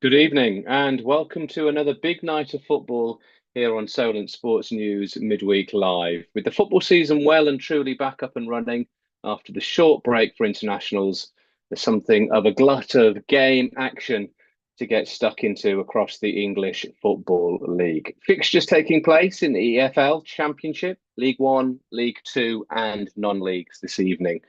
Good evening and welcome to another big night of football here on Solent Sports News Midweek Live. With the football season well and truly back up and running after the short break for internationals, there's something of a glut of game action to get stuck into across the English Football League. Fixtures taking place in the EFL Championship, League One, League Two and non-leagues this evening.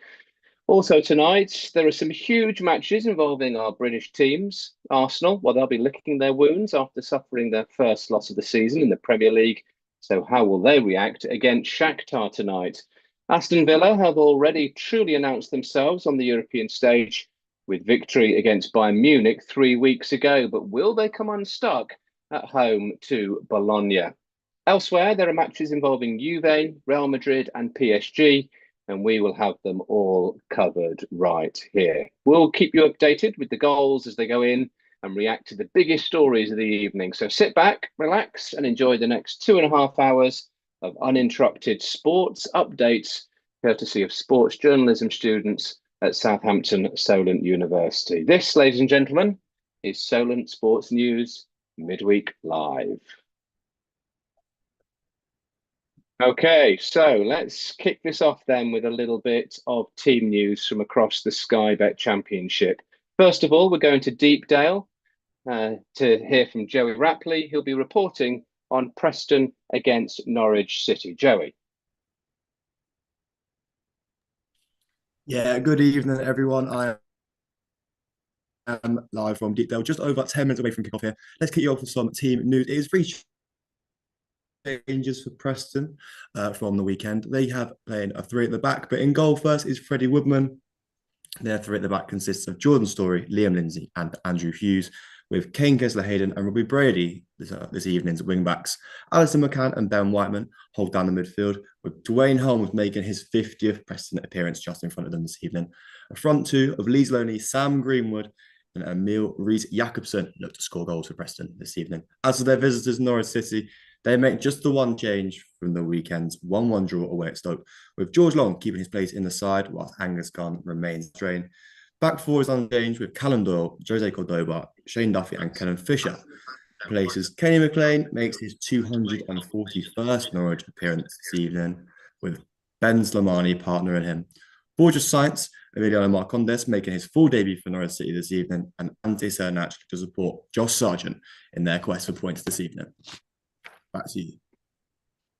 Also tonight, there are some huge matches involving our British teams. Arsenal, well, they'll be licking their wounds after suffering their first loss of the season in the Premier League. So how will they react against Shakhtar tonight? Aston Villa have already truly announced themselves on the European stage with victory against Bayern Munich 3 weeks ago. But will they come unstuck at home to Bologna? Elsewhere, there are matches involving Juve, Real Madrid and PSG, and we will have them all covered right here. We'll keep you updated with the goals as they go in and react to the biggest stories of the evening. So sit back, relax, and enjoy the next 2.5 hours of uninterrupted sports updates, courtesy of sports journalism students at Southampton Solent University. This, ladies and gentlemen, is Solent Sports News Midweek Live. Okay, so let's kick this off then with a little bit of team news from across the Sky Bet Championship. First of all, we're going to Deepdale to hear from Joey Rapley. He'll be reporting on Preston against Norwich City. Joey. Yeah, good evening, everyone. I am live from Deepdale, just over 10 minutes away from kickoff here. Let's kick you off with some team news. It is three changes for Preston from the weekend. They have playing a three at the back, but in goal first is Freddie Woodman. Their three at the back consists of Jordan Storey, Liam Lindsay, and Andrew Hughes, with Kane Kessler-Hayden and Robbie Brady this evening's wing-backs. Alison McCann and Ben Whiteman hold down the midfield, with Dwayne Holmes making his 50th Preston appearance just in front of them this evening. A front two of Leeds Loney, Sam Greenwood, and Emil Rees-Jacobsen look to score goals for Preston this evening. As for their visitors, Norwich City, they make just the one change from the weekend's 1-1 draw away at Stoke, with George Long keeping his place in the side whilst Angus Gunn remains strained. Back four is unchanged with Callum Doyle, Jose Cordoba, Shane Duffy and Kenneth Fisher. Places Kenny McLean makes his 241st Norwich appearance this evening, with Ben Slimani partnering him. Borges Sainz, Emiliano Marcondes making his full debut for Norwich City this evening, and Ante Cernach to support Josh Sargent in their quest for points this evening. Back to you.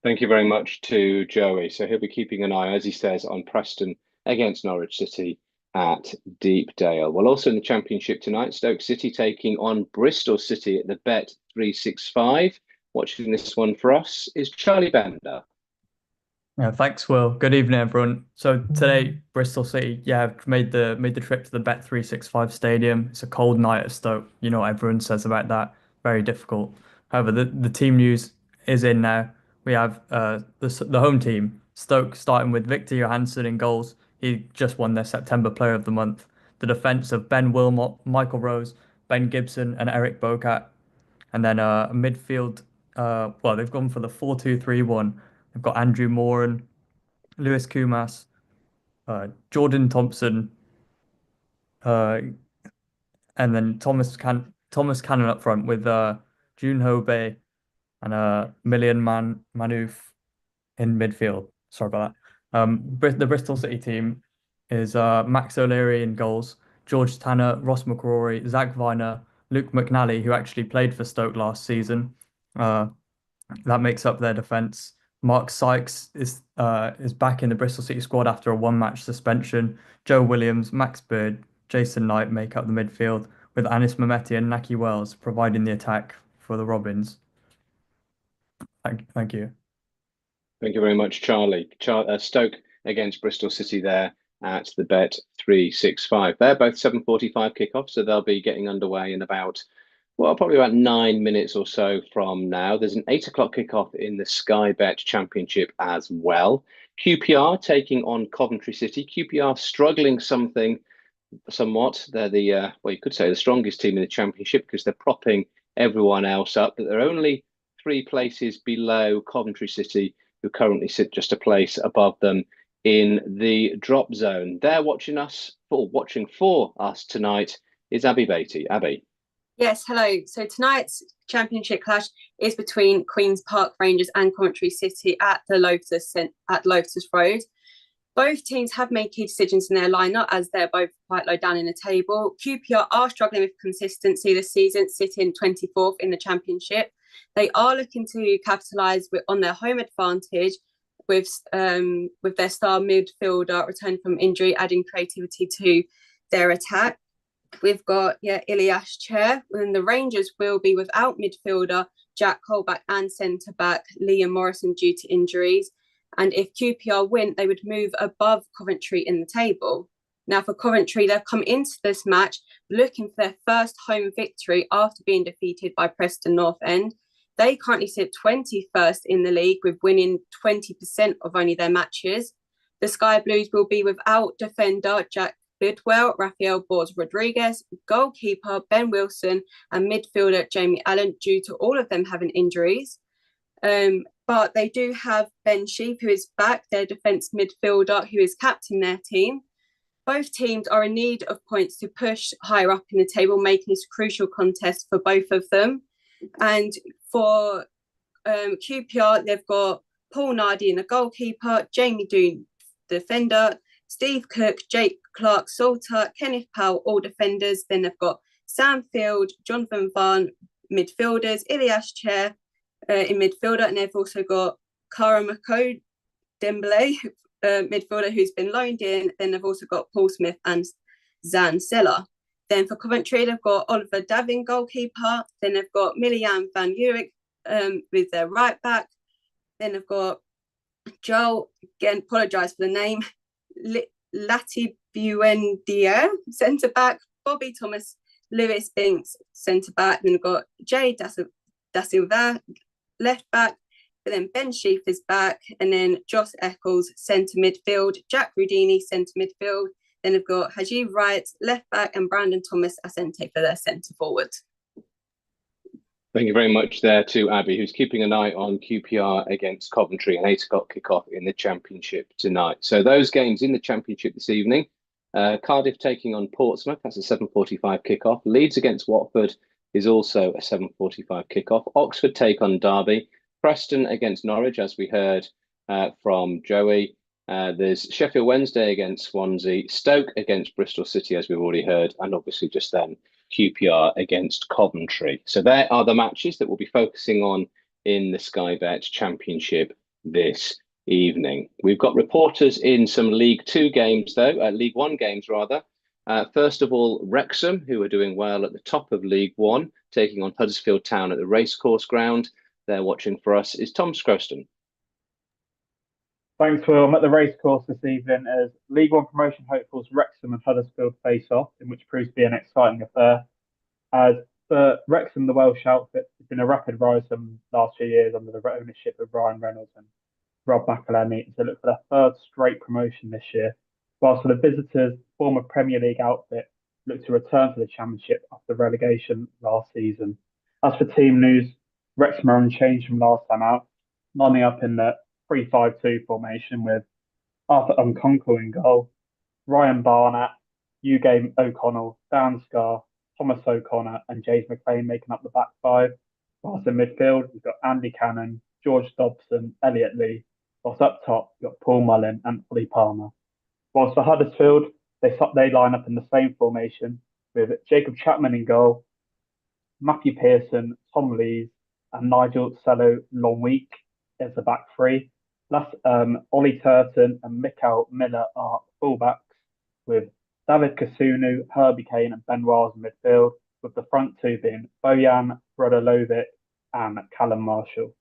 Thank you very much to Joey. So he'll be keeping an eye, as he says, on Preston against Norwich City at Deepdale. Well, also in the Championship tonight, Stoke City taking on Bristol City at the Bet 365. Watching this one for us is Charlie Bender. Yeah, thanks, Will. Good evening, everyone. So today, Bristol City, have made the trip to the Bet 365 stadium. It's a cold night at Stoke. You know what everyone says about that. Very difficult. However, the team news is in now. We have the home team, Stoke, starting with Victor Johansson in goals. He just won their September Player of the Month. The defence of Ben Wilmot, Michael Rose, Ben Gibson, and Eric Bocat. And then midfield, they've gone for the 4-2-3-1. They've got Andrew Moran, Lewis Kumas, Jordan Thompson, and then Thomas Cannon up front with June Hobe and Million Manouf in midfield. Sorry about that. The Bristol City team is Max O'Leary in goals, George Tanner, Ross McCrory, Zach Viner, Luke McNally, who actually played for Stoke last season. That makes up their defence. Mark Sykes is back in the Bristol City squad after a one-match suspension. Joe Williams, Max Bird, Jason Knight make up the midfield, with Anis Mehmeti and Naki Wells providing the attack for the Robins. Thank you. Thank you very much, Charlie. Stoke against Bristol City there at the Bet 365. They're both 7:45 kickoff, so they'll be getting underway in probably about 9 minutes or so from now. There's an 8 o'clock kickoff in the Sky Bet Championship as well. QPR taking on Coventry City. QPR struggling somewhat. They're you could say the strongest team in the Championship because they're propping everyone else up, but they're only 3 places below Coventry City, who currently sit just a place above them in the drop zone. They're watching for us tonight is Abby Beatty. Abby. Yes, hello. So tonight's championship clash is between Queen's Park Rangers and Coventry City at the Lotus Road. Both teams have made key decisions in their lineup as they're both quite low down in the table. QPR are struggling with consistency this season, sitting 24th in the championship. They are looking to capitalise on their home advantage with their star midfielder returning from injury, adding creativity to their attack. We've got Ilias Chair, and the Rangers will be without midfielder Jack Colback and centre back Liam Morrison due to injuries. And if QPR win, they would move above Coventry in the table. Now, for Coventry, they've come into this match looking for their first home victory after being defeated by Preston North End. They currently sit 21st in the league with winning 20% of only their matches. The Sky Blues will be without defender Jack Bidwell, Rafael Borges Rodriguez, goalkeeper Ben Wilson, and midfielder Jamie Allen, due to all of them having injuries. But they do have Ben Sheep, who is back, their defence midfielder, who is captain their team. Both teams are in need of points to push higher up in the table, making this a crucial contest for both of them. And for QPR, they've got Paul Nardi in the goalkeeper, Jamie Doon, defender, Steve Cook, Jake Clark, Salter, Kenneth Powell, all defenders. Then they've got Sam Field, Jonathan Vaughan, midfielders, Ilias Chair in midfielder, and they've also got Karamako Dembele, midfielder, who's been loaned in. Then they've also got Paul Smith and Zan Seller. Then for Coventry, they've got Oliver Davin, goalkeeper. Then they've got Milian van Urik with their right back. Then they've got Joel, again, apologise for the name, Lati Buendia, centre back, Bobby Thomas, Lewis Binks, centre back. Then we've got Jay Da Silva, left back. But then Ben Sheaf is back, and then Josh Eccles, centre midfield, Jack Rudini, centre midfield. Then we've got Haji Wright, left back, and Brandon Thomas Asante for their centre forward. Thank you very much there to Abby, who's keeping an eye on QPR against Coventry, an 8 o'clock kickoff in the Championship tonight. So those games in the Championship this evening, Cardiff taking on Portsmouth, that's a 7:45 kickoff. Leeds against Watford is also a 7:45 kickoff. Oxford take on Derby. Preston against Norwich, as we heard from Joey. There's Sheffield Wednesday against Swansea, Stoke against Bristol City, as we've already heard, and obviously just then QPR against Coventry. So there are the matches that we'll be focusing on in the Sky Bet Championship this evening. We've got reporters in some League 2 games, though, League 1 games rather. First of all, Wrexham, who are doing well at the top of League 1, taking on Huddersfield Town at the Racecourse Ground. They're watching for us is Tom Scroston. Thanks, Will. I'm at the racecourse this evening as League One promotion hopefuls Wrexham and Huddersfield face off, in which proves to be an exciting affair. As for Wrexham, the Welsh outfit has been a rapid rise from last few years under the ownership of Ryan Reynolds and Rob McElhenney to look for their third straight promotion this year. Whilst for the visitors, former Premier League outfit look to return to the Championship after relegation last season. As for team news, Wrexham are unchanged from last time out, lining up in the 3-5-2 formation with Arthur Unconco in goal, Ryan Barnett, Uge O'Connell, Dan Scarr, Thomas O'Connor, and James McLean making up the back five. Whilst in midfield, we've got Andy Cannon, George Dobson, Elliot Lee. Whilst up top, we've got Paul Mullin and Ollie Palmer. Whilst for Huddersfield, they line up in the same formation with Jacob Chapman in goal, Matthew Pearson, Tom Lees, and Nigel Sello-Longweek as the back three. Plus, Ollie Turton and Mikael Miller are fullbacks, with David Kasunu, Herbie Kane, and Ben Wiles in midfield, with the front two being Bojan Brodolovic and Callum Marshall.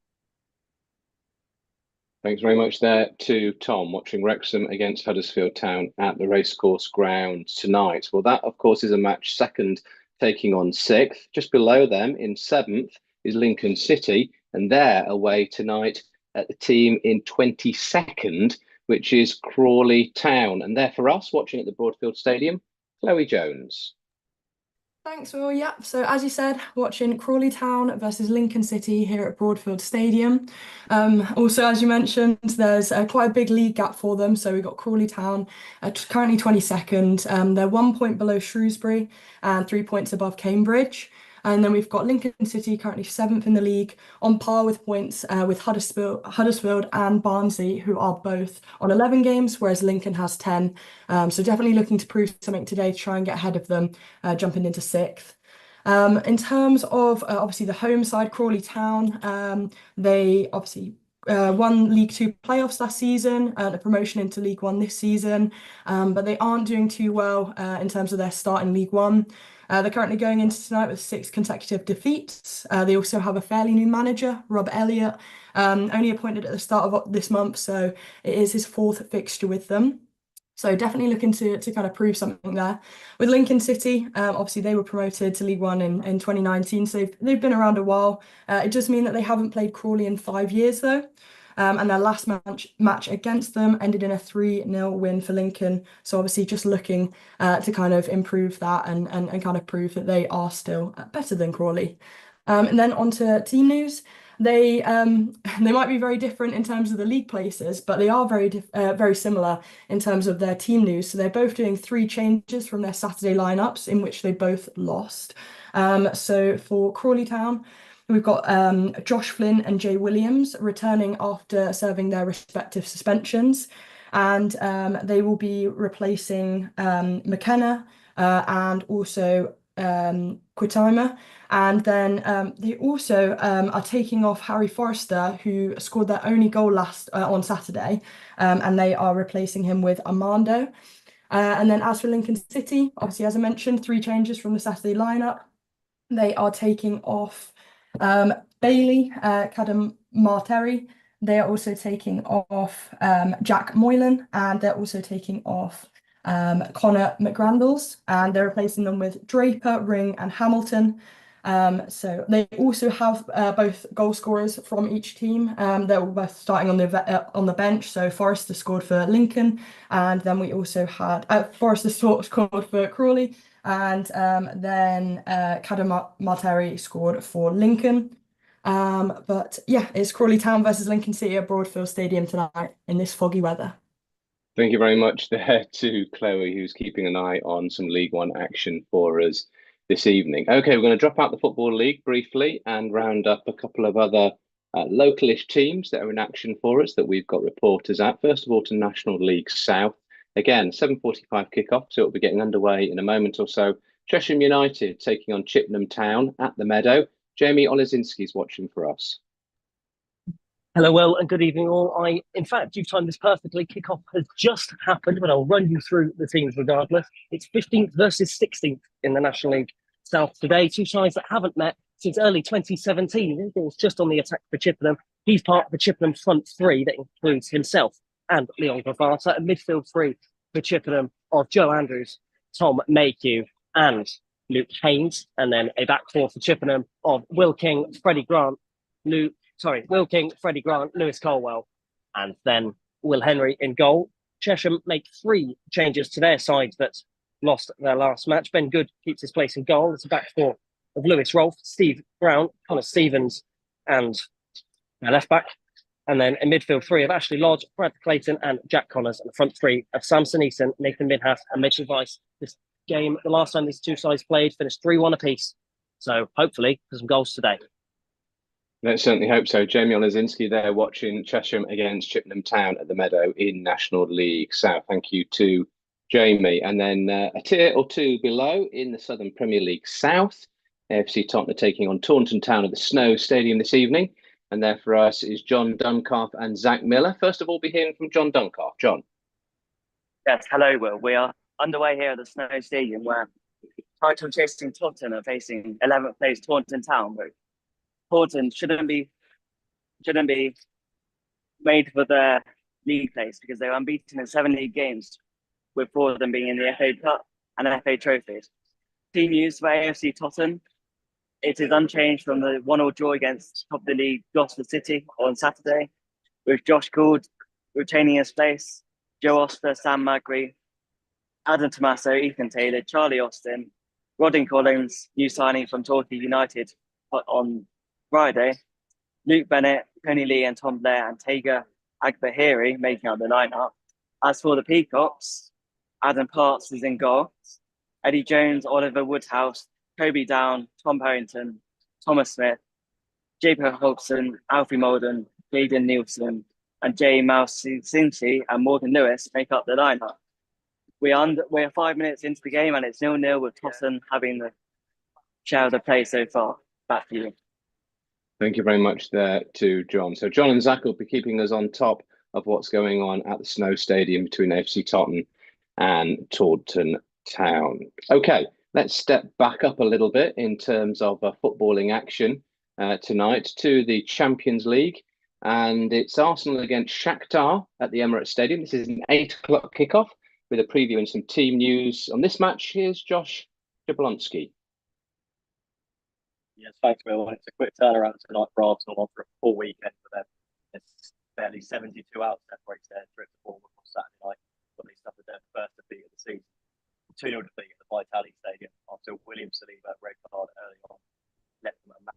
Thanks very much there to Tom, watching Wrexham against Huddersfield Town at the Racecourse Ground tonight. Well, that, of course, is a match second taking on sixth. Just below them in seventh is Lincoln City, and they're away tonight at the team in 22nd, which is Crawley Town. And there for us, watching at the Broadfield Stadium, Chloe Jones. Thanks, Will. Yeah, so as you said, watching Crawley Town versus Lincoln City here at Broadfield Stadium. Also, as you mentioned, there's quite a big league gap for them. So we've got Crawley Town currently 22nd. They're 1 point below Shrewsbury and 3 points above Cambridge. And then we've got Lincoln City currently 7th in the league, on par with points with Huddersfield and Barnsley, who are both on 11 games, whereas Lincoln has 10. So definitely looking to prove something today to try and get ahead of them, jumping into 6th. In terms of obviously the home side, Crawley Town, they obviously won League Two playoffs last season, a promotion into League One this season, but they aren't doing too well in terms of their start in League One. They're currently going into tonight with 6 consecutive defeats. They also have a fairly new manager, Rob Elliott, only appointed at the start of this month, so it is his 4th fixture with them. So definitely looking to kind of prove something there. With Lincoln City, obviously they were promoted to League One in 2019, so they've been around a while. It does mean that they haven't played Crawley in 5 years though. And their last match against them ended in a 3-0 win for Lincoln. So obviously just looking to kind of improve that and kind of prove that they are still better than Crawley. And then onto team news. They might be very different in terms of the league places, but they are very similar in terms of their team news. So they're both doing 3 changes from their Saturday lineups, in which they both lost. So for Crawley Town, we've got Josh Flynn and Jay Williams returning after serving their respective suspensions, and they will be replacing McKenna and also Quitima. And then they also are taking off Harry Forrester, who scored their only goal on Saturday, and they are replacing him with Armando. And then as for Lincoln City, obviously, as I mentioned, 3 changes from the Saturday lineup. They are taking off Bailey Cadamarteri. They are also taking off Jack Moylan, and they're also taking off Connor McGrandles, and they're replacing them with Draper, Ring, and Hamilton. So they also have both goal scorers from each team. They're all both starting on the bench. So Forrester scored for Lincoln, and then we also had Forrester scored for Crawley, and then Cadamarteri scored for Lincoln. But yeah, it's Crawley Town versus Lincoln City at Broadfield Stadium tonight in this foggy weather. Thank you very much there to Chloe, who's keeping an eye on some League One action for us this evening. Okay, we're going to drop out the Football League briefly and round up a couple of other localish teams that are in action for us that we've got reporters at. First of all, to National League South. Again, 7:45 kickoff, so it'll be getting underway in a moment or so. Chesham United taking on Chippenham Town at the Meadow. Jamie Olezinski's watching for us. Hello, Will, and good evening all. In fact, you've timed this perfectly. Kickoff has just happened, but I'll run you through the teams regardless. It's 15th versus 16th in the National League South today. 2 sides that haven't met since early 2017. It's just on the attack for Chippenham. He's part of the Chippenham front 3 that includes himself and Leon Gravata, a midfield 3 for Chippenham of Joe Andrews, Tom Mayhew, and Luke Haynes, and then a back 4 for Chippenham of Will King, Freddie Grant, Lewis Colwell, and then Will Henry in goal. Chesham make 3 changes to their side that lost their last match. Ben Good keeps his place in goal. It's a back 4 of Lewis Rolfe, Steve Brown, Connor Stevens, and a left back. And then a midfield 3 of Ashley Lodge, Brad Clayton, and Jack Connors, and a front 3 of Samson Easton, Nathan Minhas, and Mitchell Weiss. This game, the last time these 2 sides played, finished 3-1 apiece. So hopefully, there's some goals today. Let's certainly hope so. Jamie Olezinski there watching Chesham against Chippenham Town at the Meadow in National League South. Thank you to Jamie. And then a tier or 2 below in the Southern Premier League South, AFC Totton are taking on Taunton Town at the Snow Stadium this evening. And there for us is John Duncalf and Zach Miller. First of all, be hearing from John Duncalf. John. Yes, hello, Will. We are underway here at the Snow Stadium where title chasing Totton are facing 11th place Taunton Town. But Taunton shouldn't be made for their league place because they're unbeaten in 7 league games, with 4 of them being in the FA Cup and FA trophies. Team news for AFC Totton. It is unchanged from the 1-1 draw against top of the league Bristol City on Saturday, with Josh Gould retaining his place, Joe Oster, Sam Magri, Adam Tommaso, Ethan Taylor, Charlie Austin, Rodin Collins, new signing from Torquay United on Friday, Luke Bennett, Penny Lee and Tom Blair and Tega Agbahiri making up the lineup. As for the Peacocks, Adam Parts is in goal. Eddie Jones, Oliver Woodhouse, Kobe Down, Tom Harrington, Thomas Smith, JP Hobson, Alfie Molden, Jaden Nielsen, and Jay Mousinci and Morgan Lewis make up the lineup. We're 5 minutes into the game and it's 0-0 with Totton having the share of the play so far. Back to you. Thank you very much there to John. So John and Zach will be keeping us on top of what's going on at the Snow Stadium between AFC Totton and Taunton Town. Okay, let's step back up a little bit in terms of footballing action tonight to the Champions League. And it's Arsenal against Shakhtar at the Emirates Stadium. This is an 8 o'clock kickoff with a preview and some team news on this match. Here's Josh Jablonski. Yes, thanks, Will. It's a quick turnaround tonight for Arsenal after a full weekend for them. It's barely 72 hours separates their trip to Bournemouth on Saturday night, but they suffered their first defeat of the season. 2-0 defeat at the Vitality Stadium after William Saliba red card early on left them a match.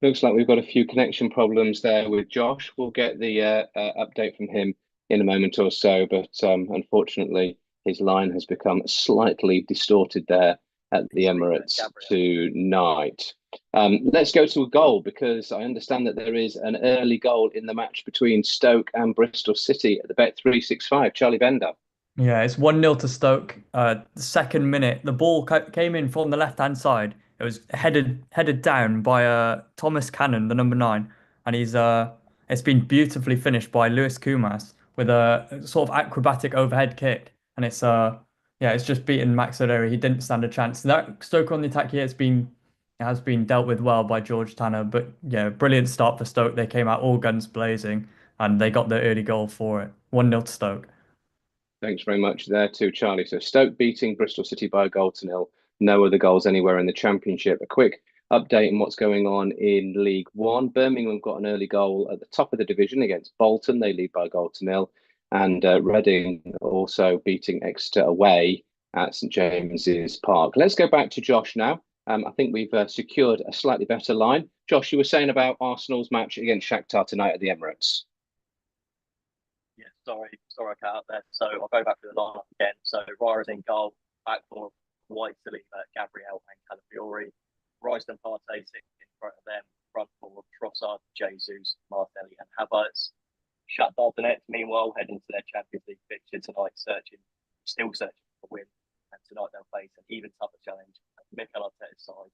Looks like we've got a few connection problems there with Josh. We'll get the update from him in a moment or so, but unfortunately, his line has become slightly distorted there at the Emirates tonight. Let's go to a goal because I understand that there is an early goal in the match between Stoke and Bristol City at the Bet365. Charlie Bender. Yeah, it's 1-0 to Stoke. The second minute, the ball came in from the left-hand side. It was headed down by Thomas Cannon, the number 9, and it's been beautifully finished by Lewis Kumas with a sort of acrobatic overhead kick, and it's just beaten Max O'Leary. He didn't stand a chance. That Stoke on the attack here has been dealt with well by George Tanner, but yeah, brilliant start for Stoke. They came out all guns blazing, and they got the early goal for it. 1-0 to Stoke. Thanks very much there to Charlie. So Stoke beating Bristol City by a goal to 0. No other goals anywhere in the Championship. A quick update on what's going on in League One. Birmingham got an early goal at the top of the division against Bolton. They lead by a goal to 0. And Reading also beating Exeter away at St James's Park. Let's go back to Josh now. I think we've secured a slightly better line. Josh, you were saying about Arsenal's match against Shakhtar tonight at the Emirates. Yeah, sorry I cut out there. So I'll go back to the lineup again. So Ryer's in goal, back four, White, Saliba, Gabriel and Calafiori. Rice and Partey sitting in front of them, front four, Trossard, Jesus, Martelli and Havertz. Shakhtar Donetsk, meanwhile, heading to their Champions League fixture tonight, still searching for a win. And tonight they'll face an even tougher challenge. Mikel Arteta's side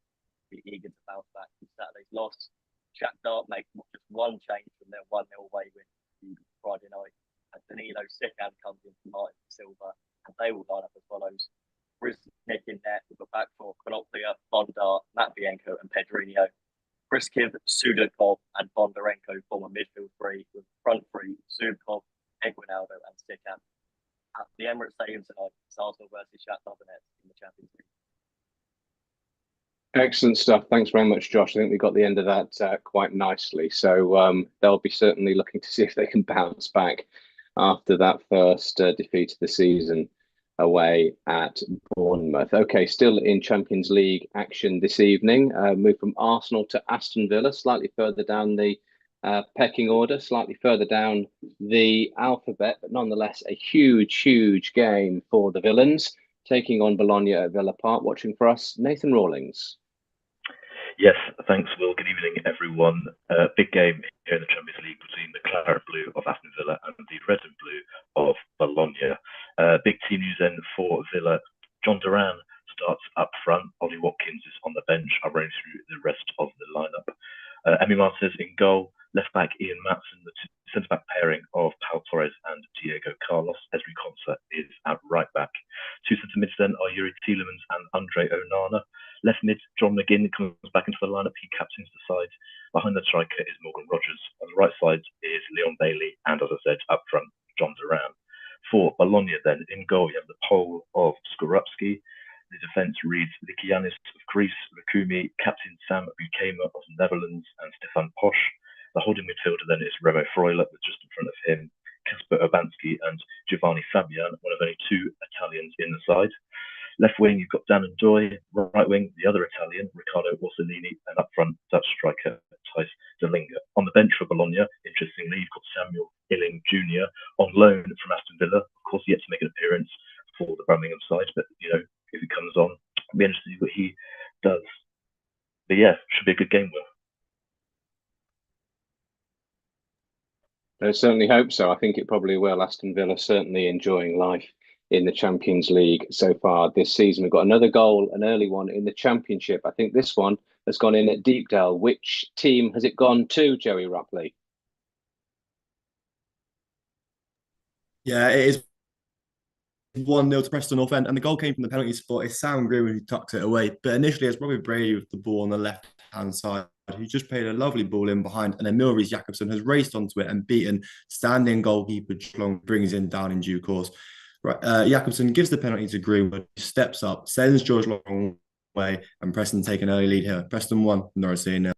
be eager to bounce back from Saturday's loss. Shakhtar make just one change from their 1-0 away win Friday night. And Danilo Sikan comes in for Martin Silva, and they will line up as follows. Nick in net with a back four, Konoplia, Bondar, Matvienko and Pedrinho. Kriskiv, Sudakov and Bondarenko form a midfield three with front three, Zubkov, Eguinaldo and Sikan. At the Emirates Stadium tonight, it's Arsenal versus Shakhtar Donetsk in the Champions League. Excellent stuff. Thanks very much, Josh. I think we got the end of that quite nicely. So they'll be certainly looking to see if they can bounce back after that first defeat of the season away at Bournemouth. Okay, still in Champions League action this evening. Move from Arsenal to Aston Villa, slightly further down the pecking order, slightly further down the alphabet, but nonetheless a huge game for the Villains, taking on Bologna at Villa Park. Watching for us, Nathan Rawlings. Yes, thanks, Will. Good evening, everyone. Big game here in the Champions League between the claret blue of Aston Villa and the red and blue of Bologna. Big team news then for Villa. John Duran starts up front. Ollie Watkins is on the bench. I'll run through the rest of the lineup. Emi Martinez in goal. Left back Ian Matson, the centre back pairing of Pau Torres and Diego Carlos. Esri Konsa is at right back. Two centre mids then are Yuri Tielemans and Andre Onana. Left mid, John McGinn comes back into the lineup. He captains the side. Behind the striker is Morgan Rogers. On the right side is Leon Bailey. And as I said, up front, John Duran. For Bologna then, in goal, you have the pole of Skorupski. The defence reads Likianis of Greece, Lukumi, Captain Sam Bukema of the Netherlands, and Stefan Posch. The holding midfielder then is Remo Freuler, with just in front of him Kasper Urbanski and Giovanni Fabian, one of only two Italians in the side. Left wing, you've got Dan and Joy. Right wing, the other Italian, Riccardo Orsolini. And up front, Dutch striker Thijs de Linge. On the bench for Bologna, interestingly, you've got Samuel Illing Jr. on loan from Aston Villa. Of course, yet to make an appearance for the Birmingham side, but if he comes on, it'll be interesting to see what he does. But yeah, should be a good game, Will. I certainly hope so. I think it probably will. Aston Villa certainly enjoying life in the Champions League so far this season. We've got another goal, an early one in the Championship. I think this one has gone in at Deepdale. Which team has it gone to, Joey Rapley? Yeah, it is 1-0 to Preston North End, and the goal came from the penalty spot. It's Sam Greenwood who tucked it away, but initially it's probably Brady with the ball on the left-hand side, who just played a lovely ball in behind, and then Milrees Jakobsen has raced onto it and beaten standing goalkeeper Long, brings him down in due course. Right, Jakobsen gives the penalty to Greenwood, steps up, sends George Long away, and Preston take an early lead here. Preston 1, Norwich City 0.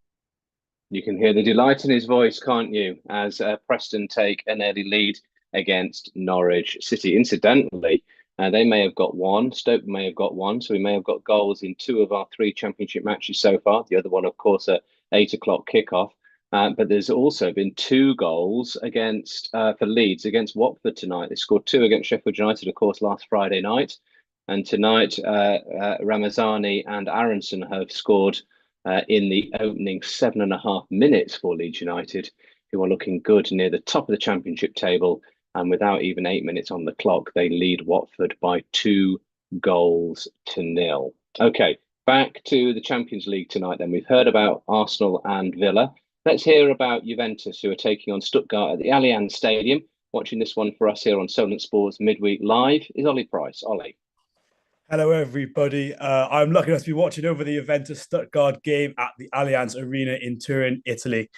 You can hear the delight in his voice, can't you, as Preston take an early lead against Norwich City. Incidentally, they may have got one, Stoke may have got one, so we may have got goals in 2 of our 3 Championship matches so far. The other one, of course, at 8 o'clock kickoff. But there's also been 2 goals against for Leeds against Watford tonight. They scored 2 against Sheffield United, of course, last Friday night. And tonight, Ramazani and Aronson have scored in the opening 7.5 minutes for Leeds United, who are looking good near the top of the Championship table. And without even 8 minutes on the clock, they lead Watford by 2 goals to 0. Okay, back to the Champions League tonight then. We've heard about Arsenal and Villa. Let's hear about Juventus, who are taking on Stuttgart at the Allianz Stadium. Watching this one for us here on Solent Sports Midweek Live is Ollie Price. Ollie. Hello, everybody. I'm lucky enough to be watching over the Juventus Stuttgart game at the Allianz Arena in Turin, Italy.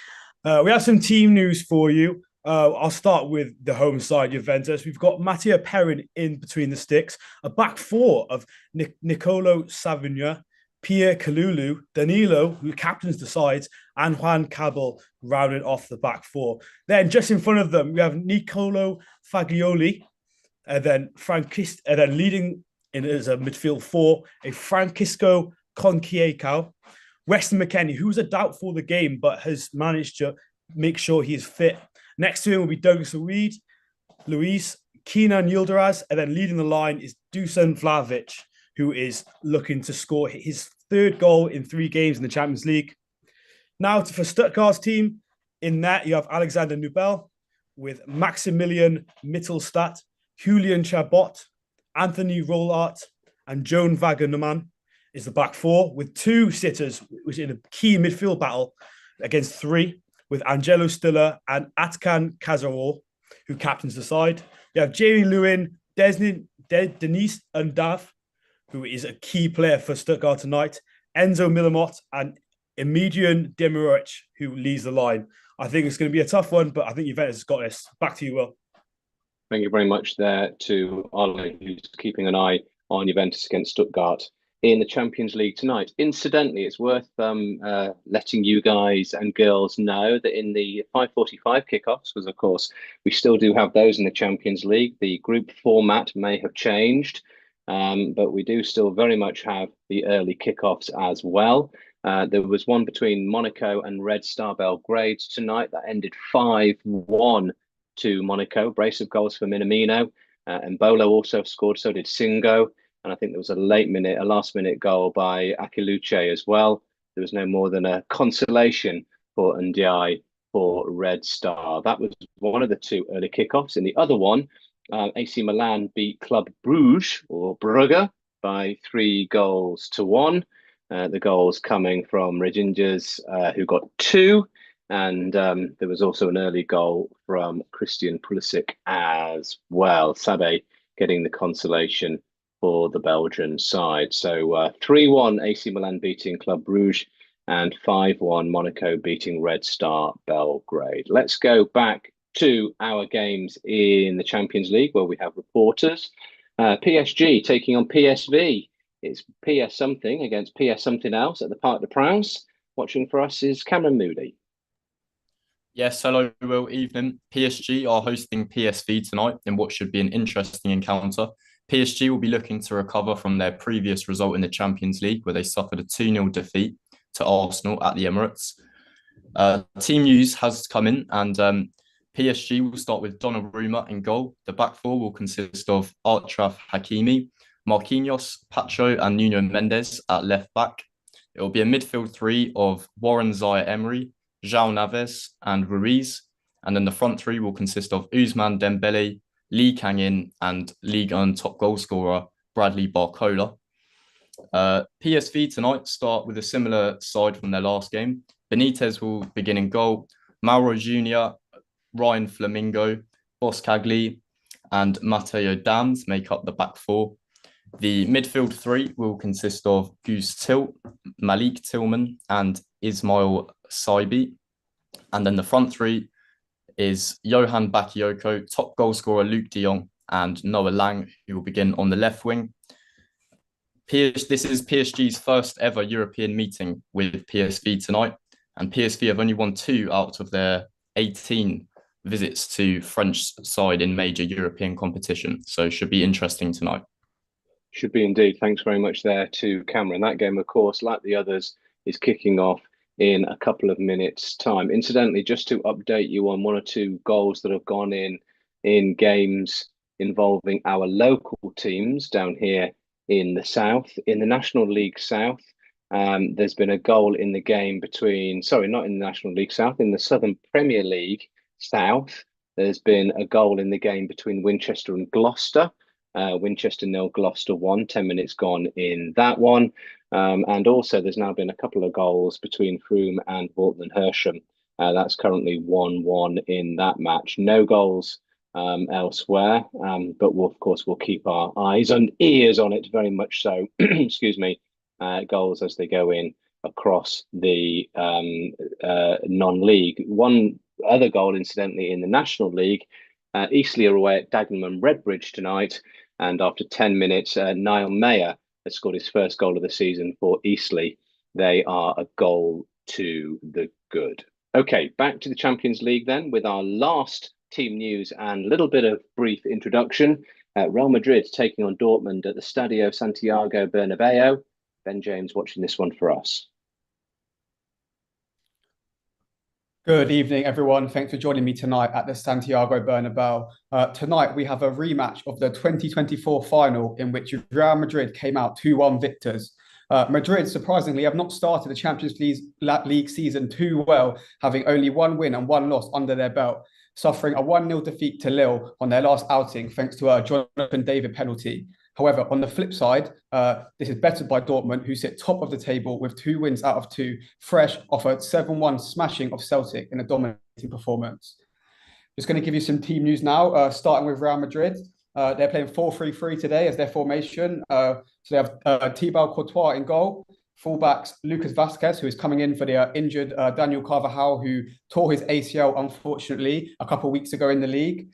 We have some team news for you. I'll start with the home side, Juventus. We've got Mattia Perin in between the sticks, a back 4 of Nicolo Savigna, Pierre Kalulu, Danilo, who captains the sides, and Juan Cabal rounding off the back 4. Then just in front of them, we have Nicolo Fagioli, and then leading in as a midfield 4, a Francisco Conceição, Weston McKennie, who was a doubt for the game, but has managed to make sure he is fit. Next to him will be Douglas Luiz, Kenan Yildiraz, and then leading the line is Dusan Vlahovic, who is looking to score his 3rd goal in 3 games in the Champions League. Now for Stuttgart's team, in that you have Alexander Nubel with Maximilian Mittelstadt, Julian Chabot, Anthony Rollart, and Joan Wagnerman is the back 4, with 2 sitters, which in a key midfield battle against 3, with Angelo Stiller and Atkan Kazaror, who captains the side. You have Jamie Lewin, Denise Undav, who is a key player for Stuttgart tonight, Enzo Millamot, and Emilian Demirovic, who leads the line. I think it's going to be a tough one, but I think Juventus has got this. Back to you, Will. Thank you very much there to Ollie, who's keeping an eye on Juventus against Stuttgart in the Champions League tonight. Incidentally, it's worth letting you guys and girls know that in the 5:45 kickoffs, because of course we still do have those in the Champions League, the group format may have changed, but we do still very much have the early kickoffs as well. There was one between Monaco and Red Star Belgrade tonight that ended 5-1 to Monaco. Brace of goals for Minamino, and Bolo also scored, so did Singo. And I think there was a last minute goal by Akiluche as well. There was no more than a consolation for Ndiaye for Red Star. That was one of the 2 early kickoffs. In the other one, AC Milan beat Club Bruges, or Brugge, by 3-1. The goals coming from Regingers, who got 2. And there was also an early goal from Christian Pulisic as well. Sabe getting the consolation for the Belgian side. So 3-1 AC Milan beating Club Bruges and 5-1 Monaco beating Red Star Belgrade. Let's go back to our games in the Champions League where we have reporters. PSG taking on PSV. It's PS something against PS something else at the Parc des Princes. Watching for us is Cameron Moody. Yes, hello, Will. Evening. PSG are hosting PSV tonight in what should be an interesting encounter. PSG will be looking to recover from their previous result in the Champions League, where they suffered a 2-0 defeat to Arsenal at the Emirates. Team news has come in, and PSG will start with Donnarumma in goal. The back four will consist of Achraf Hakimi, Marquinhos, Pacho, and Nuno Mendes at left back. It will be a midfield three of Warren Zaire-Emery, João Neves, and Ruiz. And then the front three will consist of Ousmane Dembele, Lee Kang-in, and Ligue 1 top goal scorer Bradley Barcola. PSV tonight start with a similar side from their last game. Benitez will begin in goal. Mauro Junior, Ryan Flamingo, Boskagli, and Matteo Dams make up the back four. The midfield three will consist of Guus Tilt, Malik Tillman, and Ismail Saibi. And then the front three is Johan Bakayoko, top goal scorer Luke de Jong, and Noah Lang, who will begin on the left wing. This is PSG's first ever European meeting with PSV tonight, and PSV have only won 2 out of their 18 visits to French side in major European competition. So it should be interesting tonight. Should be indeed. Thanks very much there to Cameron. That game, of course, like the others, is kicking off in a couple of minutes' time. Incidentally, just to update you on 1 or 2 goals that have gone in games involving our local teams down here in the South. In the National League South, there's been a goal in the game between, sorry, not in the National League South, in the Southern Premier League South, there's been a goal in the game between Winchester and Gloucester. Winchester 0, Gloucester 1, 10 minutes gone in that one. And also there's now been a couple of goals between Frome and Bolton Hersham. That's currently 1-1 in that match. No goals elsewhere, but we'll keep our eyes and ears on it very much so. Excuse me. Goals as they go in across the non-league. One other goal, incidentally, in the National League. Eastleigh are away at Dagenham and Redbridge tonight, and after 10 minutes, Niall Mayer has scored his first goal of the season for Eastleigh. They are a goal to the good. Okay, back to the Champions League then with our last team news and a little bit of brief introduction. Real Madrid taking on Dortmund at the Stadio Santiago Bernabeu. Ben James watching this one for us. Good evening, everyone. Thanks for joining me tonight at the Santiago Bernabeu. Tonight, we have a rematch of the 2024 final in which Real Madrid came out 2-1 victors. Madrid, surprisingly, have not started the Champions League season too well, having only 1 win and 1 loss under their belt, suffering a 1-0 defeat to Lille on their last outing thanks to a Jonathan David penalty. However, on the flip side, this is bettered by Dortmund, who sit top of the table with 2 wins out of 2, fresh off a 7-1 smashing of Celtic in a dominating performance. Just going to give you some team news now, starting with Real Madrid. They're playing 4-3-3 today as their formation. So they have Thibaut Courtois in goal, fullbacks Lucas Vazquez, who is coming in for the injured Daniel Carvajal, who tore his ACL, unfortunately, a couple of weeks ago in the league.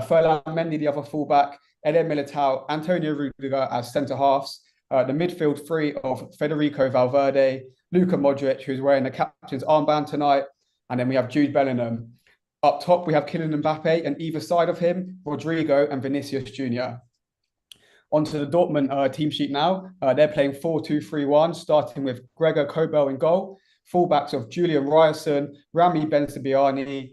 Ferland Mendy, the other fullback, Eder Militao, Antonio Rudiger as centre-halves, the midfield three of Federico Valverde, Luka Modric, who's wearing the captain's armband tonight, and then we have Jude Bellingham. Up top, we have Kylian Mbappe, and either side of him, Rodrigo and Vinicius Jr. Onto the Dortmund team sheet now. They're playing 4-2-3-1, starting with Gregor Kobel in goal, fullbacks of Julian Ryerson, Rami Bensebaini,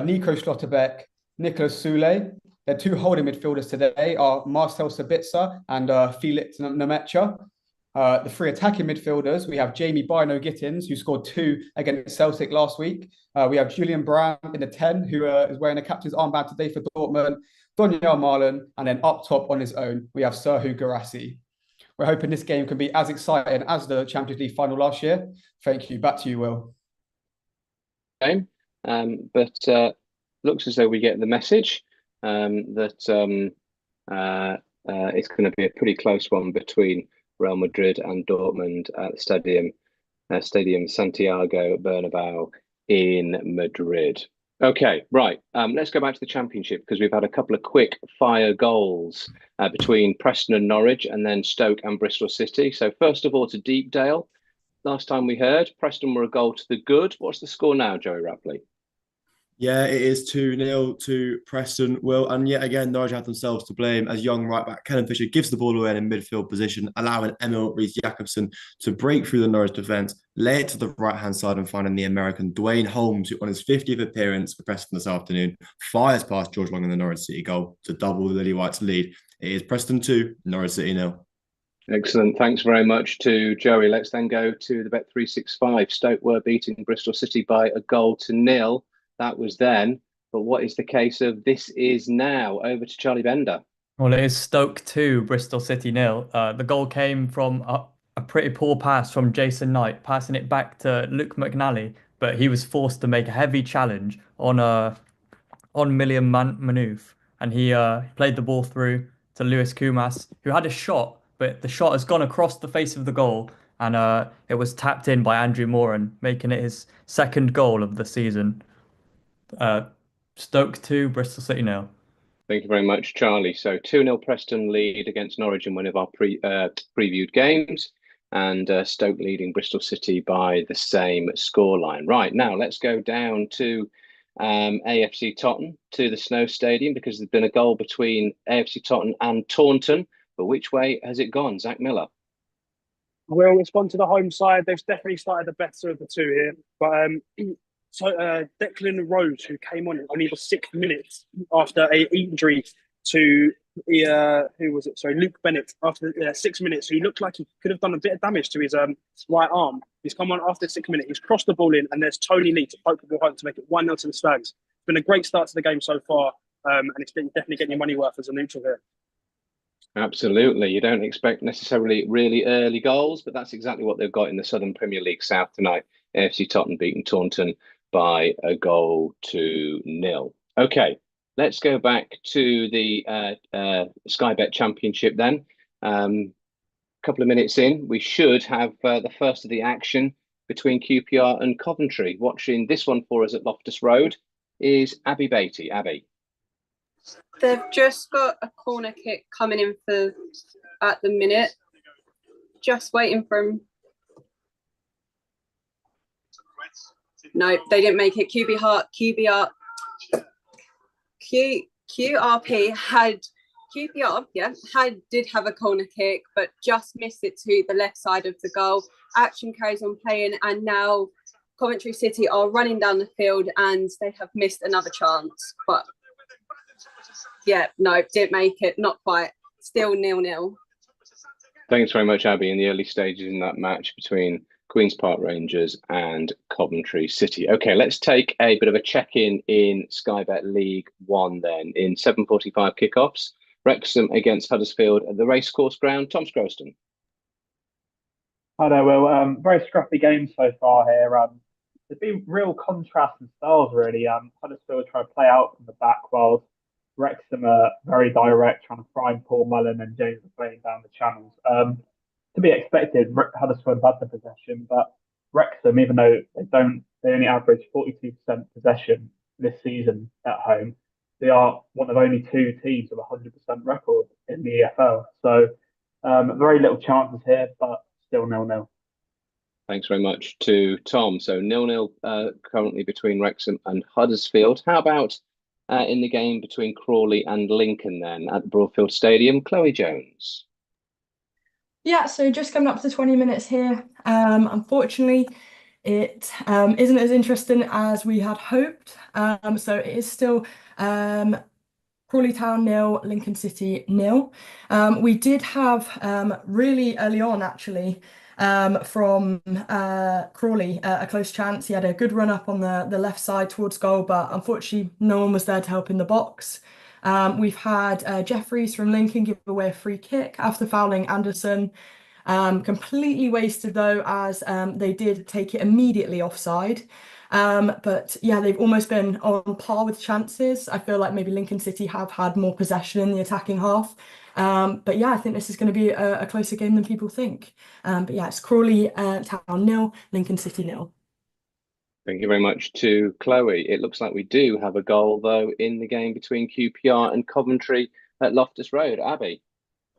Nico Schlotterbeck, Nicolas Soule. Their 2 holding midfielders today are Marcel Sabitzer and Felix Nemecha. The 3 attacking midfielders, we have Jamie Bino Gittins, who scored 2 against Celtic last week. We have Julian Brand in the 10, who is wearing a captain's armband today for Dortmund. Donyell Marlon, and then up top on his own, we have Serhou Guirassy. We're hoping this game can be as exciting as the Champions League final last year. Thank you. Back to you, Will. Game, but looks as though we get the message that it's going to be a pretty close one between Real Madrid and Dortmund at the Stadium Santiago Bernabeu in Madrid. Okay, right. Let's go back to the Championship because we've had a couple of quick fire goals between Preston and Norwich, and then Stoke and Bristol City. So first of all, to Deepdale. Last time we heard, Preston were a goal to the good. What's the score now, Joey Rapley? Yeah, it is 2-0 to Preston, Will. And yet again, Norwich have themselves to blame as young right back Kellen Fisher gives the ball away in midfield position, allowing Emil Rees-Jakobsen to break through the Norwich defence, lay it to the right-hand side and finding the American Dwayne Holmes, who on his 50th appearance for Preston this afternoon, fires past George Long in the Norwich City goal to double the Lily White's lead. It is Preston 2, Norwich City 0. Excellent. Thanks very much to Joey. Let's then go to the Bet365. Stoke were beating Bristol City by 1-0. That was then. But what is the case of this is now? Over to Charlie Bender. Well, it is Stoke 2, Bristol City 0. The goal came from a pretty poor pass from Jason Knight, passing it back to Luke McNally, but he was forced to make a heavy challenge on Milian Manouf, and he played the ball through to Lewis Kumas, who had a shot, but the shot has gone across the face of the goal, and it was tapped in by Andrew Moran, making it his second goal of the season. Stoke 2, Bristol City 0. Thank you very much, Charlie. So 2-0 Preston lead against Norwich in one of our previewed games, and Stoke leading Bristol City by the same scoreline. Right, now let's go down to AFC Totton, to the Snow Stadium, because there's been a goal between AFC Totton and Taunton. But which way has it gone, Zach Miller? Well, it's gone to the home side. They've definitely started the better of the two here. But Declan Rose, who came on only the 6 minutes after an injury to Luke Bennett after 6 minutes. So he looked like he could have done a bit of damage to his right arm. He's come on after 6 minutes. He's crossed the ball in, and there's Tony Lee to poke the ball home to make it 1-0 to the Stags. It's been a great start to the game so far, and it's been definitely getting your money worth as a neutral here. Absolutely. You don't expect necessarily really early goals, but that's exactly what they've got in the Southern Premier League South tonight. AFC Totton beating Taunton by 1-0. Okay, let's go back to the Sky Bet Championship then. Couple of minutes in, we should have the first of the action between QPR and Coventry. Watching this one for us at Loftus Road is Abby Beatty. Abby. They've just got a corner kick coming in for at the minute. Just waiting for him. No, they didn't make it. QPR did have a corner kick, but just missed it to the left side of the goal. Action carries on playing, and now Coventry City are running down the field, and they have missed another chance. But yeah, no, didn't make it. Not quite. Still 0-0. Thanks very much, Abby. In the early stages in that match between Queen's Park Rangers and Coventry City. Okay, let's take a bit of a check-in in Sky Bet League 1 then. In 7:45 kickoffs, Wrexham against Huddersfield at the Racecourse Ground. Tom Scroston. Hi there, Will. Very scrappy game so far here. There's been real contrast in styles, really. Huddersfield try to play out from the back, while Wrexham are very direct, trying to find Paul Mullen and James are playing down the channels. To be expected, Huddersfield had the possession, but Wrexham, even though they only average 42% possession this season at home, they are one of only two teams with a 100% record in the EFL. So very little chances here, but still 0-0. Thanks very much to Tom. So 0-0 currently between Wrexham and Huddersfield. How about in the game between Crawley and Lincoln then at the Broadfield Stadium? Chloe Jones. Yeah, so just coming up to 20 minutes here. Unfortunately, it isn't as interesting as we had hoped. So it is still Crawley Town 0, Lincoln City 0. We did have really early on, actually, from Crawley, a close chance. He had a good run up on the left side towards goal, but unfortunately no one was there to help in the box. We've had Jeffries from Lincoln give away a free kick after fouling Anderson. Completely wasted though, as they did take it immediately offside. But yeah, they've almost been on par with chances. I feel like maybe Lincoln City have had more possession in the attacking half. But yeah, I think this is going to be a closer game than people think. But yeah, it's Crawley Town 0, Lincoln City 0. Thank you very much to Chloe. It looks like we do have a goal, though, in the game between QPR and Coventry at Loftus Road. Abby?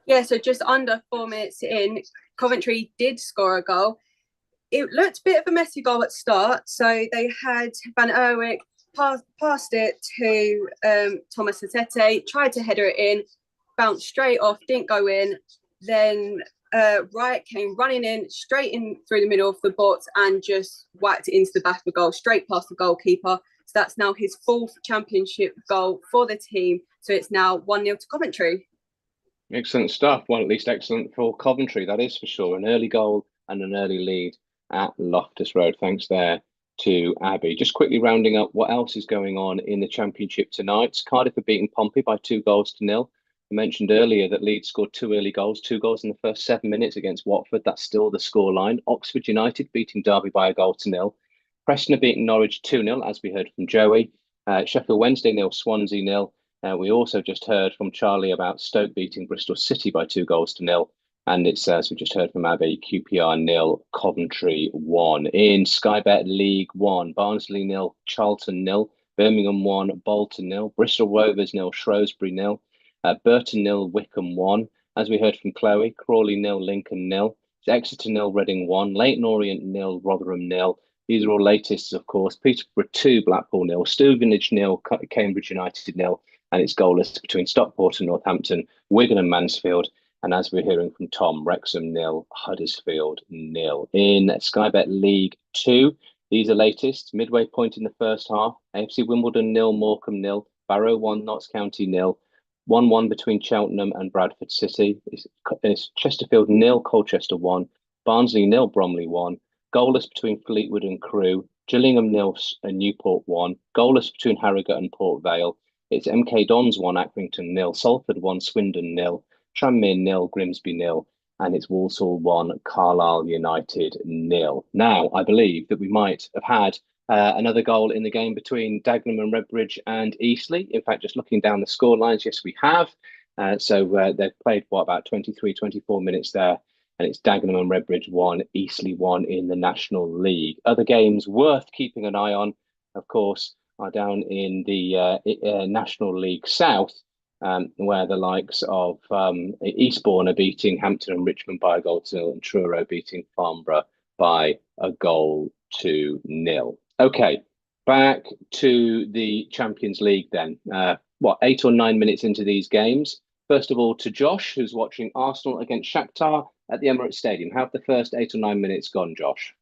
Yeah, so just under 4 minutes in, Coventry did score a goal. It looked a bit of a messy goal at start. So they had Van Erwijk passed it to Thomas Hatete, tried to header it in, bounced straight off, didn't go in. Then Wright came running in, straight in through the middle of the box and just whacked it into the back of the goal, straight past the goalkeeper. So that's now his 4th championship goal for the team. So it's now 1-0 to Coventry. Excellent stuff. Well, at least excellent for Coventry, that is for sure. An early goal and an early lead at Loftus Road. Thanks there to Abby. Just quickly rounding up what else is going on in the Championship tonight. Cardiff have beaten Pompey by 2-0. I mentioned earlier that Leeds scored 2 early goals, 2 goals in the first 7 minutes against Watford. That's still the scoreline. Oxford United beating Derby by 1-0. Preston have beaten Norwich 2-0, as we heard from Joey. Sheffield Wednesday 0, Swansea 0. We also just heard from Charlie about Stoke beating Bristol City by 2-0. And it's, as we just heard from Abby, QPR 0, Coventry 1. In Sky Bet League 1, Barnsley 0, Charlton 0, Birmingham 1, Bolton 0, Bristol Rovers 0, Shrewsbury 0, Burton 0, Wickham 1. As we heard from Chloe, Crawley 0, Lincoln 0, Exeter 0, Reading 1, Leyton Orient 0, Rotherham 0. These are all latest, of course. Peterborough 2, Blackpool 0, Stevenage 0, Cambridge United 0, and it's goalless between Stockport and Northampton, Wigan and Mansfield. And as we're hearing from Tom, Wrexham 0, Huddersfield 0. In Sky Bet League 2, these are latest. Midway point in the first half. AFC Wimbledon 0, Morecambe 0, Barrow 1, Notts County 0. 1-1 between Cheltenham and Bradford City. It's Chesterfield 0, Colchester 1. Barnsley 0, Bromley 1. Goalless between Fleetwood and Crewe. Gillingham 0, Newport 1. Goalless between Harrogate and Port Vale. It's MK Dons 1, Accrington 0. Salford 1, Swindon 0. Tranmere 0, Grimsby 0. And it's Walsall 1, Carlisle United 0. Now, I believe that we might have had another goal in the game between Dagenham and Redbridge and Eastleigh. In fact, just looking down the score lines, yes, we have. So they've played, about 23, 24 minutes there. And it's Dagenham and Redbridge 1, Eastleigh 1 in the National League. Other games worth keeping an eye on, of course, are down in the National League South, where the likes of Eastbourne are beating Hampton and Richmond by 1-0, and Truro beating Farnborough by 1-0. Okay, back to the Champions League then. 8 or 9 minutes into these games? First of all, to Josh, who's watching Arsenal against Shakhtar at the Emirates Stadium. How have the first 8 or 9 minutes gone, Josh?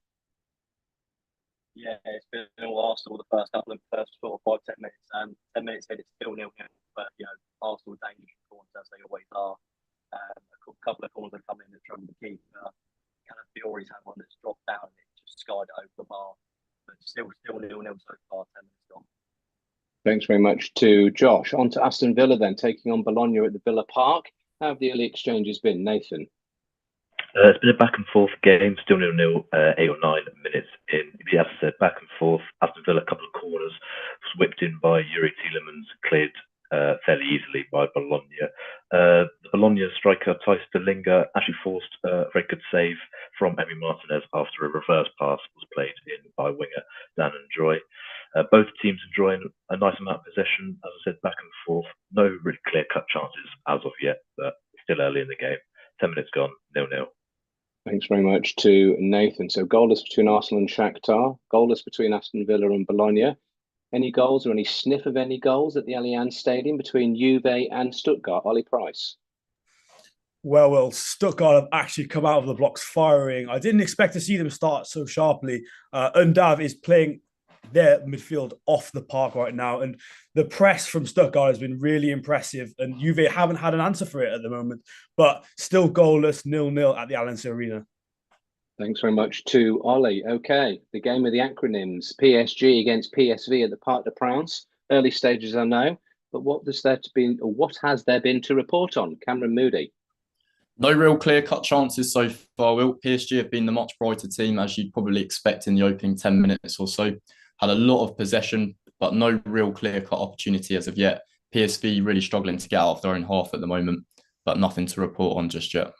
Yeah, it's been all Arsenal the first couple of first sort of 5-10 minutes. 10 minutes in, it's still 0-0. But Arsenal dangerous corners as they always are. A couple of corners have come in that trouble to keep. Calafiori's had one that's dropped down and it just skied it over the bar. But still 0-0 so far. 10 minutes gone. Thanks very much to Josh. On to Aston Villa then, taking on Bologna at the Villa Park. How have the early exchanges been, Nathan? It's been a back and forth game, still 0-0, 8 or 9 minutes in. As I said, back and forth. Aston Villa, a couple of corners, whipped in by Yuri Tielemans, cleared fairly easily by Bologna. The Bologna striker, Thijs de Linga, actually forced a very good save from Emi Martinez after a reverse pass was played in by winger Dan Joy. Both teams enjoying a nice amount of possession, as I said, back and forth. No really clear-cut chances as of yet, but still early in the game. 10 minutes gone, 0-0. Thanks very much to Nathan. So goalless between Arsenal and Shakhtar, goalless between Aston Villa and Bologna. Any goals or any sniff of any goals at the Allianz Stadium between Juve and Stuttgart? Ollie Price. Well, Stuttgart have actually come out of the blocks firing. I didn't expect to see them start so sharply. Undav is playing their midfield off the park right now, and the press from Stuttgart has been really impressive, and Juve haven't had an answer for it at the moment, but still goalless, 0-0 at the Allianz Arena. Thanks very much to Ollie. Okay, the game of the acronyms, PSG against PSV at the Parc des Princes. Early stages, I know, but what has there been to report on? Cameron Moody. No real clear-cut chances so far, Will. PSG have been the much brighter team, as you'd probably expect in the opening 10 minutes or so. Had a lot of possession, but no real clear-cut opportunity as of yet. PSV really struggling to get out of their own half at the moment, but nothing to report on just yet.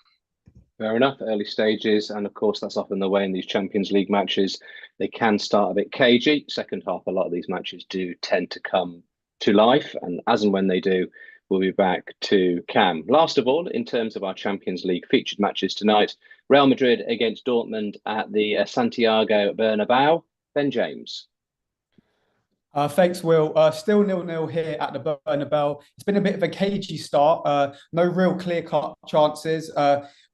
Fair enough, early stages, and of course that's often the way in these Champions League matches. They can start a bit cagey. Second half, a lot of these matches do tend to come to life, and as and when they do, we'll be back to Cam. Last of all, in terms of our Champions League featured matches tonight, Real Madrid against Dortmund at the Santiago Bernabeu. Ben James. Thanks, Will. Still 0-0 here at the Bernabeu. It's been a bit of a cagey start. No real clear-cut chances.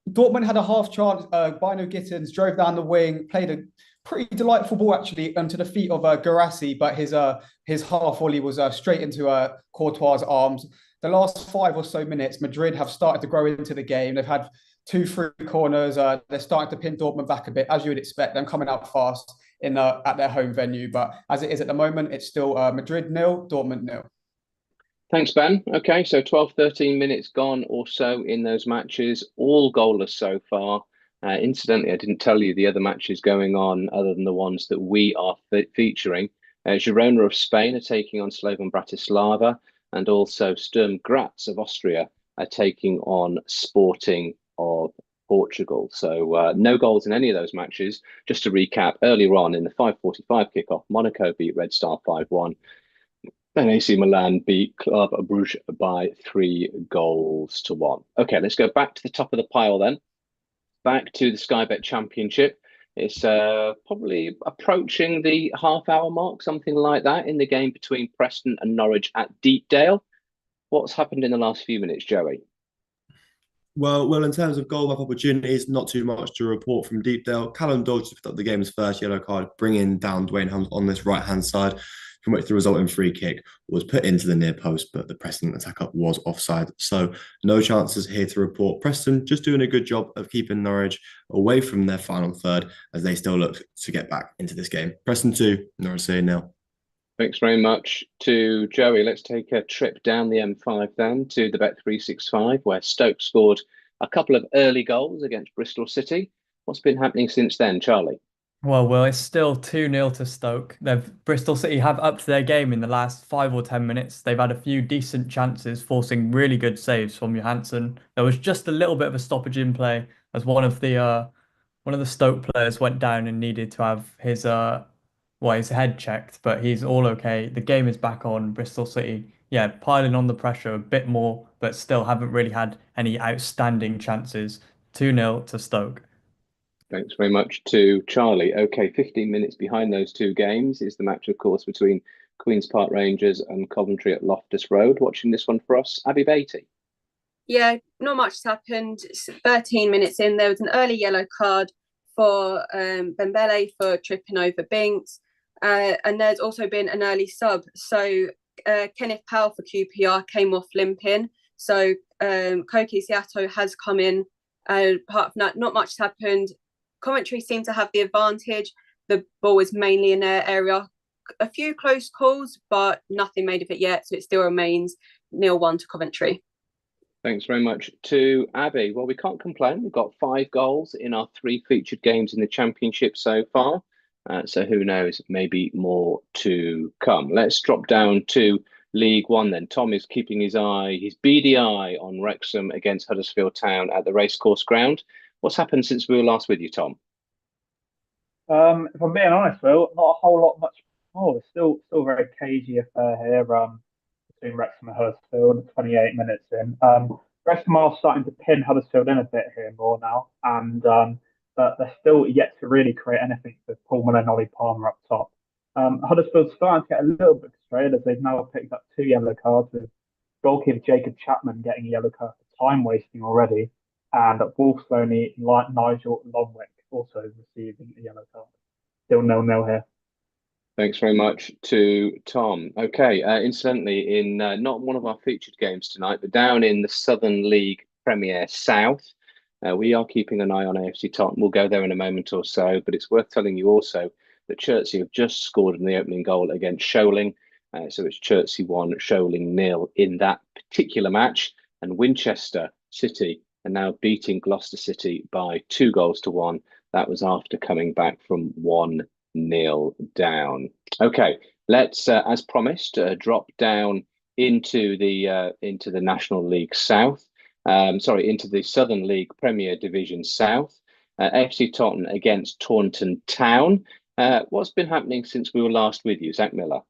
Dortmund had a half chance. Bino Gittins drove down the wing, played a pretty delightful ball actually onto the feet of Garassi, but his half volley was straight into Courtois' arms. The last 5 or so minutes, Madrid have started to grow into the game. They've had 2 free corners. They're starting to pin Dortmund back a bit, as you would expect. Them coming out fast at their home venue, but as it is at the moment, it's still Madrid 0, Dortmund 0. Thanks, Ben. Okay, so 12, 13 minutes gone or so in those matches, all goalless so far. Incidentally, I didn't tell you the other matches going on other than the ones that we are featuring. Girona of Spain are taking on Slovan Bratislava, and also Sturm Graz of Austria are taking on Sporting of Portugal. So no goals in any of those matches. Just to recap, earlier on in the 5:45 kickoff, Monaco beat Red Star 5-1. Then AC Milan beat Club Brugge by 3-1. Okay, let's go back to the top of the pile then. Back to the Sky Bet Championship. It's probably approaching the half-hour mark, something like that, in the game between Preston and Norwich at Deepdale. What's happened in the last few minutes, Joey? Well, in terms of goal opportunities, not too much to report from Deepdale. Callum Dodge picked up the game's first yellow card, bringing down Dwayne Hunt on this right-hand side, from which the resulting free kick was put into the near post, but the Preston attacker was offside. So no chances here to report. Preston just doing a good job of keeping Norwich away from their final third as they still look to get back into this game. Preston 2, Norwich 0. Thanks very much to Joey. Let's take a trip down the M5 then to the Bet365, where Stoke scored a couple of early goals against Bristol City. What's been happening since then, Charlie? Well, it's still 2-0 to Stoke. Bristol City have upped their game in the last 5 or 10 minutes. They've had a few decent chances, forcing really good saves from Johansson. There was just a little bit of a stoppage in play as one of the Stoke players went down and needed to have his head checked, but he's all okay. The game is back on. Bristol City, piling on the pressure a bit more, but still haven't really had any outstanding chances. 2-0 to Stoke. Thanks very much to Charlie. Okay, 15 minutes behind those two games is the match, of course, between Queen's Park Rangers and Coventry at Loftus Road. Watching this one for us, Abby Beatty. Yeah, not much has happened. 13 minutes in, there was an early yellow card for Bembele for tripping over Binks. And there's also been an early sub. So Kenneth Powell for QPR came off limping. So Koki Siato has come in. Apart from that, not much has happened. Coventry seem to have the advantage. The ball is mainly in their area. A few close calls, but nothing made of it yet. So it still remains 0-1 to Coventry. Thanks very much to Abby. Well, we can't complain. We've got 5 goals in our 3 featured games in the Championship so far. So who knows, maybe more to come. Let's drop down to League One then. Tom is keeping his beady eye on Wrexham against Huddersfield Town at the Racecourse Ground. What's happened since we were last with you, Tom? If I'm being honest, Will, not a whole lot much more. It's still very cagey affair here between Wrexham and Huddersfield, 28 minutes in. Wrexham are starting to pin Huddersfield in a bit here more now, and but they're still yet to really create anything with Paul Muller and Ollie Palmer up top. Huddersfield's starting to get a little bit frustrated as they've now picked up 2 yellow cards, with goalkeeper Jacob Chapman getting a yellow card for time wasting already, and at Wolves only Nigel Longwick also receiving a yellow card. Still 0-0 here. Thanks very much to Tom. Okay, incidentally, in not one of our featured games tonight, but down in the Southern League Premier South, we are keeping an eye on AFC Totton. We'll go there in a moment or so, but it's worth telling you also that Chertsey have just scored in the opening goal against Sholing. So it's Chertsey 1, Sholing 0 in that particular match. And Winchester City are now beating Gloucester City by 2-1. That was after coming back from 1-0 down. Okay, let's, as promised, drop down into the National League South. Into the Southern League Premier Division South. AFC Totton against Taunton Town. What's been happening since we were last with you, Zach Miller?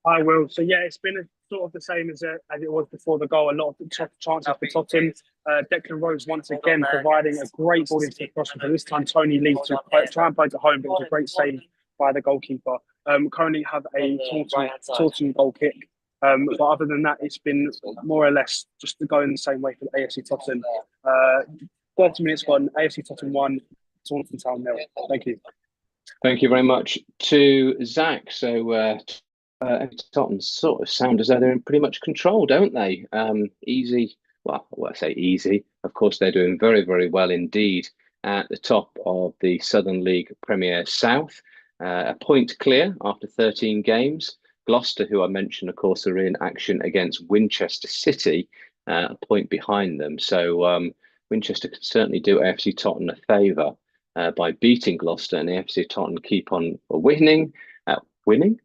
I will. So it's been sort of the same as it was before the goal. A lot of chances for Tottenham. Declan Rose once again providing a great ball into the crossing. But this time Tony Lee to try and play to home, but it was a great save by the goalkeeper. Currently have a Taunton goal kick. But other than that, it's been more or less just going the same way for the AFC Totton. 30 minutes gone, AFC Totton 1, Taunton Town 0. Thank you. Thank you very much to Zach. So Tottenham sort of sound as though they're in pretty much control, don't they? Easy. Well, I say easy. Of course, they're doing very, very well indeed at the top of the Southern League Premier South. A point clear after 13 games. Gloucester, who I mentioned, of course, are in action against Winchester City, a point behind them. So Winchester can certainly do AFC Tottenham a favour by beating Gloucester, and AFC Tottenham keep on winning. Then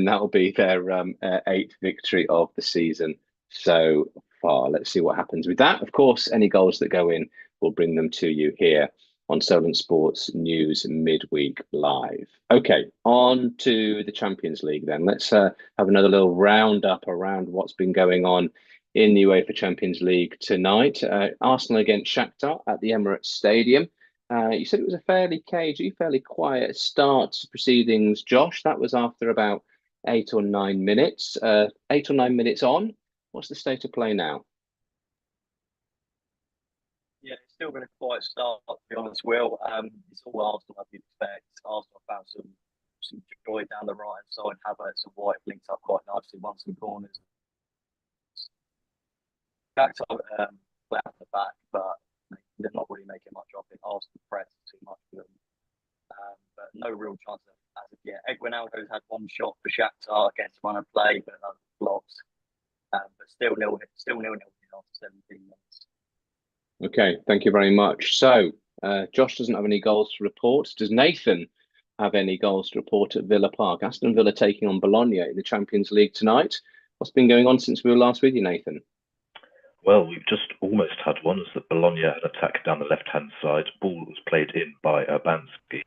that'll be their 8th victory of the season so far. Let's see what happens with that. Of course, any goals that go in, we'll bring them to you here on Solent Sports News Midweek Live. Okay, on to the Champions League then. Let's have another little roundup around what's been going on in the UEFA Champions League tonight. Arsenal against Shakhtar at the Emirates Stadium. You said it was a fairly cagey, fairly quiet start to proceedings, Josh. That was after about 8 or 9 minutes. 8 or 9 minutes on, what's the state of play now? Yeah, it's still been a quiet start, to be honest, Will. It's all Arsenal, as you'd expect. Arsenal found some joy down the right side. Havertz and White linked up quite nicely, won some corners. Shakhtar play out the back, but they're not really making much of it. Arsenal press too much for them. But no real chance as of yet. Eguinaldo's had one shot for Shakhtar against run of play, but blocked. But still nil after 17 minutes. Okay, thank you very much. So, Josh doesn't have any goals to report. Does Nathan have any goals to report at Villa Park? Aston Villa taking on Bologna in the Champions League tonight. What's been going on since we were last with you, Nathan? Well, we've just almost had one as the Bologna had attacked down the left-hand side. Ball was played in by Urbanski.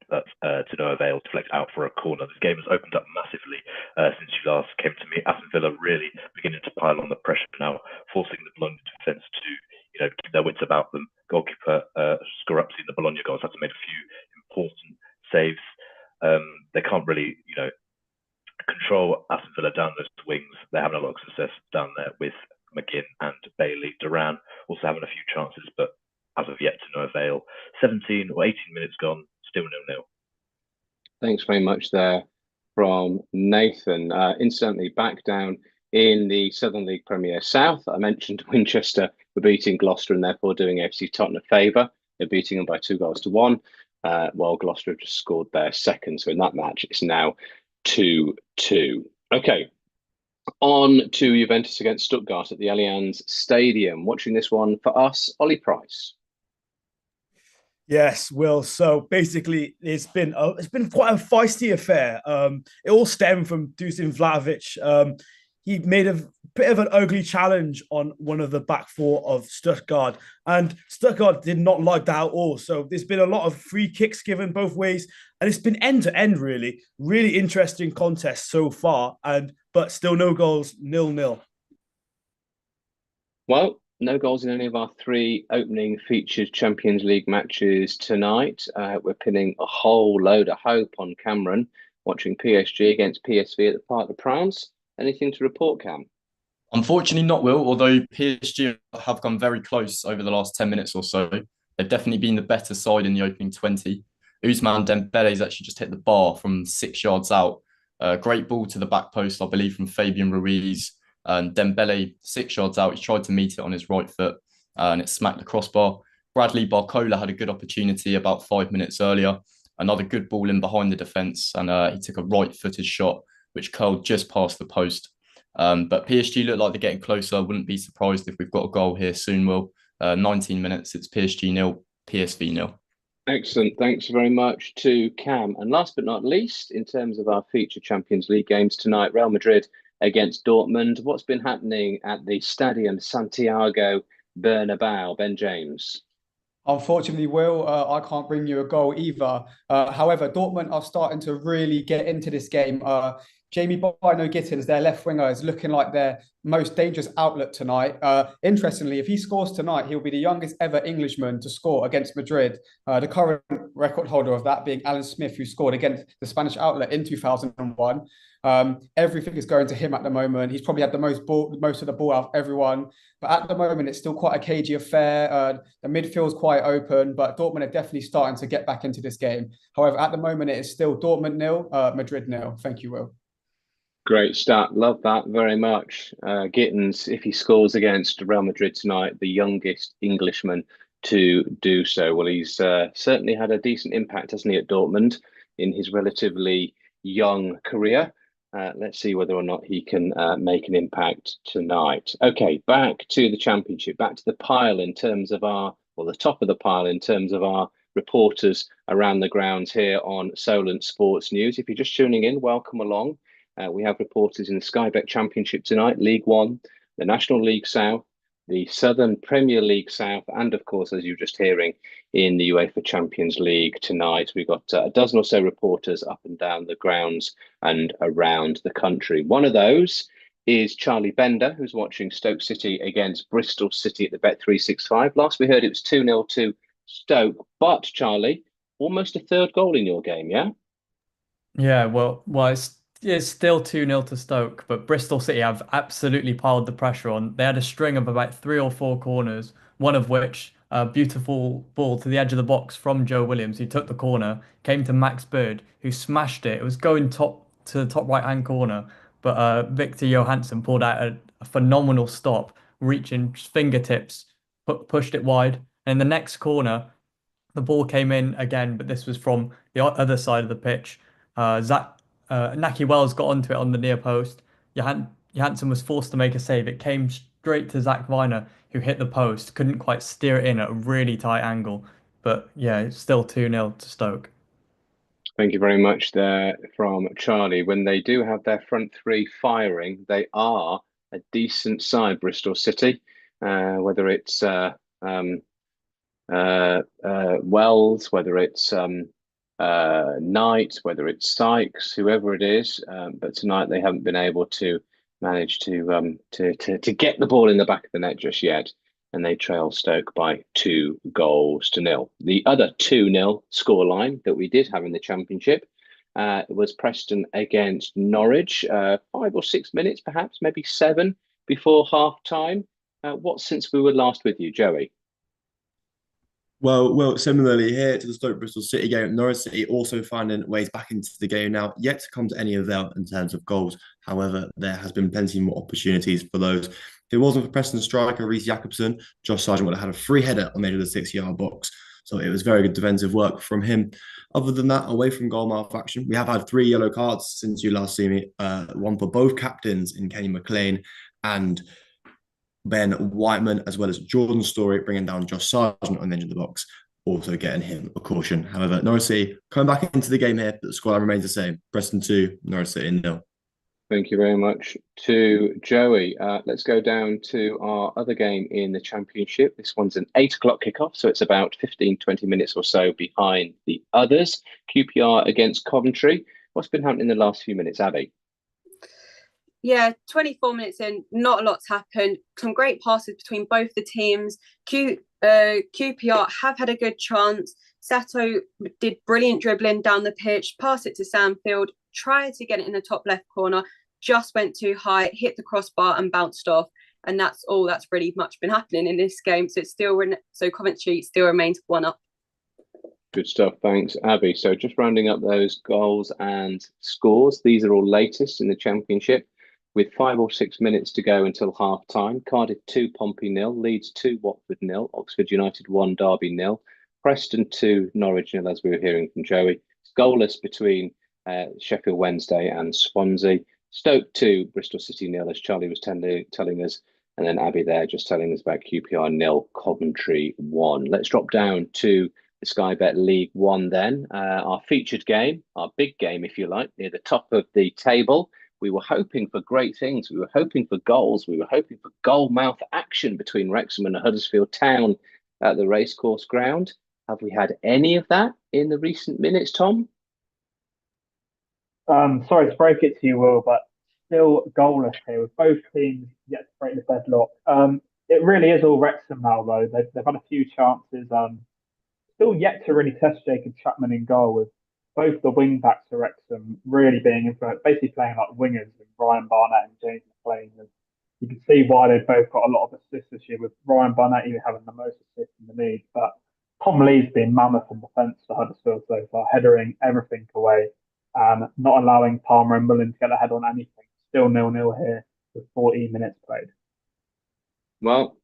That's to no avail, to flex out for a corner. This game has opened up massively since you last came to me. Aston Villa really beginning to pile on the pressure now, forcing the Bologna defence to keep their wits about them. Goalkeeper Skorupski in the Bologna goals had to make a few important saves. They can't really, control Aston Villa down those wings. They're having a lot of success down there with McGinn and Bailey. Duran also having a few chances, but as of yet to no avail. 17 or 18 minutes gone, still 0-0. Thanks very much there from Nathan. Instantly back down in the Southern League Premier South. I mentioned Winchester were beating Gloucester and therefore doing AFC Tottenham a favour. They're beating them by 2-1, while Gloucester have just scored their second. So in that match, it's now 2-2. Okay, on to Juventus against Stuttgart at the Allianz Stadium. Watching this one for us, Ollie Price. Yes, Will. So basically, it's been quite a feisty affair. It all stemmed from Dusan Vlahovic. He made a bit of an ugly challenge on one of the back four of Stuttgart, and Stuttgart did not like that at all. So there's been a lot of free kicks given both ways, and it's been end to end, really. Really interesting contest so far, but still no goals, 0-0. Well, no goals in any of our 3 opening featured Champions League matches tonight. We're pinning a whole load of hope on Cameron, watching PSG against PSV at the Parc des Princes. Anything to report, Cam? Unfortunately not, Will, although PSG have gone very close over the last 10 minutes or so. They've definitely been the better side in the opening 20. Ousmane Dembele's actually just hit the bar from 6 yards out. Great ball to the back post, I believe, from Fabian Ruiz. And Dembele, 6 yards out, he tried to meet it on his right foot and it smacked the crossbar. Bradley Barcola had a good opportunity about 5 minutes earlier. Another good ball in behind the defence, and he took a right-footed shot which curled just past the post. But PSG look like they're getting closer. I wouldn't be surprised if we've got a goal here soon, Will. 19 minutes, it's PSG 0, PSV 0. Excellent. Thanks very much to Cam. And last but not least, in terms of our feature Champions League games tonight, Real Madrid against Dortmund. What's been happening at the Stadium Santiago Bernabeu? Ben James. Unfortunately, Will, I can't bring you a goal either. However, Dortmund are starting to really get into this game. Jamie Bino-Gittins, their left winger, is looking like their most dangerous outlet tonight. Interestingly, if he scores tonight, he'll be the youngest ever Englishman to score against Madrid. The current record holder of that being Alan Smith, who scored against the Spanish outlet in 2001. Everything is going to him at the moment. He's probably had the most of the ball out of everyone. But at the moment, it's still quite a cagey affair. The midfield's quite open, but Dortmund are definitely starting to get back into this game. However, at the moment, it is still Dortmund 0, Madrid 0. Thank you, Will. Great start. Love that very much. Gittins, if he scores against Real Madrid tonight, the youngest Englishman to do so. Well, he's certainly had a decent impact, hasn't he, at Dortmund in his relatively young career. Let's see whether or not he can make an impact tonight. Okay, back to the Championship, back to the pile in terms of the top of the pile in terms of our reporters around the grounds here on Solent Sports News. If you're just tuning in, welcome along. We have reporters in the Sky Bet Championship tonight, League One, the National League South, the Southern Premier League South, and of course, as you're just hearing, in the UEFA Champions League tonight. We've got a dozen or so reporters up and down the grounds and around the country. One of those is Charlie Bender, who's watching Stoke City against Bristol City at the Bet365. Last we heard it was 2-0 to Stoke, but Charlie, almost a third goal in your game, yeah? Yeah, well, it's still 2-0 to Stoke, but Bristol City have absolutely piled the pressure on. They had a string of about 3 or 4 corners, one of which a beautiful ball to the edge of the box from Joe Williams, who took the corner, came to Max Bird, who smashed it. It was going to the top right-hand corner, but Victor Johansson pulled out a phenomenal stop, reaching fingertips, pushed it wide. And in the next corner, the ball came in again, but this was from the other side of the pitch. Naki Wells got onto it on the near post. Johansson was forced to make a save. It came straight to Zach Viner, who hit the post, couldn't quite steer it in at a really tight angle. But yeah, it's still 2-0 to Stoke. Thank you very much there from Charlie. When they do have their front three firing, they are a decent side, Bristol City. Whether it's Wells, whether it's Knight, whether it's Sykes, whoever it is, but tonight they haven't been able to manage to get the ball in the back of the net just yet, and they trail Stoke by 2-0. The other 2-0 scoreline that we did have in the Championship was Preston against Norwich. 5 or 6 minutes, perhaps, maybe 7 before half time. What since we were last with you, Joey? Well, similarly here to the Stoke Bristol City game, Norwich City also finding ways back into the game now, yet to come to any avail in terms of goals. However, there has been plenty more opportunities for those. If it wasn't for Preston striker Reece Jacobson, Josh Sargent would have had a free header on the edge of the 6-yard box. So it was very good defensive work from him. Other than that, away from goal mouth action, we have had 3 yellow cards since you last see me. One for both captains in Kenny McLean and Ben Whiteman, as well as Jordan Story, bringing down Josh Sargent on the edge of the box, also getting him a caution. However, Norwich City coming back into the game here, but the scoreline remains the same. Preston 2, Norwich City 0. Thank you very much to Joey. Let's go down to our other game in the Championship. This one's an 8 o'clock kickoff, so it's about 15-20 minutes or so behind the others. QPR against Coventry. What's been happening in the last few minutes, Abby? Yeah, 24 minutes in, not a lot's happened. Some great passes between both the teams. QPR have had a good chance. Sato did brilliant dribbling down the pitch, pass it to Sandfield, tried to get it in the top left corner, just went too high, hit the crossbar and bounced off. And that's all that's really much been happening in this game. So Coventry still remains 1-up. Good stuff. Thanks, Abby. So just rounding up those goals and scores. These are all latest in the Championship. With 5 or 6 minutes to go until half time, Cardiff 2, Pompey 0, Leeds 2, Watford 0, Oxford United 1, Derby 0, Preston 2, Norwich 0, as we were hearing from Joey. It's goalless between Sheffield Wednesday and Swansea. Stoke 2, Bristol City 0, as Charlie was telling us, and then Abby there just telling us about QPR 0, Coventry 1. Let's drop down to the Sky Bet League 1 then. Our featured game, our big game, if you like, near the top of the table. We were hoping for great things. We were hoping for goals. We were hoping for goal mouth action between Wrexham and Huddersfield Town at the racecourse ground. Have we had any of that in the recent minutes, Tom? Sorry to break it to you, Will, but still goalless here with both teams yet to break the deadlock. It really is all Wrexham now, though. They've had a few chances. Still yet to really test Jacob Chapman in goal, with both the wing backs for Wrexham really being influenced, basically playing like wingers with Ryan Barnett and James McLean. And you can see why they've both got a lot of assists this year, with Ryan Barnett even having the most assists in the league. But Tom Lee's been mammoth in defence for Huddersfield so far, headering everything away and not allowing Palmer and Mullen to get ahead on anything. Still 0-0 here with 14 minutes played. Well,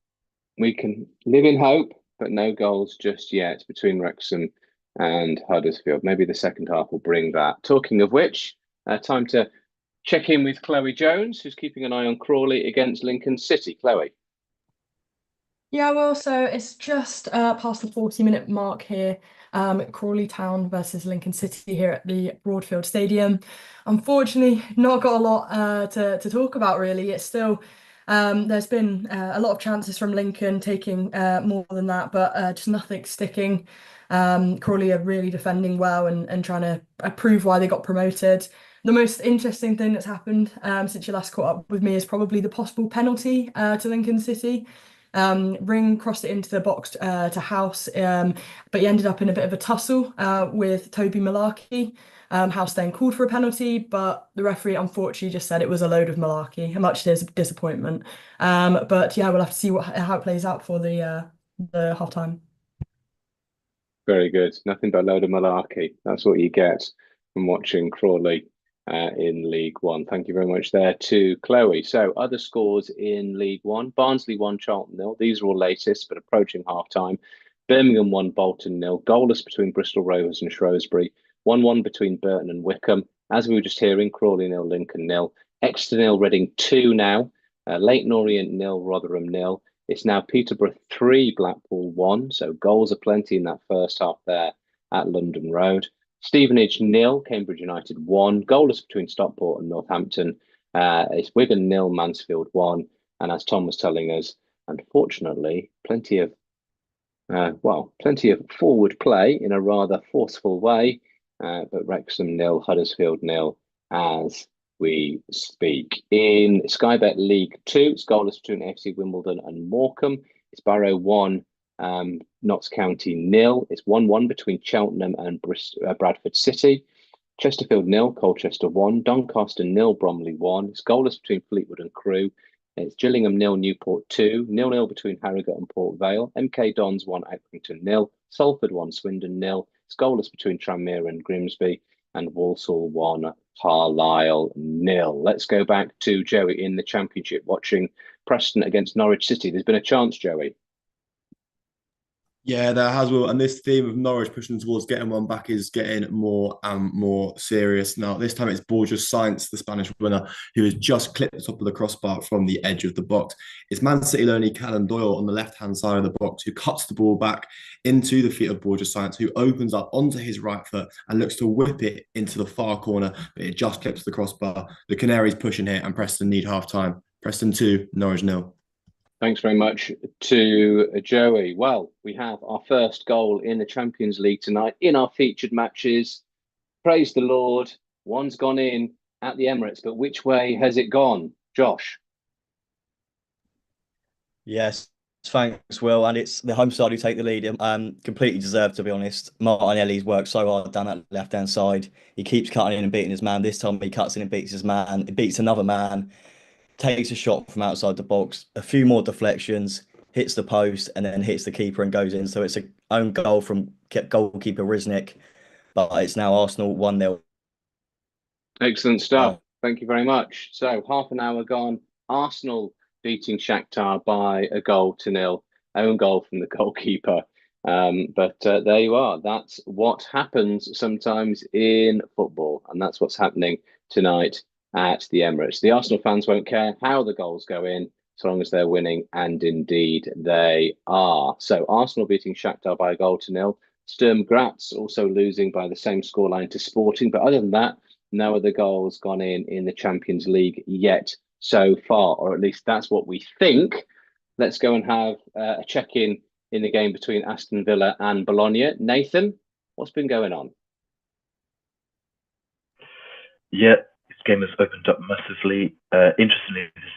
we can live in hope, but no goals just yet between Wrexham and Huddersfield. Maybe the second half will bring that. Talking of which, time to check in with Chloe Jones, who's keeping an eye on Crawley against Lincoln City. Chloe. Yeah, well, so it's just past the 40-minute mark here. Crawley Town versus Lincoln City here at the Broadfield Stadium. Unfortunately, not got a lot to talk about, really. It's still, there's been a lot of chances from Lincoln taking more than that, but just nothing sticking. Crawley are really defending well and trying to prove why they got promoted. The most interesting thing that's happened since you last caught up with me is probably the possible penalty to Lincoln City. Ring crossed it into the box to House, but he ended up in a bit of a tussle with Toby Malarkey. House then called for a penalty, but the referee unfortunately just said it was a load of malarkey, much to his disappointment. But yeah, we'll have to see how it plays out for the half time. Very good. Nothing but a load of malarkey. That's what you get from watching Crawley in League One. Thank you very much there to Chloe. So other scores in League One. Barnsley 1, Charlton 0. These are all latest, but approaching half-time. Birmingham 1, Bolton 0. Goalless between Bristol Rovers and Shrewsbury. 1-1 between Burton and Wickham. As we were just hearing, Crawley 0, Lincoln 0. Exeter 0, Reading 2 now. Leyton Orient 0, Rotherham 0. It's now Peterborough 3, Blackpool 1. So goals are plenty in that first half there at London Road. Stevenage 0, Cambridge United 1. Goalless between Stockport and Northampton. It's Wigan 0, Mansfield 1. And as Tom was telling us, unfortunately, plenty of forward play in a rather forceful way. But Wrexham 0, Huddersfield 0 as we speak. In Sky Bet League 2, it's goalless between AFC Wimbledon and Morecambe. It's Barrow 1, Notts County 0. It's 1-1 between Cheltenham and Bradford City. Chesterfield 0, Colchester 1. Doncaster 0, Bromley 1. It's goalless between Fleetwood and Crewe. It's Gillingham 0, Newport 2. 0-0 between Harrogate and Port Vale. MK Dons 1, Accrington 0. Salford 1, Swindon 0. It's goalless between Tranmere and Grimsby. And Walsall 1, Carlisle 0. Let's go back to Joey in the Championship, watching Preston against Norwich City. There's been a chance, Joey. Yeah, there has, Will. And this theme of Norwich pushing towards getting one back is getting more and more serious. Now, this time it's Borja Sainz, the Spanish winner, who has just clipped the top of the crossbar from the edge of the box. It's Man City lonely Callum Doyle on the left-hand side of the box who cuts the ball back into the feet of Borja Sainz, who opens up onto his right foot and looks to whip it into the far corner, but it just clips the crossbar. The Canaries pushing here and Preston need half-time. Preston 2, Norwich 0. Thanks very much to Joey. Well, we have our first goal in the Champions League tonight in our featured matches. Praise the Lord. One's gone in at the Emirates, but which way has it gone? Josh? Yes, thanks, Will. And it's the home side who take the lead. Completely deserved, to be honest. Martinelli's worked so hard down that left-hand side. He keeps cutting in and beating his man. This time he cuts in and beats his man. It beats another man. Takes a shot from outside the box, a few more deflections, hits the post, and then hits the keeper and goes in. So it's an own goal from goalkeeper Riznik, but it's now Arsenal 1-0. Excellent stuff. Thank you very much. So half an hour gone. Arsenal beating Shakhtar by 1-0. Own goal from the goalkeeper. But there you are. That's what happens sometimes in football, and that's what's happening tonight at the Emirates. The Arsenal fans won't care how the goals go in, so long as they're winning, and indeed they are. So Arsenal beating Shakhtar by 1-0. Sturm Graz also losing by the same scoreline to Sporting, but other than that, no other goals gone in the Champions League yet so far, or at least that's what we think. Let's go and have a check-in in the game between Aston Villa and Bologna. Nathan, what's been going on? Yeah, this game has opened up massively. Interestingly, this is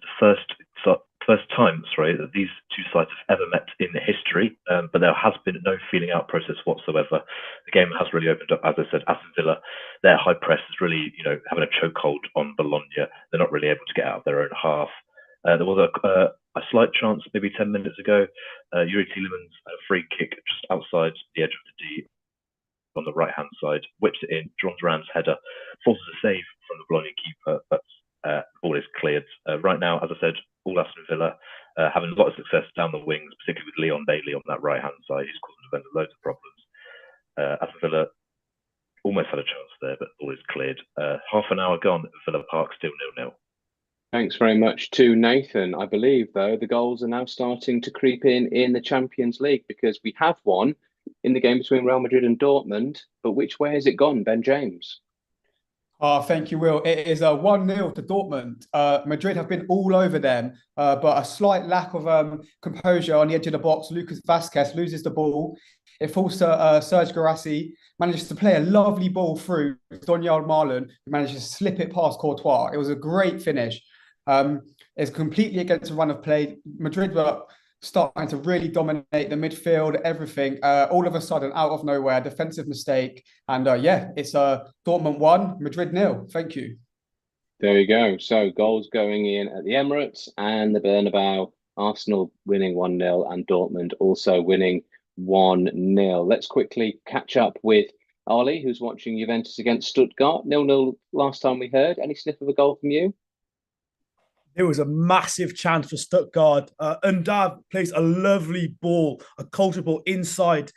the first time, that these two sides have ever met in history, but there has been no feeling out process whatsoever. The game has really opened up. As I said, Aston Villa, their high press is really, having a chokehold on Bologna. They're not really able to get out of their own half. There was a slight chance maybe 10 minutes ago. Yuri Tielemans had a free kick just outside the edge of the D on the right hand side, whips it in. John Duran's header forces a save from the Bologna keeper, but the ball is cleared. Right now, as I said, all Aston Villa having a lot of success down the wings, particularly with Leon Bailey on that right hand side. He's causing the defender loads of problems. Aston Villa almost had a chance there, but the ball is cleared. Half an hour gone, Villa Park still 0-0. Thanks very much to Nathan. I believe, though, the goals are now starting to creep in the Champions League, because we have one in the game between Real Madrid and Dortmund. But which way has it gone, Ben James? Thank you, Will. It is 1-0 to Dortmund. Madrid have been all over them, but a slight lack of composure on the edge of the box. Lucas Vazquez loses the ball. It falls to Serge Guirassy, manages to play a lovely ball through Donyal Marlon, who manages to slip it past Courtois. It was a great finish. It's completely against the run of play. Madrid were starting to really dominate the midfield, everything. All of a sudden, out of nowhere, defensive mistake. And it's Dortmund 1, Madrid 0. Thank you. There you go. So goals going in at the Emirates and the Bernabeu. Arsenal winning 1-0 and Dortmund also winning 1-0. Let's quickly catch up with Ollie, who's watching Juventus against Stuttgart. 0-0 last time we heard. Any sniff of a goal from you? There was a massive chance for Stuttgart. Undav plays a lovely ball, a culture ball inside,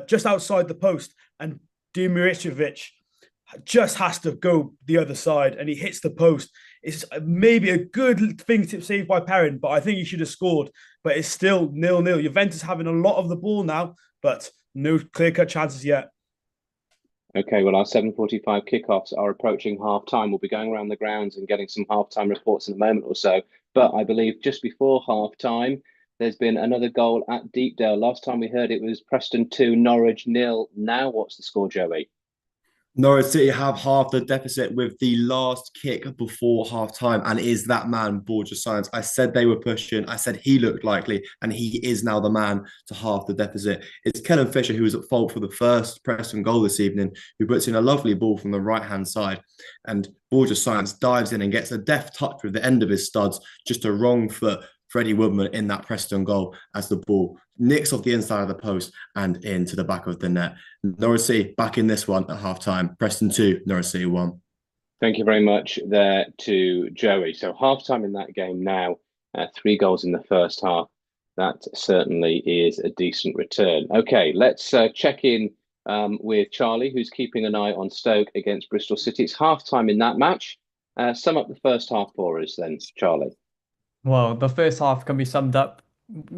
just outside the post. And Dimirovic just has to go the other side, and he hits the post. It's maybe a good thing to save by Perrin, but I think he should have scored. But it's still 0-0. Juventus having a lot of the ball now, but no clear-cut chances yet. Okay, well, our 7:45 kickoffs are approaching half-time. We'll be going around the grounds and getting some half-time reports in a moment or so. But I believe just before half-time, there's been another goal at Deepdale. Last time we heard it was Preston 2, Norwich 0. Now what's the score, Joey? Norwich City have halved the deficit with the last kick before half-time, and is that man, Borja Science. I said they were pushing. I said he looked likely, and he is now the man to halve the deficit. It's Kellen Fisher who was at fault for the first Preston goal this evening, who puts in a lovely ball from the right-hand side, and Borja Science dives in and gets a deft touch with the end of his studs, just a wrong foot. Freddie Woodman in that Preston goal as the ball nicks off the inside of the post and into the back of the net. Norwich City back in this one at half-time. Preston 2, Norwich City 1. Thank you very much there to Joey. So half-time in that game now, 3 goals in the first half. That certainly is a decent return. Okay, let's check in with Charlie, who's keeping an eye on Stoke against Bristol City. It's half-time in that match. Sum up the first half for us then, Charlie. Well, the first half can be summed up.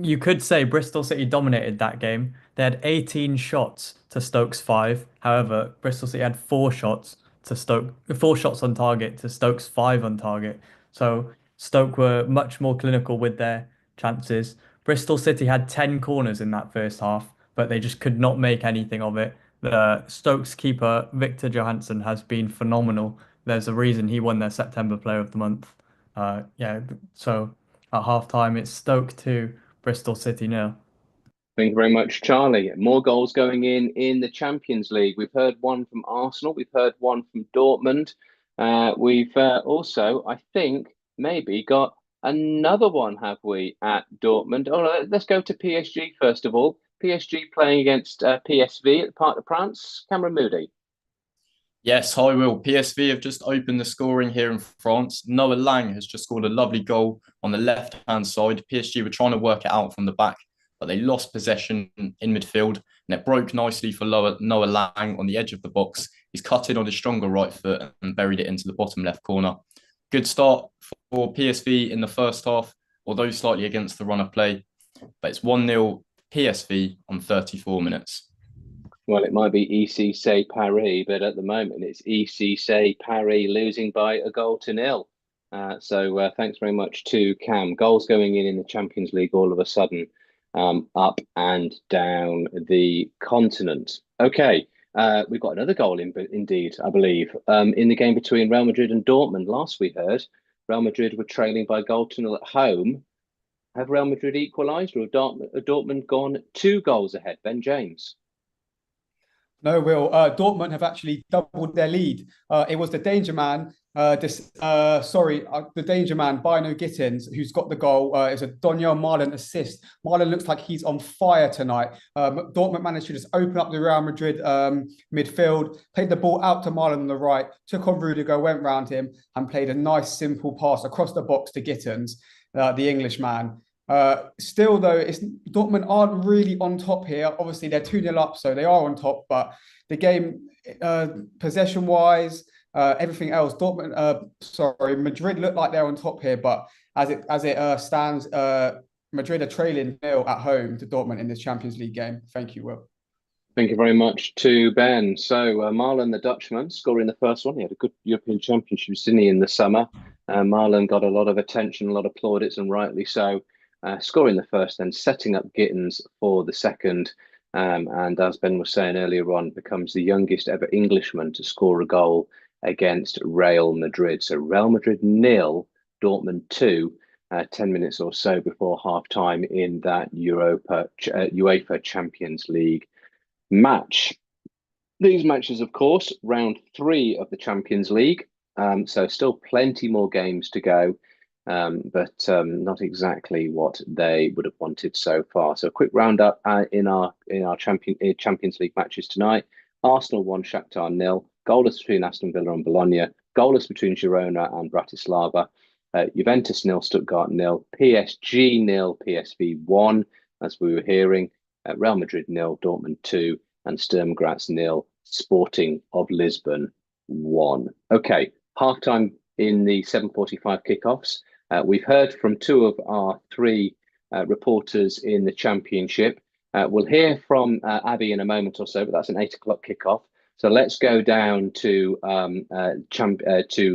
You could say Bristol City dominated that game. They had 18 shots to Stoke's 5. However, Bristol City had 4 shots on target to Stoke's 5 on target. So Stoke were much more clinical with their chances. Bristol City had 10 corners in that first half, but they just could not make anything of it. The Stoke's keeper, Victor Johansson, has been phenomenal. There's a reason he won their September Player of the Month. So at half-time, it's Stoke 2, Bristol City 0. Thank you very much, Charlie. More goals going in the Champions League. We've heard one from Arsenal. We've heard one from Dortmund. We've also, I think, maybe got another one, have we, at Dortmund? Oh, let's go to PSG first of all. PSG playing against PSV at the Parc des Princes. Cameron Moody. Yes, hi Will. PSV have just opened the scoring here in France. Noah Lang has just scored a lovely goal on the left-hand side. PSG were trying to work it out from the back, but they lost possession in midfield, and it broke nicely for Noah Lang on the edge of the box. He's cut in on his stronger right foot and buried it into the bottom left corner. Good start for PSV in the first half, although slightly against the run of play. But it's 1-0 PSV on 34 minutes. Well, it might be EC Paris, but at the moment it's EC Paris losing by 1-0. So thanks very much to Cam. Goals going in the Champions League all of a sudden, up and down the continent. Okay, We've got another goal indeed, I believe, in the game between Real Madrid and Dortmund. Last we heard, Real Madrid were trailing by 0-0 at home. Have Real Madrid equalised, or have Dortmund gone 2 goals ahead? Ben James. No, Will. Dortmund have actually doubled their lead. It was the danger man, the danger man, Bino Gittins, who's got the goal. It's a Daniel Marlon assist. Marlon looks like he's on fire tonight. Dortmund managed to just open up the Real Madrid midfield, played the ball out to Marlon on the right, took on Rudiger, went round him, and played a nice, simple pass across the box to Gittins, the Englishman. Still, though, Dortmund aren't really on top here. Obviously, they're 2-0 up, so they are on top. But the game, possession-wise, everything else, Madrid look like they're on top here. But as it stands, Madrid are trailing 0 at home to Dortmund in this Champions League game. Thank you, Will. Thank you very much to Ben. So Marlon, the Dutchman, scoring the first one. He had a good European Championship, didn't he, in the summer? Marlon got a lot of attention, a lot of plaudits, and rightly so. Scoring the first, then setting up Gittins for the second. And as Ben was saying earlier on, becomes the youngest ever Englishman to score a goal against Real Madrid. So Real Madrid 0, Dortmund 2, 10 minutes or so before half-time in that UEFA Champions League match. These matches, of course, round 3 of the Champions League. So still plenty more games to go. But not exactly what they would have wanted so far. So a quick roundup in our Champions League matches tonight. Arsenal 1, Shakhtar 0. Goalless between Aston Villa and Bologna. Goalless between Girona and Bratislava. Juventus 0, Stuttgart 0. PSG 0, PSV 1, as we were hearing. Real Madrid 0, Dortmund 2. And Sturm Graz 0, Sporting of Lisbon 1. Okay, halftime in the 7:45 kickoffs. We've heard from 2 of our 3 reporters in the Championship. We'll hear from Abby in a moment or so, but that's an 8 o'clock kickoff. So let's go down to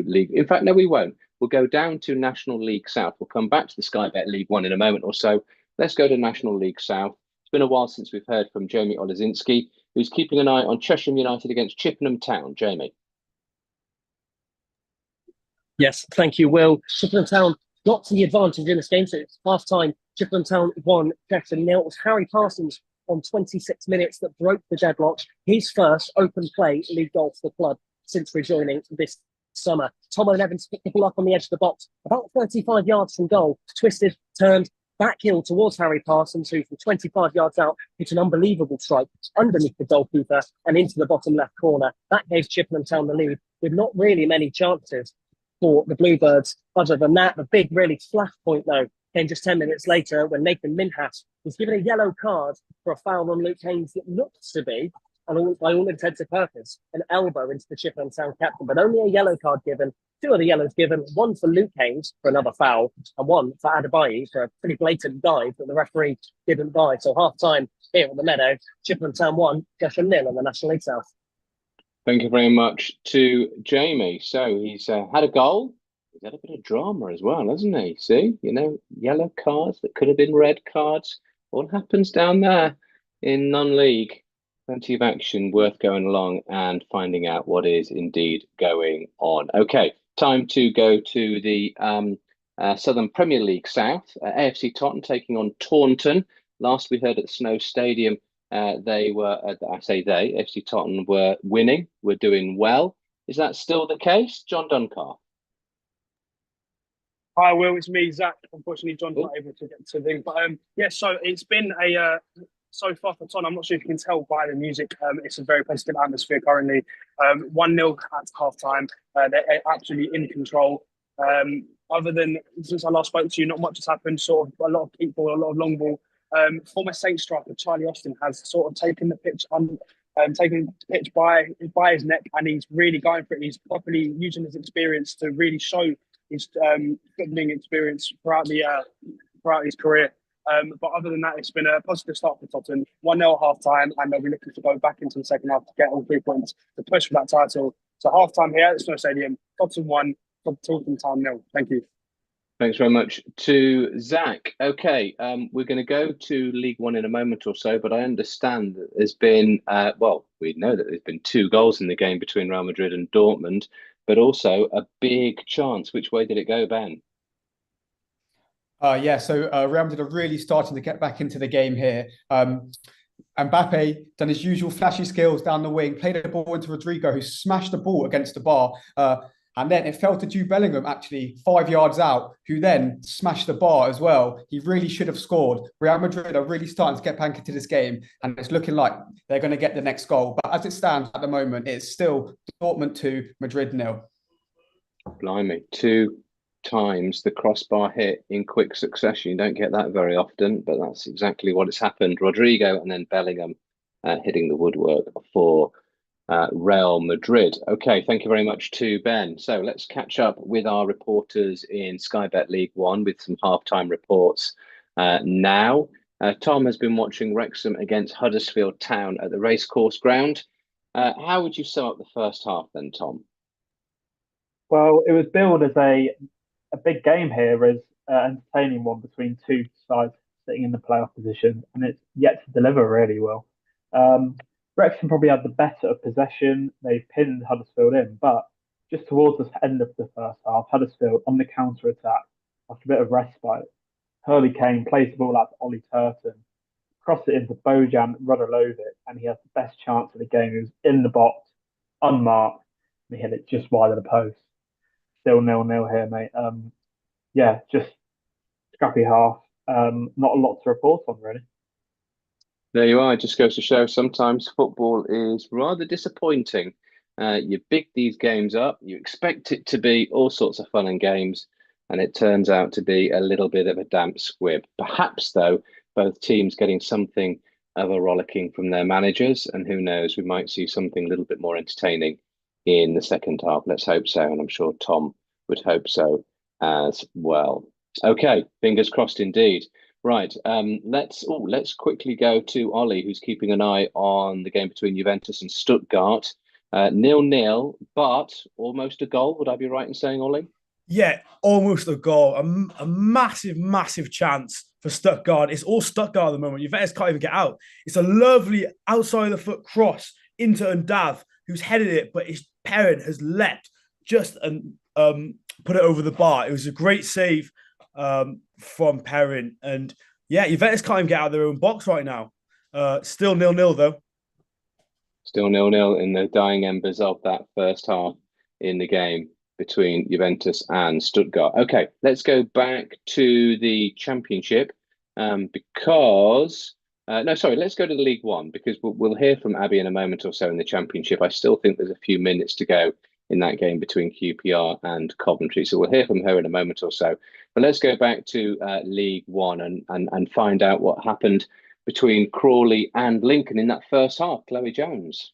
League. In fact, no, we won't. We'll go down to National League South. We'll come back to the Sky Bet League One in a moment or so. Let's go to National League South. It's been a while since we've heard from Jamie Olesinski, who's keeping an eye on Chesham United against Chippenham Town. Jamie. Yes, thank you, Will. Chippenham Town got to the advantage in this game, so it's half-time. Chippenham Town 1, Chesham 0. It was Harry Parsons on 26 minutes that broke the deadlock. His first open play league goal for the club since rejoining this summer. Tom Evans picked the ball up on the edge of the box, about 35 yards from goal, twisted, turned, backheel towards Harry Parsons, who from 25 yards out hit an unbelievable strike underneath the goalkeeper and into the bottom left corner. That gave Chippenham Town the lead with not really many chances for the Bluebirds. Other than that, the big, really flashpoint, though, came just 10 minutes later when Nathan Minhas was given a yellow card for a foul on Luke Haynes that looked to be, and by all intents and purposes, an elbow into the Chippenham Town captain, but only a yellow card given. 2 other yellows given, 1 for Luke Haynes for another foul, and 1 for Adebayi for a pretty blatant dive that the referee didn't buy. So half-time here at the Meadow, Chippenham Town 1, Chesham 0 in the National League South. Thank you very much to Jamie. So he's had a goal. He's had a bit of drama as well, hasn't he? See, yellow cards that could have been red cards. What happens down there in non-league? Plenty of action worth going along and finding out what is indeed going on. Okay, time to go to the Southern Premier League South. AFC Totton taking on Taunton. Last we heard at the Snow Stadium, AFC Totton were winning, were doing well. Is that still the case? John Duncalf. Hi, Will. It's me, Zach. Unfortunately, John's not able to get to the thing. But so it's been so far for Tottenham. I'm not sure if you can tell by the music. It's a very positive atmosphere currently. 1-0 at half-time. They're absolutely in control. Other than since I last spoke to you, not much has happened. Sort of a lot of keep ball, a lot of long ball. Former Saints striker Charlie Austin has sort of taken the pitch by his neck, and he's really going for it. He's properly using his experience to really show his footballing experience throughout his career. But other than that, it's been a positive start for Tottenham. 1-0 half-time, and they'll be looking to go back into the second half to get all 3 points to push for that title. So half-time here at the Snow Stadium, Tottenham 1, Taunton Town 0. Thank you. Thanks very much to Zach. Okay, we're going to go to League One in a moment or so, but I understand that there's been, we know that there's been 2 goals in the game between Real Madrid and Dortmund, but also a big chance. Which way did it go, Ben? So Real Madrid are really starting to get back into the game here. Mbappe done his usual flashy skills down the wing, played a ball into Rodrigo, who smashed the ball against the bar. And then it fell to Jude Bellingham, actually 5 yards out, who then smashed the bar as well. He really should have scored. Real Madrid are really starting to get back into this game, and it's looking like they're going to get the next goal. But as it stands at the moment, it's still Dortmund 2, Madrid 0. Blimey, 2 times the crossbar hit in quick succession. You don't get that very often, but that's exactly what has happened. Rodrigo and then Bellingham hitting the woodwork for Real Madrid. Okay, thank you very much to Ben. So let's catch up with our reporters in Sky Bet League One with some halftime reports now. Tom has been watching Wrexham against Huddersfield Town at the racecourse ground. How would you sum up the first half then, Tom? Well, it was billed as a big game here, as an entertaining one between 2 sides sitting in the playoff position, and it's yet to deliver really well. Wrexham probably had the better of possession. They pinned Huddersfield in, but just towards the end of the first half, Huddersfield on the counter-attack, after a bit of respite, Hurley Kane plays the ball out to Ollie Turton, crossed it into Bojan Radolovic, and he has the best chance of the game. He was in the box, unmarked, and he hit it just wide of the post. Still 0-0 here, mate. Just scrappy half. Not a lot to report on, really. There you are. It just goes to show sometimes football is rather disappointing. You big these games up, you expect it to be all sorts of fun and games, and it turns out to be a little bit of a damp squib. Perhaps, though, both teams getting something of a rollicking from their managers, and who knows, we might see something a little bit more entertaining in the second half. Let's hope so, and I'm sure Tom would hope so as well. Okay, fingers crossed indeed. Right, let's quickly go to Ollie, who's keeping an eye on the game between Juventus and Stuttgart. 0-0, but almost a goal. Would I be right in saying, Ollie? Yeah, almost a goal. A massive, massive chance for Stuttgart. It's all Stuttgart at the moment. Juventus can't even get out. It's a lovely outside of the foot cross into Undav, who's headed it, but his parent has leapt just and put it over the bar. It was a great save from Perrin, and Juventus can't even get out of their own box right now. Still 0-0 though. Still 0-0 in the dying embers of that first half in the game between Juventus and Stuttgart. Okay, let's go back to the Championship let's go to the League One, because we'll hear from Abby in a moment or so in the Championship. I still think there's a few minutes to go in that game between QPR and Coventry. So we'll hear from her in a moment or so. But let's go back to League One and find out what happened between Crawley and Lincoln in that first half. Chloe Jones.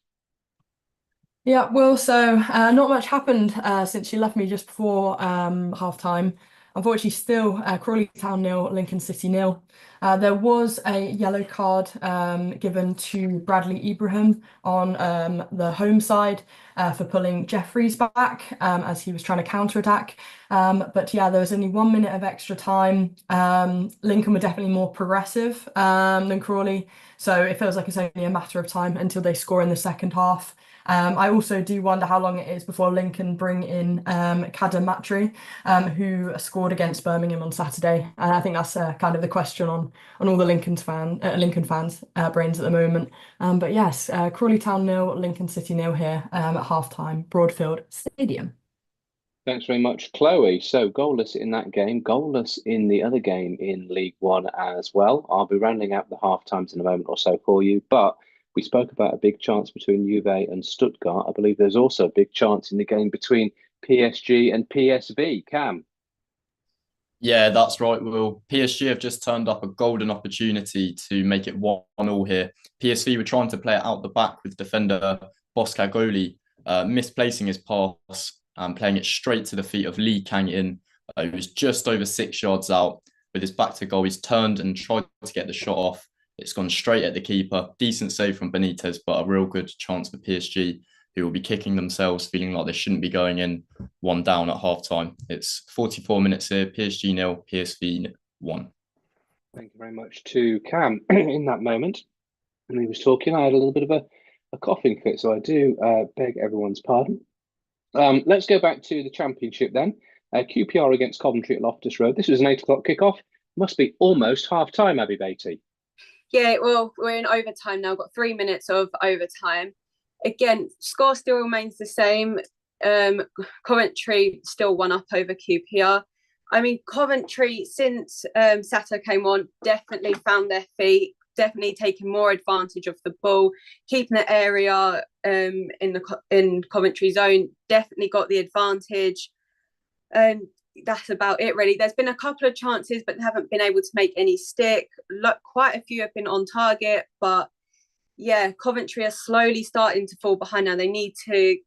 Yeah, well, so not much happened since you left me just before half-time. Unfortunately, still Crawley Town 0, Lincoln City 0. There was a yellow card given to Bradley Ibrahim on the home side for pulling Jeffries back as he was trying to counter-attack. But yeah, there was only 1 minute of extra time. Lincoln were definitely more progressive than Crawley, so it feels like it's only a matter of time until they score in the second half. I also do wonder how long it is before Lincoln bring in Kadam Matri, who scored against Birmingham on Saturday. And I think that's kind of the question on all the Lincoln fans' brains at the moment. But yes, Crawley Town 0, Lincoln City 0 here at half-time, Broadfield Stadium. Thanks very much, Chloe. So goalless in that game, goalless in the other game in League One as well. I'll be rounding out the half-times in a moment or so for you, but we spoke about a big chance between Juve and Stuttgart. I believe there's also a big chance in the game between PSG and PSV. Cam? Yeah, that's right, Will. PSG have just turned up a golden opportunity to make it 1-1 here. PSV were trying to play it out the back with defender Boskagoli misplacing his pass and playing it straight to the feet of Lee Kang-in, who was just over 6 yards out. With his back to goal, he's turned and tried to get the shot off. It's gone straight at the keeper. Decent save from Benitez, but a real good chance for PSG who will be kicking themselves, feeling like they shouldn't be going in one down at half time. It's 44 minutes here, PSG 0, PSV 1. Thank you very much to Cam in that moment. When he was talking, I had a little bit of a coughing fit, so I do beg everyone's pardon. Let's go back to the Championship then. QPR against Coventry at Loftus Road. This was an 8 o'clock kickoff. Must be almost half time, Abby Beatty. Yeah, well, we're in overtime now. Got 3 minutes of overtime. Again, score still remains the same. Coventry still 1 up over QPR. I mean, Coventry, since Sato came on, definitely found their feet, definitely taking more advantage of the ball, keeping the area in Coventry zone, definitely got the advantage. That's about it, really. There's been a couple of chances, but they haven't been able to make any stick. Quite a few have been on target, but yeah, Coventry are slowly starting to fall behind now. They need to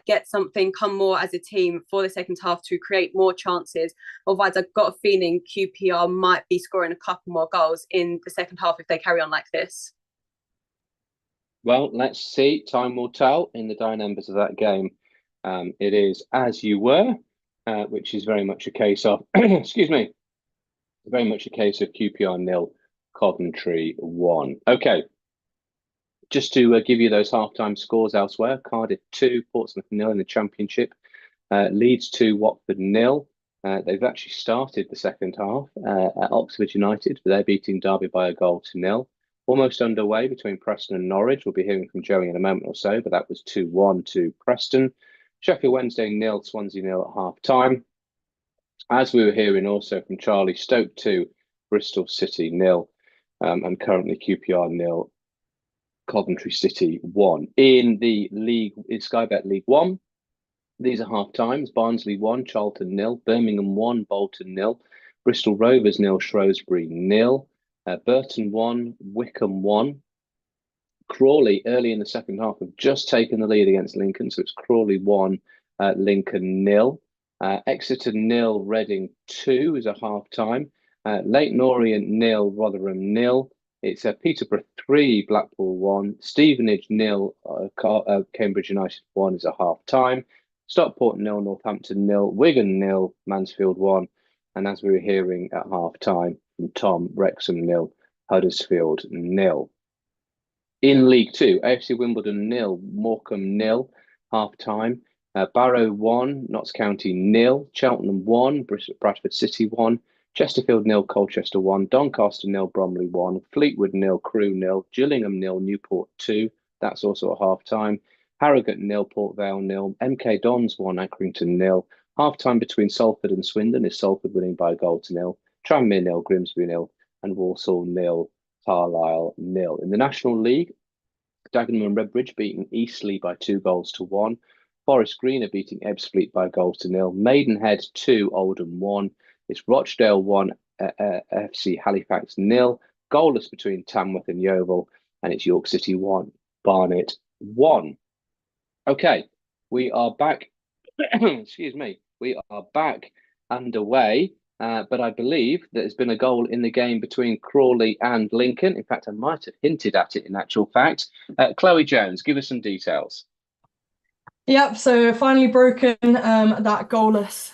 get something, come more as a team for the second half to create more chances. Otherwise, I've got a feeling QPR might be scoring a couple more goals in the second half if they carry on like this. Well, let's see. Time will tell in the dynamics of that game. It is as you were, which is very much a case of, excuse me, very much a case of QPR 0, Coventry 1. Okay. Just to give you those half-time scores elsewhere, Cardiff 2, Portsmouth 0 in the Championship. Leeds 2, Watford 0. They've actually started the second half at Oxford United, but they're beating Derby by a goal to 0. Almost underway between Preston and Norwich. We'll be hearing from Joey in a moment or so, but that was 2-1 to Preston. Sheffield Wednesday 0, Swansea 0 at half-time. As we were hearing also from Charlie, Stoke 2, Bristol City 0, and currently QPR 0, Coventry City 1. In the league, in Sky Bet League 1, these are half times. Barnsley 1, Charlton 0, Birmingham 1, Bolton 0, Bristol Rovers 0, Shrewsbury 0, Burton 1, Wickham 1. Crawley early in the second half have just taken the lead against Lincoln, so it's Crawley 1, Lincoln 0. Exeter 0, Reading 2 is a half time. Leyton Orient 0, Rotherham 0. It's Peterborough 3, Blackpool 1, Stevenage 0, Cambridge United 1 is a half time, Stockport 0, Northampton 0, Wigan 0, Mansfield 1, and as we were hearing at half time from Tom, Wrexham 0, Huddersfield 0. In League 2, AFC Wimbledon 0, Morecambe 0, half time, Barrow 1, Notts County 0, Cheltenham 1, Bradford City 1, Chesterfield 0, Colchester 1, Doncaster 0, Bromley 1, Fleetwood 0, Crewe 0, Gillingham 0, Newport 2. That's also at half time. Harrogate 0, Port Vale 0, MK Dons 1, Accrington 0. Half time between Salford and Swindon is Salford winning by a goal to 0. Tranmere 0, Grimsby 0, and Walsall 0, Carlisle 0. In the National League, Dagenham and Redbridge beating Eastleigh by 2 goals to 1. Forest Green are beating Ebbsfleet by a goal to 0. Maidenhead 2, Oldham 1. It's Rochdale 1, FC Halifax 0. Goalless between Tamworth and Yeovil, and it's York City 1, Barnet 1. Okay, we are back. Excuse me. We are back underway, but I believe there's been a goal in the game between Crawley and Lincoln. In fact, I might have hinted at it in actual fact. Chloe Jones, give us some details. Yep, so finally broken that goalless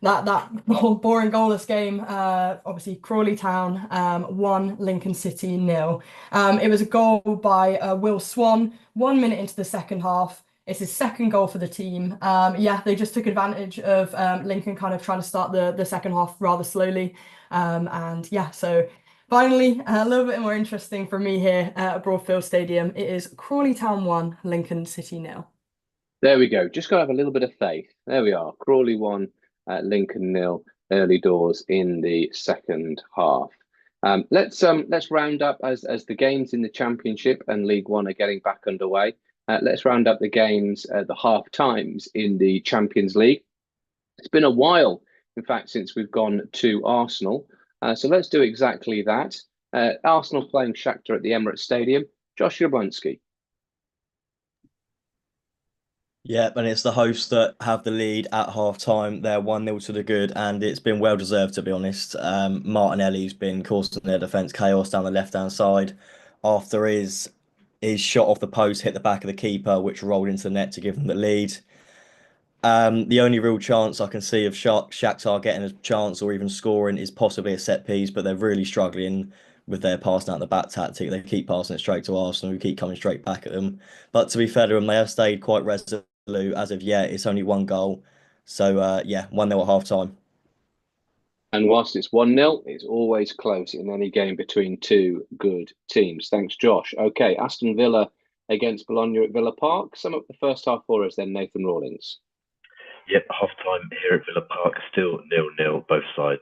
that boring goalless game. Obviously Crawley Town 1, Lincoln City 0. It was a goal by Will Swan 1 minute into the second half. It's his second goal for the team. Yeah, they just took advantage of Lincoln kind of trying to start the second half rather slowly. And yeah, so finally a little bit more interesting for me here at Broadfield Stadium. It is Crawley Town 1, Lincoln City 0. There we go. Just got to have a little bit of faith. There we are. Crawley 1, Lincoln 0, early doors in the second half. Let's round up as the games in the Championship and League One are getting back underway. Let's round up the games at the half times in the Champions League. It's been a while, in fact, since we've gone to Arsenal. So let's do exactly that. Arsenal playing Shakhtar at the Emirates Stadium. Josh Jablonski. Yeah, and it's the hosts that have the lead at half time. They're 1-0 to the good, and it's been well deserved, to be honest. Martinelli's been causing their defence chaos down the left hand side after his his shot off the post hit the back of the keeper, which rolled into the net to give them the lead. The only real chance I can see of Shakhtar getting a chance or even scoring is possibly a set piece, but they're really struggling with their passing out the back tactic. They keep passing it straight to Arsenal, who keep coming straight back at them. But to be fair to them, they have stayed quite resolute as of yet. It's only one goal. So, yeah, 1-0 at half time. And whilst it's 1-0, it's always close in any game between two good teams. Thanks, Josh. Okay, Aston Villa against Bologna at Villa Park. Sum up the first half for us then, Nathan Rawlings. Yep, half time here at Villa Park, still 0-0, both sides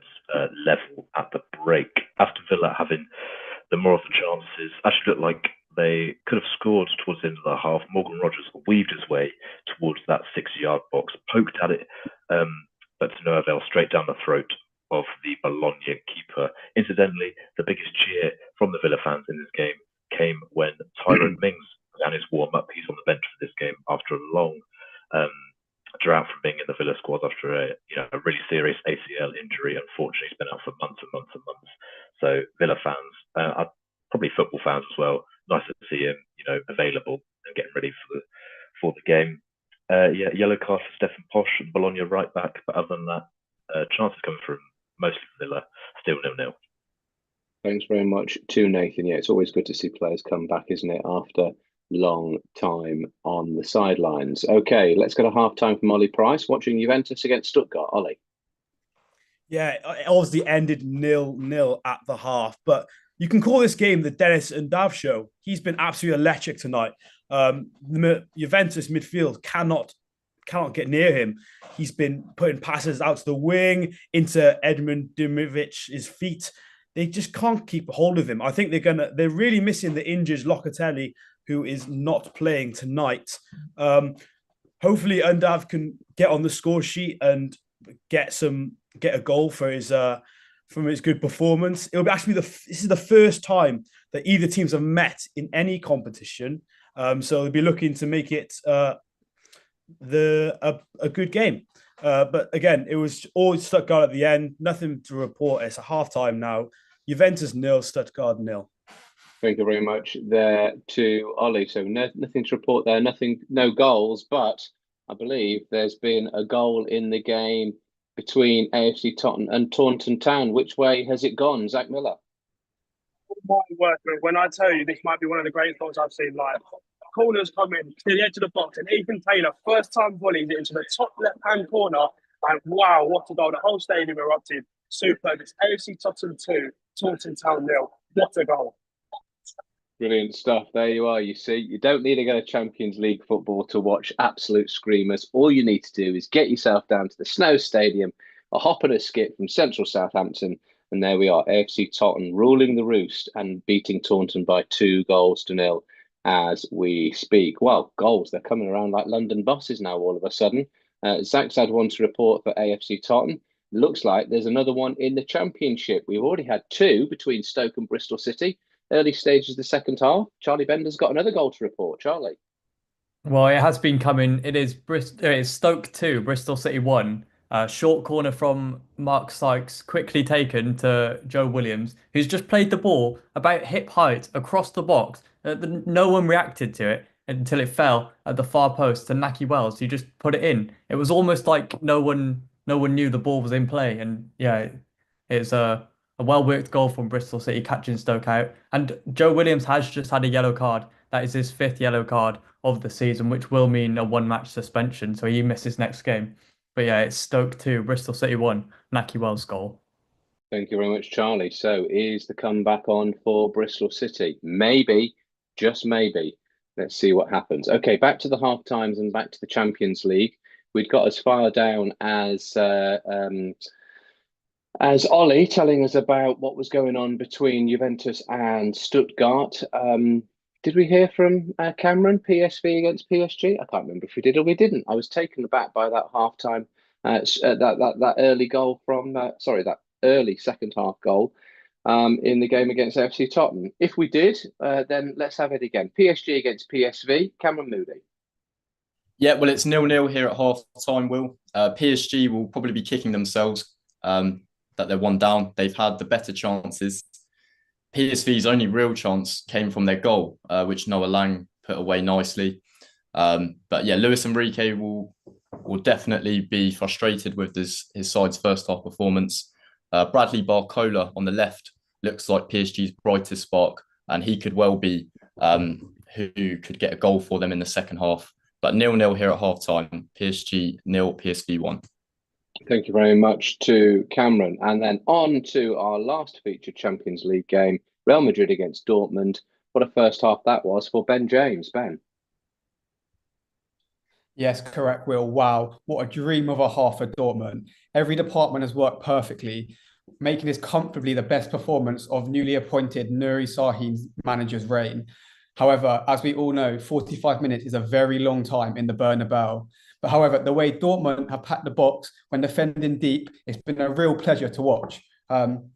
level at the break. Aston Villa having the more of the chances. Actually looked like they could have scored towards the end of the half. Morgan Rogers weaved his way towards that 6-yard box, poked at it, but to no avail, straight down the throat of the Bologna keeper. Incidentally, the biggest cheer from the Villa fans in this game came when Tyrone Mings began his warm-up. He's on the bench for this game after a long drought from being in the Villa squad after a really serious ACL injury. Unfortunately, he's been out for months and months and months. So Villa fans, probably football fans as well, nice to see him, available and getting ready for the game. Yellow card for Stefan Posch and Bologna right back. But other than that, chances coming from mostly Villa, still 0-0. Thanks very much to Nathan. Yeah, it's always good to see players come back, isn't it, after long time on the sidelines. Okay, let's go to half-time from Ollie Price, watching Juventus against Stuttgart. Ollie. Yeah, it obviously ended 0-0 at the half, but you can call this game the Dennis and Dav show. He's been absolutely electric tonight. The Juventus midfield cannot get near him. He's been putting passes out to the wing, into Edmund Dimovic's feet. They just can't keep a hold of him. I think they're really missing the injured Locatelli, who is not playing tonight. Hopefully Undav can get on the score sheet and get a goal for his from his good performance. It'll be actually this is the first time that either teams have met in any competition. So they'll be looking to make it a good game. But again, it was all Stuttgart at the end. Nothing to report. It's a half time now. Juventus 0, Stuttgart 0. Thank you very much there to Ollie. So nothing to report there, no goals, but I believe there's been a goal in the game between AFC Totton and Taunton Town. Which way has it gone, Zach Miller? My word, when I tell you this might be one of the greatest goals I've seen live. Corners come in to the edge of the box, and Ethan Taylor, first time volleys it into the top left-hand corner, and wow, what a goal. The whole stadium erupted. Superb. It's AFC Totton 2, Taunton Town 0. What a goal. Brilliant stuff. There you are. You see, you don't need to go to Champions League football to watch absolute screamers. All you need to do is get yourself down to the Snow Stadium, a hop and a skip from central Southampton, and there we are, AFC Totton ruling the roost and beating Taunton by 2-0 as we speak. Well, goals, they're coming around like London buses now all of a sudden. Zach's had one to report for AFC Totton. Looks like there's another one in the Championship. We've already had two between Stoke and Bristol City. Early stages of the second half. Charlie Bender's got another goal to report. Charlie. Well, it has been coming. It is Stoke 2, Bristol City 1. Short corner from Mark Sykes, quickly taken to Joe Williams, who's just played the ball about hip height across the box. No one reacted to it until it fell at the far post to Naki Wells, who just put it in. It was almost like no one knew the ball was in play. And yeah, it's a well-worked goal from Bristol City catching Stoke out. And Joe Williams has just had a yellow card. That is his 5th yellow card of the season, which will mean a 1-match suspension. So he misses next game. But yeah, it's Stoke 2, Bristol City 1, Naki Wells goal. Thank you very much, Charlie. So is the comeback on for Bristol City? Maybe, just maybe. Let's see what happens. Okay, back to the half times and back to the Champions League. We'd got as far down as Ollie telling us about what was going on between Juventus and Stuttgart. Did we hear from Cameron, PSV against PSG? I can't remember if we did or we didn't. I was taken aback by that halftime, that early goal from, that early second half goal in the game against AFC Totton. If we did, then let's have it again. PSG against PSV, Cameron Moody. Yeah, well, it's 0-0 here at half time, Will. PSG will probably be kicking themselves that they're one down. They've had the better chances. PSV's only real chance came from their goal, which Noah Lang put away nicely. But yeah, Luis Enrique will definitely be frustrated with his side's first half performance. Bradley Barcola on the left looks like PSG's brightest spark, and he could well be who could get a goal for them in the second half. But 0-0 here at half time. PSG 0, PSV 1. Thank you very much to Cameron. And then on to our last featured Champions League game, Real Madrid against Dortmund. What a first half that was for Ben James. Ben. Yes, correct, Will. Wow, what a dream of a half for Dortmund. Every department has worked perfectly, making this comfortably the best performance of newly appointed Nuri Sahin's manager's reign. However, as we all know, 45 minutes is a very long time in the Bernabeu. But however, the way Dortmund have packed the box when defending deep, it's been a real pleasure to watch.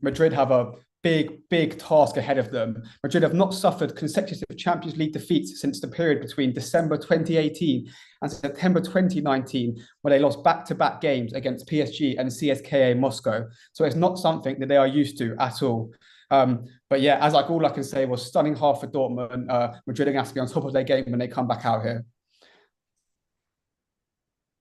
Madrid have a big task ahead of them. Madrid have not suffered consecutive Champions League defeats since the period between December 2018 and September 2019, where they lost back-to-back games against PSG and CSKA Moscow. So it's not something that they are used to at all. But yeah, as like all I can say was stunning half for Dortmund. Madrid are going to have to be on top of their game when they come back out here.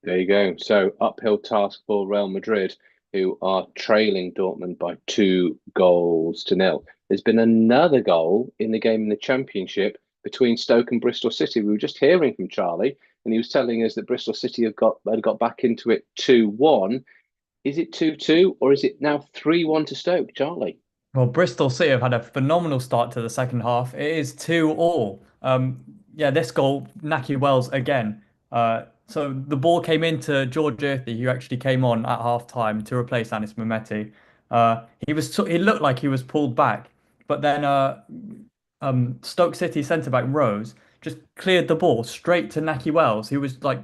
There you go. So uphill task for Real Madrid, who are trailing Dortmund by 2-0. There's been another goal in the game in the Championship between Stoke and Bristol City. We were just hearing from Charlie, and he was telling us that Bristol City had got back into it 2-1. Is it 2-2 or is it now 3-1 to Stoke, Charlie? Well, Bristol City have had a phenomenal start to the second half. It is 2-2. Yeah, this goal, Naki Wells again. So the ball came into George Earthy, who actually came on at half time to replace Anis Mehmeti. He looked like he was pulled back, but then Stoke City centre-back Rose just cleared the ball straight to Naki Wells. He was like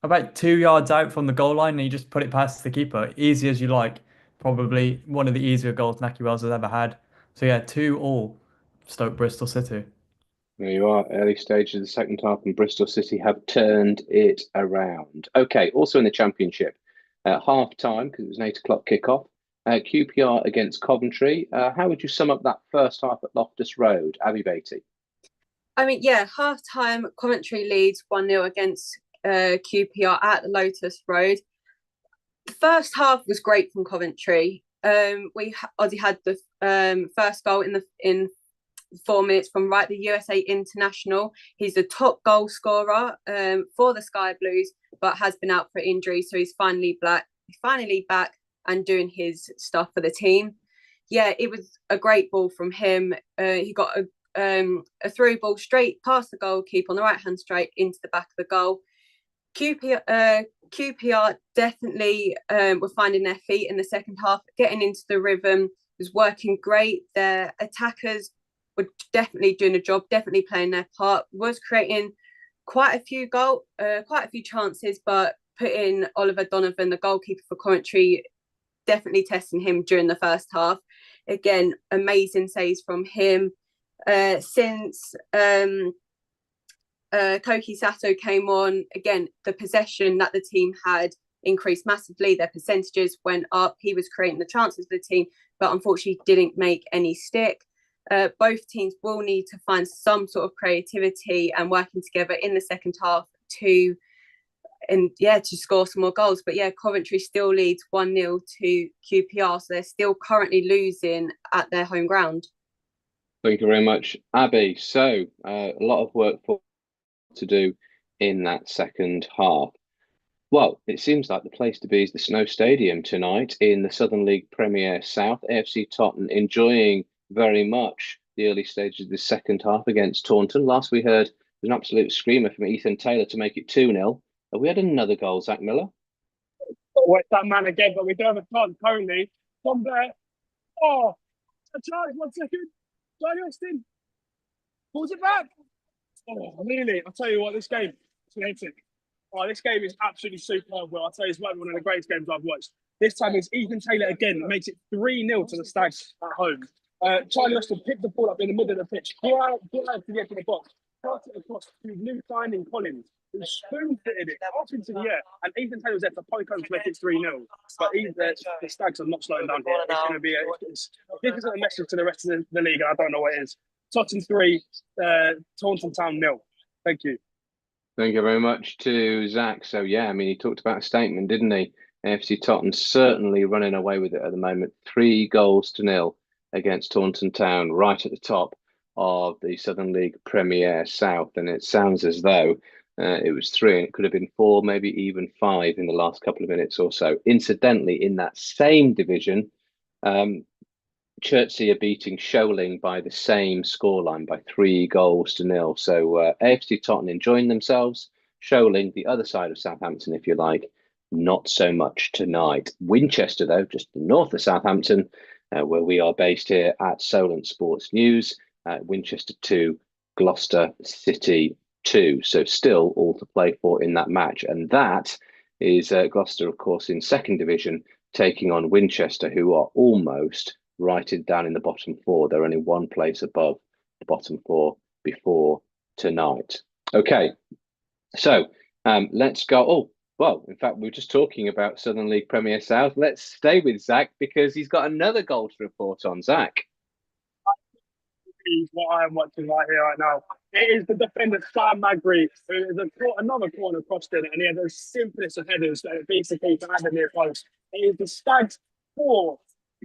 about 2 yards out from the goal line, and he just put it past the keeper. Easy as you like. Probably one of the easier goals Naki Wells has ever had. So yeah, 2-2 Stoke Bristol City. There you are, early stages of the second half, and Bristol City have turned it around. Okay, also in the Championship, half time, because it was an 8 o'clock kickoff, QPR against Coventry. How would you sum up that first half at Loftus Road, Abby Beatty? I mean, yeah, half time, Coventry leads 1-0 against QPR at the Lotus Road. The first half was great from Coventry. Ozzy had the first goal in 4 minutes from Wright, the USA international. He's the top goal scorer for the Sky Blues, but has been out for injury, so he's finally back and doing his stuff for the team. Yeah, it was a great ball from him. He got a through ball straight past the goalkeeper on the right hand straight into the back of the goal. QPR definitely were finding their feet in the second half, getting into the rhythm, was working great. Their attackers were definitely doing a job, definitely playing their part, was creating quite a few chances, but putting Oliver Donovan, the goalkeeper for Coventry, definitely testing him during the first half. Again, amazing saves from him. Since Koki Sato came on, again, the possession that the team had increased massively. Their percentages went up. He was creating the chances for the team, but unfortunately didn't make any stick. Both teams will need to find some sort of creativity and working together in the second half to score some more goals. But yeah, Coventry still leads 1-0 to QPR, so they're still currently losing at their home ground. Thank you very much, Abby. So a lot of work to do in that second half. Well, it seems like the place to be is the Snow Stadium tonight in the Southern League Premier South. AFC Totton enjoying very much the early stages of the second half against Taunton. Last we heard was an absolute screamer from Ethan Taylor to make it 2-0. Have we had another goal, Zach Miller? Oh, it's that man again, but we don't have a chance currently. From there. Oh, a charge, 1 second. Johnny Austin. Pulls it back. Oh, nearly. I'll tell you what, this game is kinetic. Oh, this game is absolutely superb. Well, I'll tell you, it's one of the greatest games I've watched. This time it's Ethan Taylor again that makes it 3-0 to the Stags at home. Charlie Austin picked the ball up in the middle of the pitch, drive to get to the box, pass it across to new signing Collins, who spoon-fitted it up into the air, and Ethan Taylor was there to poke home to make it 3-0. But the Stags are not slowing down here. It's going to be if this isn't a message to the rest of the league, I don't know what it is. Totton 3, Taunton Town 0. Thank you. Thank you very much to Zach. So, yeah, I mean, he talked about a statement, didn't he? AFC Totton certainly running away with it at the moment. 3-0 against Taunton Town, right at the top of the Southern League Premier South. And it sounds as though it was 3 and it could have been 4, maybe even 5 in the last couple of minutes or so. Incidentally, in that same division, Chertsey are beating Sholing by the same scoreline, by 3-0. So AFC Totton enjoying themselves. Sholing, the other side of Southampton, if you like, not so much tonight. Winchester, though, just north of Southampton, where we are based here at Solent Sports News. Winchester 2, Gloucester City 2. So still all to play for in that match. And that is Gloucester, of course, in second division, taking on Winchester, who are almost righted down in the bottom 4. They're only one place above the bottom 4 before tonight. Okay, so let's go. Oh, well, in fact, we were just talking about Southern League Premier South. Let's stay with Zach because he's got another goal to report on. Zach. What I am watching right here, right now. It is the defender, Sam Magri, who is another corner crossed in it, and he has the simplest of headers that beats the keeper at the near post. It is the Stags 4,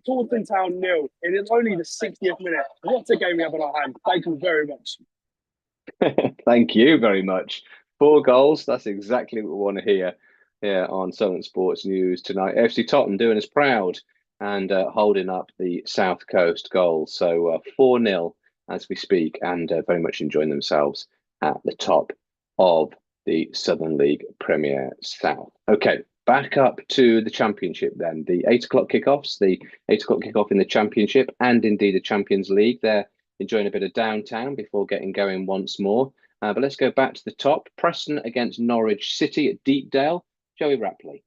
Taunton Town 0. It is only the 60th minute. What a game we have on our hands. Thank you very much. Thank you very much. 4 goals. That's exactly what we want to hear here on Solent Sports News tonight. AFC Totton doing us proud and holding up the South Coast goals. So 4-0 as we speak, and very much enjoying themselves at the top of the Southern League Premier South. Okay, back up to the Championship then. The 8 o'clock kickoffs, the 8 o'clock kickoff in the Championship and indeed the Champions League. They're enjoying a bit of downtown before getting going once more. But let's go back to the top. Preston against Norwich City at Deepdale. Joey Rapley.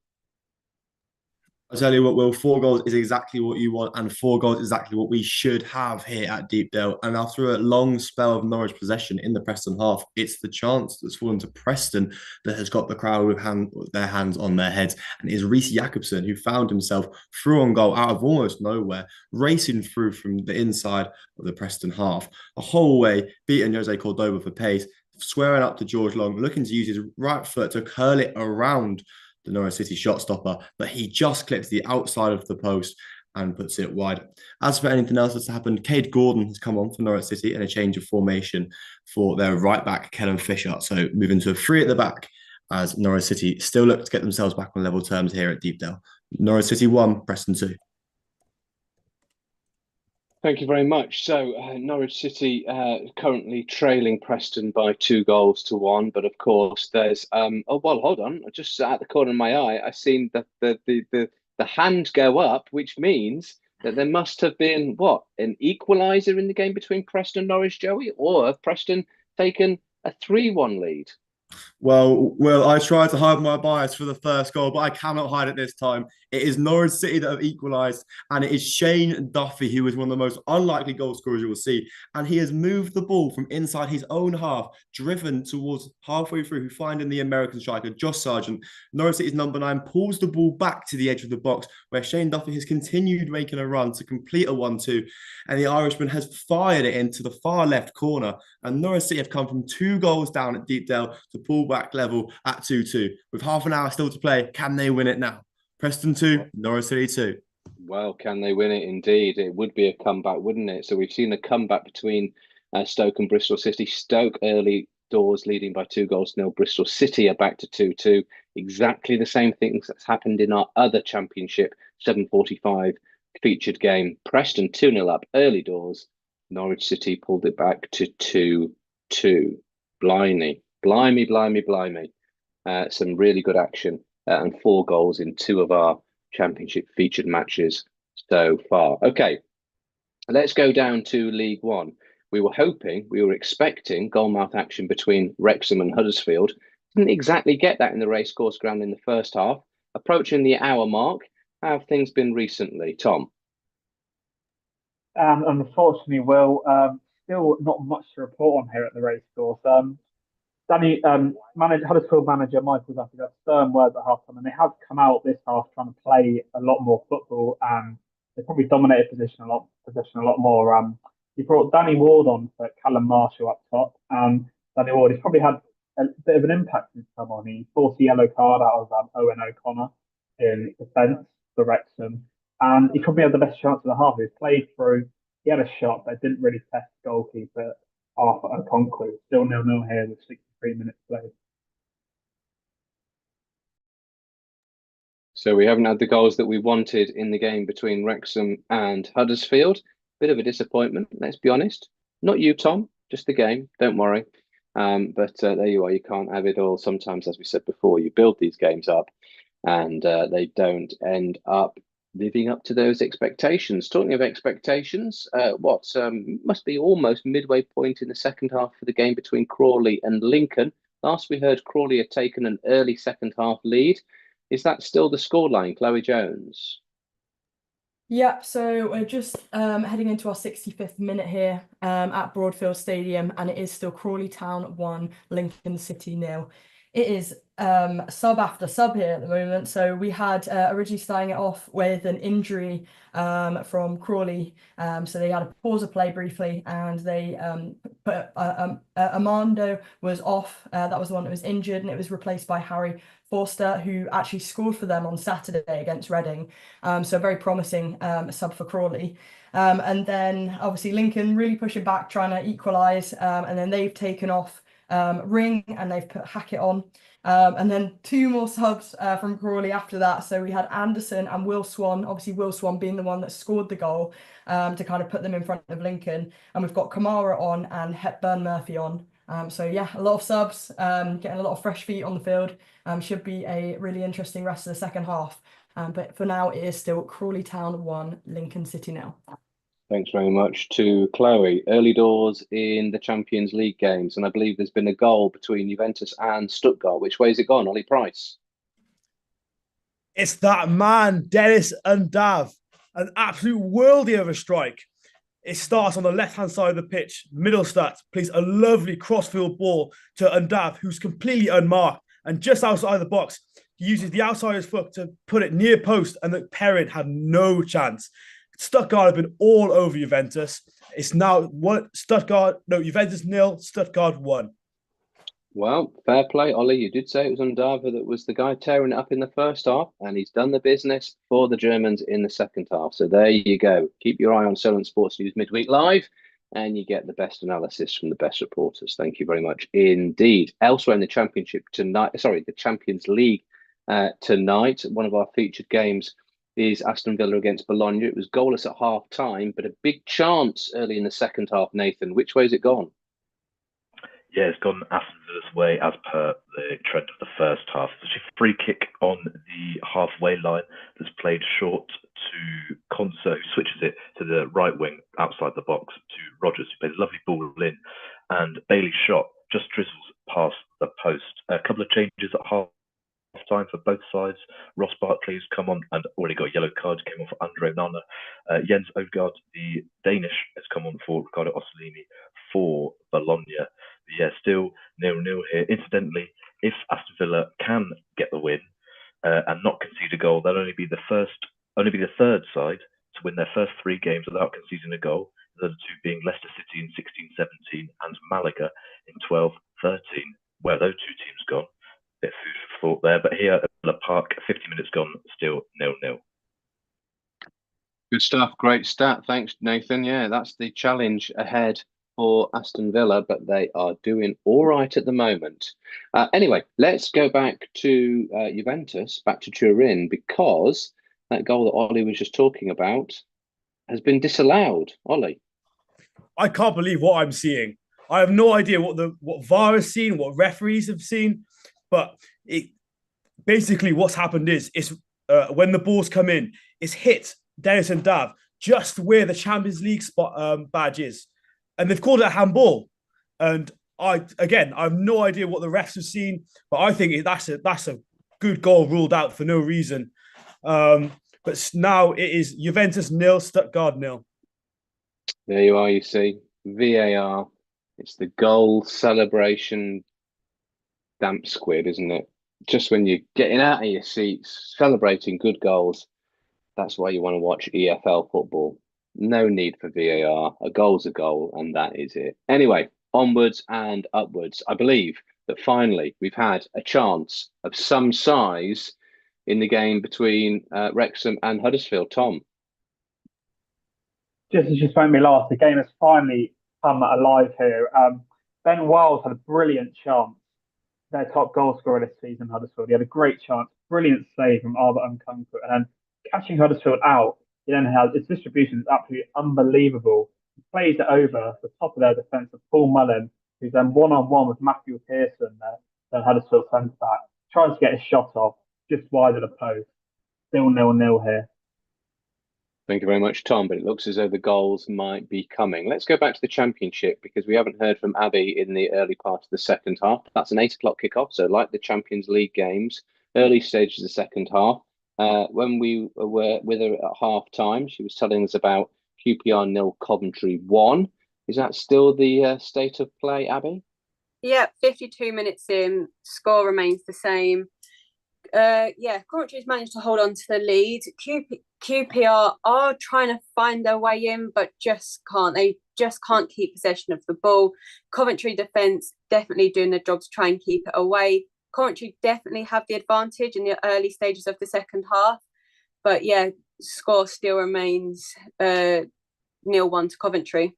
I'll tell you what, Will, 4 goals is exactly what you want, and 4 goals is exactly what we should have here at Deepdale. And after a long spell of Norwich possession in the Preston half, it's the chance that's fallen to Preston that has got the crowd with their hands on their heads. And it is Reece Jacobson who found himself through on goal out of almost nowhere, racing through from the inside of the Preston half, a whole way, beating Jose Cordoba for pace, squaring up to George Long, looking to use his right foot to curl it around the Norwich City shot stopper, but he just clips the outside of the post and puts it wide. As for anything else that's happened, Cade Gordon has come on for Norwich City and a change of formation for their right back, Kellen Fisher. So moving to a 3 at the back as Norwich City still look to get themselves back on level terms here at Deepdale. Norwich City 1, Preston 2. Thank you very much. So Norwich City currently trailing Preston by 2-1, but of course there's oh well, hold on, just at the corner of my eye, I seen the hand go up, which means that there must have been an equaliser in the game between Preston and Norwich, Joey, or have Preston taken a 3-1 lead? Well, I tried to hide my bias for the first goal, but I cannot hide it this time. It is Norwich City that have equalised, and it is Shane Duffy who is one of the most unlikely goal scorers you will see. And he has moved the ball from inside his own half, driven towards halfway through, finding the American striker, Josh Sargent. Norwich City's number 9 pulls the ball back to the edge of the box, where Shane Duffy has continued making a run to complete a 1-2, and the Irishman has fired it into the far left corner. And Norwich City have come from 2 goals down at Deepdale to pull back level at 2-2. With half an hour still to play, can they win it now? Preston 2, Norwich City 2. Well, can they win it? Indeed. It would be a comeback, wouldn't it? So we've seen a comeback between Stoke and Bristol City. Stoke early doors leading by 2-0. Bristol City are back to 2-2. Exactly the same things that's happened in our other Championship 7:45 featured game. Preston 2-0 up early doors. Norwich City pulled it back to 2-2. Blimey. Some really good action and 4 goals in 2 of our Championship featured matches so far. Okay, let's go down to League One. We were expecting goalmouth action between Wrexham and Huddersfield. Didn't exactly get that in the racecourse ground in the first half. Approaching the hour mark, how have things been recently, Tom? And unfortunately, Will, still not much to report on here at the racecourse. Huddersfield manager Michael Duffy had stern words at halftime, and they have come out this half trying to play a lot more football, and they probably dominated possession a lot more. He brought Danny Ward on for Callum Marshall up top, and Danny Ward has probably had a bit of an impact since come on. He forced a yellow card out of Owen O'Connor in defence for Wrexham, and he probably had the best chance of the half. He played through, he had a shot, but didn't really test goalkeeper Arthur Okonkwo. Still 0-0 here with 63 minutes played. So we haven't had the goals that we wanted in the game between Wrexham and Huddersfield. Bit of a disappointment, let's be honest. Not you, Tom, just the game. Don't worry. But there you are. You can't have it all. Sometimes, as we said before, you build these games up and they don't end up living up to those expectations. Talking of expectations, must be almost midway point in the second half for the game between Crawley and Lincoln. Last we heard, Crawley had taken an early second half lead. Is that still the scoreline, Chloe Jones? Yep, so we're just heading into our 65th minute here at Broadfield Stadium, and it is still Crawley Town 1, Lincoln City 0. It is sub after sub here at the moment. So we had originally starting it off with an injury from Crawley. So they had a pause of play briefly, and they put Armando was off. That was the one that was injured, and it was replaced by Harry Forster, who actually scored for them on Saturday against Reading. So a very promising sub for Crawley. And then obviously Lincoln really pushing back, trying to equalise. And then they've taken off Ring, and they've put Hackett on. And then two more subs from Crawley after that. So we had Anderson and Will Swan, obviously Will Swan being the one that scored the goal to kind of put them in front of Lincoln. And we've got Kamara on and Hepburn Murphy on. So yeah, a lot of subs, getting a lot of fresh feet on the field. Should be a really interesting rest of the second half. But for now, it is still Crawley Town 1, Lincoln City 0. Thanks very much to Chloe. Early doors in the Champions League games, and I believe there's been a goal between Juventus and Stuttgart. Which way's it gone, Ollie Price? It's that man, Dennis Undav, an absolute worldie of a strike. It starts on the left-hand side of the pitch. Middlestat plays a lovely crossfield ball to Undav, who's completely unmarked. And just outside the box, he uses the outside of his foot to put it near post, and the Perrin had no chance. Stuttgart have been all over Juventus. It's now Juventus 0, Stuttgart 1. Well, fair play, Ollie. You did say it was Undava that was the guy tearing it up in the first half, and he's done the business for the Germans in the second half. So there you go. Keep your eye on Solent Sports News Midweek Live, and you get the best analysis from the best reporters. Thank you very much indeed. Elsewhere in the Championship tonight, the Champions League tonight, one of our featured games is Aston Villa against Bologna. It was goalless at half time, but a big chance early in the second half, Nathan. Which way has it gone? Yeah, it's gone Aston Villa's way as per the trend of the first half. There's a free kick on the halfway line that's played short to Konsa, who switches it to the right wing outside the box to Rogers, who plays a lovely ball in, and Bailey's shot just drizzles past the post. A couple of changes at half time for both sides. Ross Barkley has come on and already got a yellow card, came on for Andre Nana. Jens Odegaard, the Danish, has come on for Ricardo Ossolini for Bologna. But yeah, still 0-0 here. Incidentally, if Aston Villa can get the win and not concede a goal, they'll only be the third side to win their first 3 games without conceding a goal. The other two being Leicester City in 16-17 and Malaga in 12-13. Where those two teams gone? Bit of food for thought there, but here at Villa Park, 50 minutes gone, still 0-0. Good stuff. Great stat. Thanks, Nathan. Yeah, that's the challenge ahead for Aston Villa, but they are doing all right at the moment. Anyway, let's go back to Juventus, back to Turin, because that goal that Ollie was just talking about has been disallowed. Ollie? I can't believe what I'm seeing. I have no idea what VAR has seen, what referees have seen. But basically what's happened is when the balls come in, it's hit Dennis and Dav just where the Champions League spot badge is. And they've called it a handball. And I have no idea what the refs have seen, but I think that's a good goal ruled out for no reason. But now it is Juventus 0, Stuttgart 0. There you are, you see. VAR. It's the goal celebration damp squid, isn't it? Just when you're getting out of your seats, celebrating good goals, that's why you want to watch EFL football. No need for VAR. A goal's a goal, and that is it. Anyway, onwards and upwards. I believe that finally we've had a chance of some size in the game between Wrexham and Huddersfield. Tom. Just as you spoke to me last, the game has finally come alive here. Ben Wiles had a brilliant chance, their top goal scorer this season, Huddersfield. He had a great chance, brilliant save from Albert Nkunku, and then catching Huddersfield out, he then has his distribution is absolutely unbelievable. He plays it over the top of their defence of Paul Mullen, who's then one-on-one with Matthew Pearson, the Huddersfield centre-back, tries to get his shot off, just wide of the post. Still 0-0 here. Thank you very much, Tom. But it looks as though the goals might be coming. Let's go back to the Championship because we haven't heard from Abby in the early part of the second half. That's an 8 o'clock kickoff. So like the Champions League games, early stages of the second half. When we were with her at half time, she was telling us about QPR 0, Coventry 1. Is that still the state of play, Abby? Yeah, 52 minutes in, score remains the same. Coventry's managed to hold on to the lead. QPR are trying to find their way in, but just can't. They just can't keep possession of the ball. Coventry defence definitely doing their job to try and keep it away. Coventry definitely have the advantage in the early stages of the second half. But yeah, score still remains 0-1 to Coventry.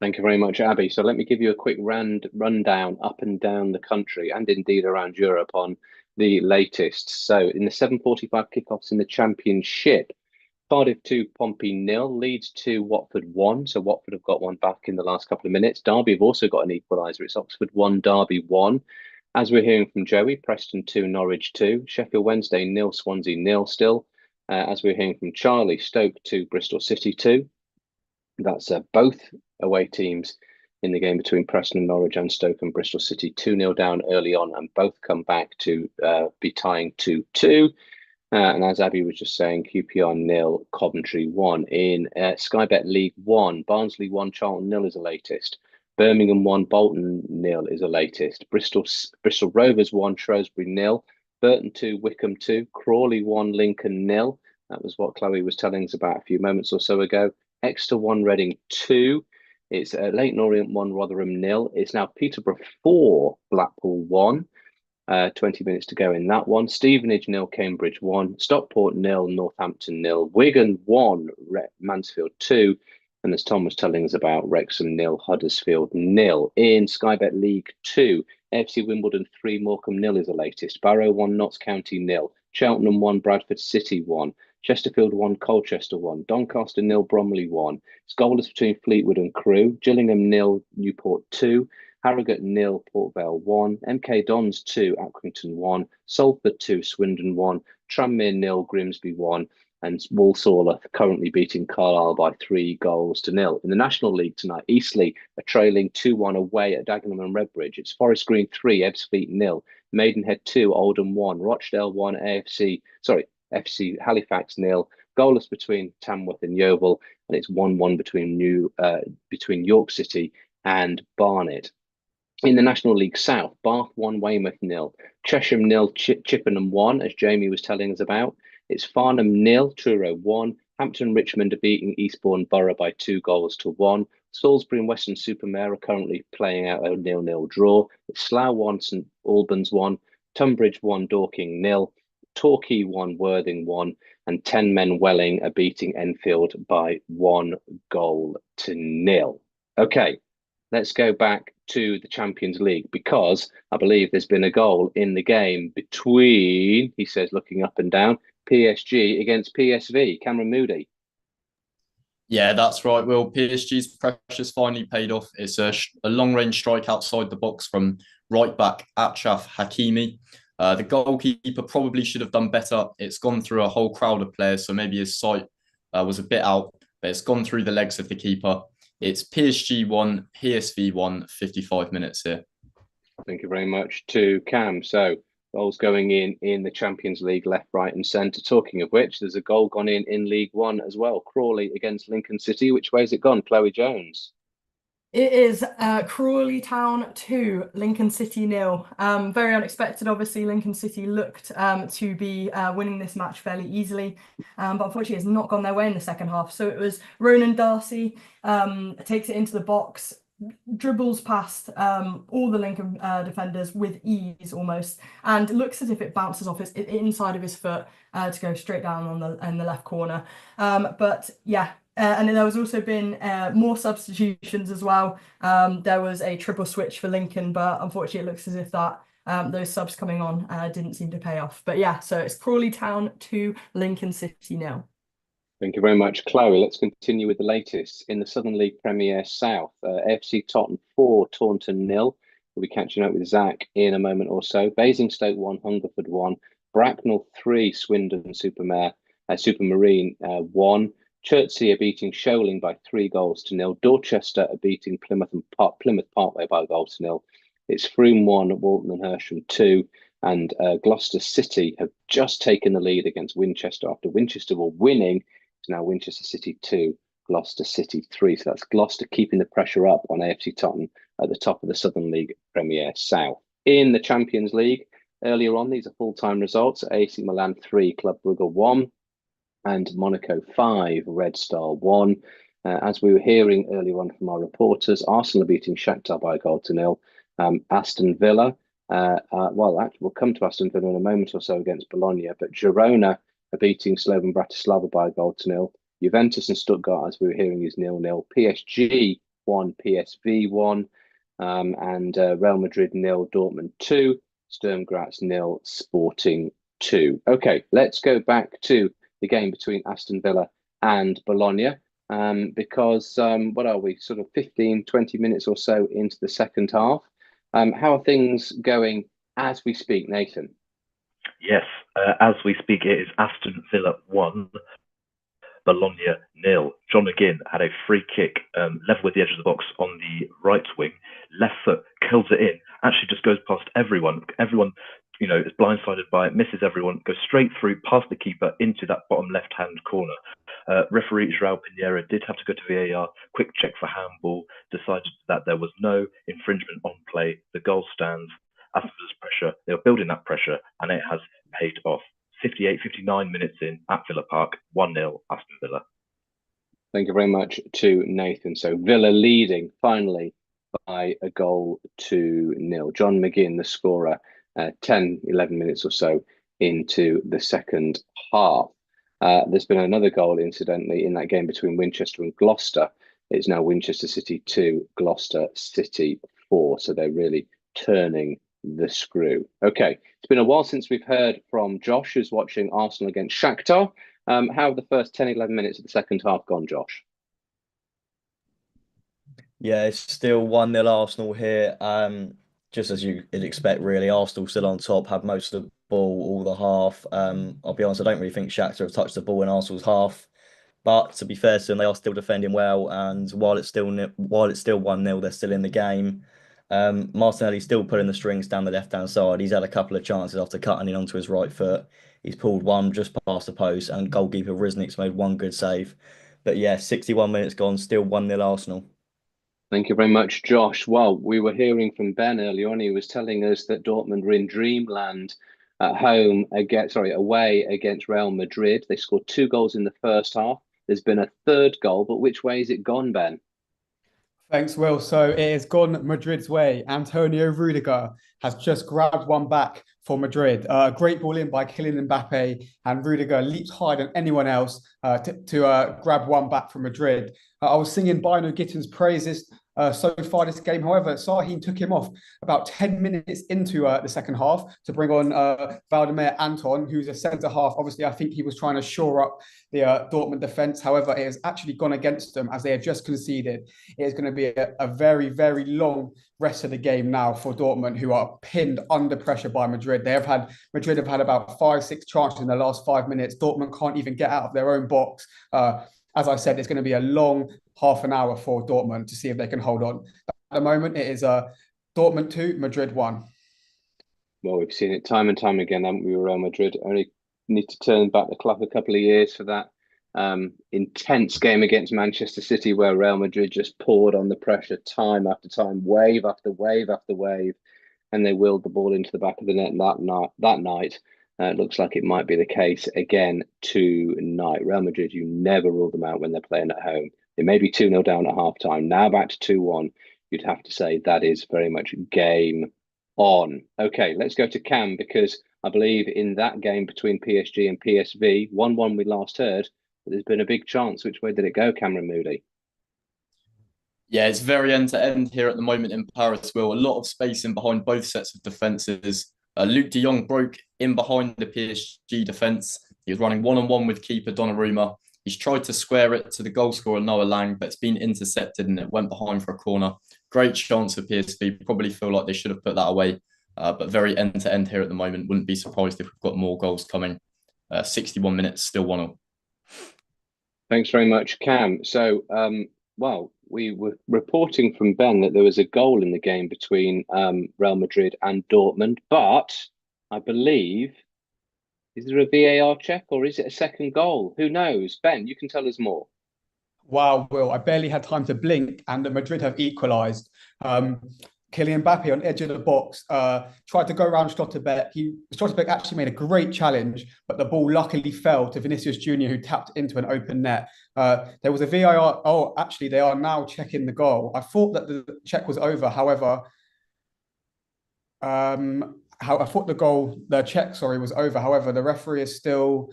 Thank you very much, Abby. So let me give you a quick rundown up and down the country and indeed around Europe on the latest. So in the 7:45 kickoffs in the Championship, Cardiff 2, Pompey 0, Leeds 2, Watford 1. So Watford have got one back in the last couple of minutes. Derby have also got an equaliser. It's Oxford 1, Derby 1. As we're hearing from Joey, Preston 2, Norwich 2. Sheffield Wednesday 0, Swansea 0 still. As we're hearing from Charlie, Stoke 2, Bristol City 2. That's both away teams in the game between Preston and Norwich and Stoke and Bristol City 2-0 down early on, and both come back to be tying 2-2. And as Abby was just saying, QPR 0, Coventry 1. In Sky Bet League 1, Barnsley 1, Charlton 0 is the latest. Birmingham 1, Bolton 0 is the latest. Bristol Rovers 1, Shrewsbury 0. Burton 2, Wickham 2. Crawley 1, Lincoln 0. That was what Chloe was telling us about a few moments or so ago. Exeter 1, Reading 2. It's Leighton Orient 1, Rotherham 0. It's now Peterborough 4, Blackpool 1. 20 minutes to go in that one. Stevenage 0, Cambridge 1. Stockport 0, Northampton 0. Wigan 1, Mansfield 2. And as Tom was telling us about, Wrexham 0, Huddersfield 0. In Sky Bet League 2, AFC Wimbledon 3, Morecambe 0 is the latest. Barrow 1, Notts County 0. Cheltenham 1, Bradford City 1. Chesterfield 1, Colchester 1. Doncaster 0, Bromley 1. It's goalless between Fleetwood and Crewe. Gillingham 0, Newport 2. Harrogate 0, Port Vale 1. MK Dons 2, Accrington 1. Salford 2, Swindon 1. Tranmere 0, Grimsby 1. And Walsall are currently beating Carlisle by 3-0. In the National League tonight, Eastleigh are trailing 2-1 away at Dagenham and Redbridge. It's Forest Green 3, Ebbsfleet 0. Maidenhead 2, Oldham 1. Rochdale 1, FC Halifax 0, goalless between Tamworth and Yeovil, and it's 1-1 between York City and Barnet. In the National League South, Bath 1, Weymouth 0, Chesham 0, Chippenham 1, as Jamie was telling us about. It's Farnham 0, Truro 1. Hampton Richmond are beating Eastbourne Borough by 2-1. Salisbury and Weston-super-Mare are currently playing out a 0-0 draw. It's Slough 1, St Albans 1, Tunbridge 1, Dorking 0. Torquay 1, Worthing 1, and 10 Men Welling are beating Enfield by 1-0. Okay, let's go back to the Champions League because I believe there's been a goal in the game between, he says, looking up and down, PSG against PSV. Cameron Moody. Yeah, that's right, Will. PSG's pressures finally paid off. It's a long-range strike outside the box from right-back Achraf Hakimi. The goalkeeper probably should have done better. It's gone through a whole crowd of players, so maybe his sight was a bit out, but it's gone through the legs of the keeper. It's PSG 1, PSV 1, 55 minutes here. Thank you very much to Cam. So Goals going in the Champions League, left, right, and centre. Talking of which, there's a goal gone in League One as well. Crawley against Lincoln City. Which way's it gone, Chloe Jones? It is Crawley Town 2, Lincoln City 0. Very unexpected, obviously. Lincoln City looked to be winning this match fairly easily, but unfortunately it's not gone their way in the second half. So it was Ronan Darcy takes it into the box, dribbles past all the Lincoln defenders with ease almost, and looks as if it bounces off his inside of his foot to go straight down on the left corner. But yeah. And there was also been more substitutions as well. There was a triple switch for Lincoln, but unfortunately it looks as if that those subs coming on didn't seem to pay off. But yeah, so it's Crawley Town 2, Lincoln City 0. Thank you very much, Chloe. Let's continue with the latest in the Southern League Premier South. AFC Totton 4, Taunton 0. We'll be catching up with Zach in a moment or so. Basingstoke 1, Hungerford 1. Bracknell 3, Swindon Supermarine 1. Chertsey are beating Sholing by 3-0. Dorchester are beating Plymouth Parkway by 1-0. It's Frome 1, Walton and Hersham 2. And Gloucester City have just taken the lead against Winchester after Winchester were winning. It's now Winchester City 2, Gloucester City 3. So that's Gloucester keeping the pressure up on AFC Totton at the top of the Southern League Premier South. In the Champions League, earlier on, these are full-time results. AC Milan 3, Club Brugge 1. And Monaco 5, Red Star 1. As we were hearing earlier on from our reporters, Arsenal are beating Shakhtar by 1-0. Aston Villa, we'll come to Aston Villa in a moment or so against Bologna, but Girona are beating Slovan Bratislava by 1-0. Juventus and Stuttgart, as we were hearing, is 0-0. PSG 1, PSV 1. And Real Madrid 0, Dortmund 2. Sturm Graz 0, Sporting 2. Okay, let's go back to the game between Aston Villa and Bologna, because what are we, sort of 15, 20 minutes or so into the second half. How are things going as we speak, Nathan? Yes, as we speak, it is Aston Villa 1, Bologna 0. John McGinn had a free kick level with the edge of the box on the right wing. Left foot curls it in, actually just goes past everyone. Everyone, is blindsided by it, misses everyone, goes straight through past the keeper into that bottom left-hand corner. Referee João Pinheiro did have to go to VAR, quick check for handball, decided that there was no infringement on play. The goal stands. Aston Villa's pressure, they were building that pressure, and it has paid off. 59 minutes in at Villa Park, 1-0 Aston Villa. Thank you very much to Nathan. So Villa leading finally by 1-0. John McGinn, the scorer, 10, 11 minutes or so into the second half. There's been another goal, incidentally, in that game between Winchester and Gloucester. It's now Winchester City 2, Gloucester City 4. So they're really turning the screw. Okay, it's been a while since we've heard from Josh, who's watching Arsenal against Shakhtar. How have the first 10, 11 minutes of the second half gone, Josh? Yeah, it's still 1-0 Arsenal here. Just as you'd expect, really. Arsenal still on top, have most of the ball all the half. I'll be honest, I don't really think Shakhtar have touched the ball in Arsenal's half. But to be fair to them, they are still defending well. And while it's still 1-0, they're still in the game. Martinelli's still pulling the strings down the left-hand side. He's had a couple of chances after cutting in onto his right foot. He's pulled one just past the post, and goalkeeper Riznik's made one good save. But yeah, 61 minutes gone, still 1-0 Arsenal. Thank you very much, Josh. Well, we were hearing from Ben earlier on. He was telling us that Dortmund were in dreamland at home away against Real Madrid. They scored 2 goals in the first half. There's been a third goal, but which way has it gone, Ben? Thanks, Will. So it has gone Madrid's way. Antonio Rudiger has just grabbed one back for Madrid. Great ball in by Kylian Mbappe, and Rudiger leaps higher than anyone else to grab one back from Madrid. I was singing Bino Gitten's praises so far this game. However, Sahin took him off about 10 minutes into the second half to bring on Valdemar Anton, who's a centre-half. Obviously, I think he was trying to shore up the Dortmund defence. However, it has actually gone against them as they have just conceded. It is going to be a very, very long rest of the game now for Dortmund, who are pinned under pressure by Madrid. Madrid have had about 5-6 chances in the last 5 minutes. Dortmund can't even get out of their own box. As I said, it's going to be a long half an hour for Dortmund to see if they can hold on. At the moment, it is Dortmund 2, Madrid 1. Well, we've seen it time and time again, haven't we, with Real Madrid? Only need to turn back the clock a couple of years for that intense game against Manchester City, where Real Madrid just poured on the pressure time after time, wave after wave after wave, and they willed the ball into the back of the net that night. It looks like it might be the case again tonight. Real Madrid, you never rule them out when they're playing at home. It may be 2-0 down at half time. Now back to 2-1. You'd have to say that is very much game on. Okay, let's go to Cam, because I believe in that game between PSG and PSV, 1-1 we last heard, but there's been a big chance. Which way did it go, Cameron Moody? Yeah, it's very end-to-end here at the moment in Paris, Will. A lot of space in behind both sets of defences. Luke de Jong broke in behind the PSG defence. He was running one-on-one with keeper Donnarumma. He's tried to square it to the goal scorer Noah Lang, but it's been intercepted and it went behind for a corner. Great chance for PSV. Probably feel like they should have put that away, but very end-to-end here at the moment. Wouldn't be surprised if we've got more goals coming. 61 minutes, still 1-0. Thanks very much, Cam. So, well, we were reporting from Ben that there was a goal in the game between Real Madrid and Dortmund, but I believe, is there a VAR check or is it a second goal? Who knows? Ben, you can tell us more. Wow, Will, I barely had time to blink and the Madrid have equalised. Kylian Mbappe on edge of the box tried to go around Stuttgart. Stuttgart actually made a great challenge, but the ball luckily fell to Vinicius Junior, who tapped into an open net. There was a VAR. Oh, actually, they are now checking the goal. I thought that the check was over. However, I thought the check, was over. However, the referee is still.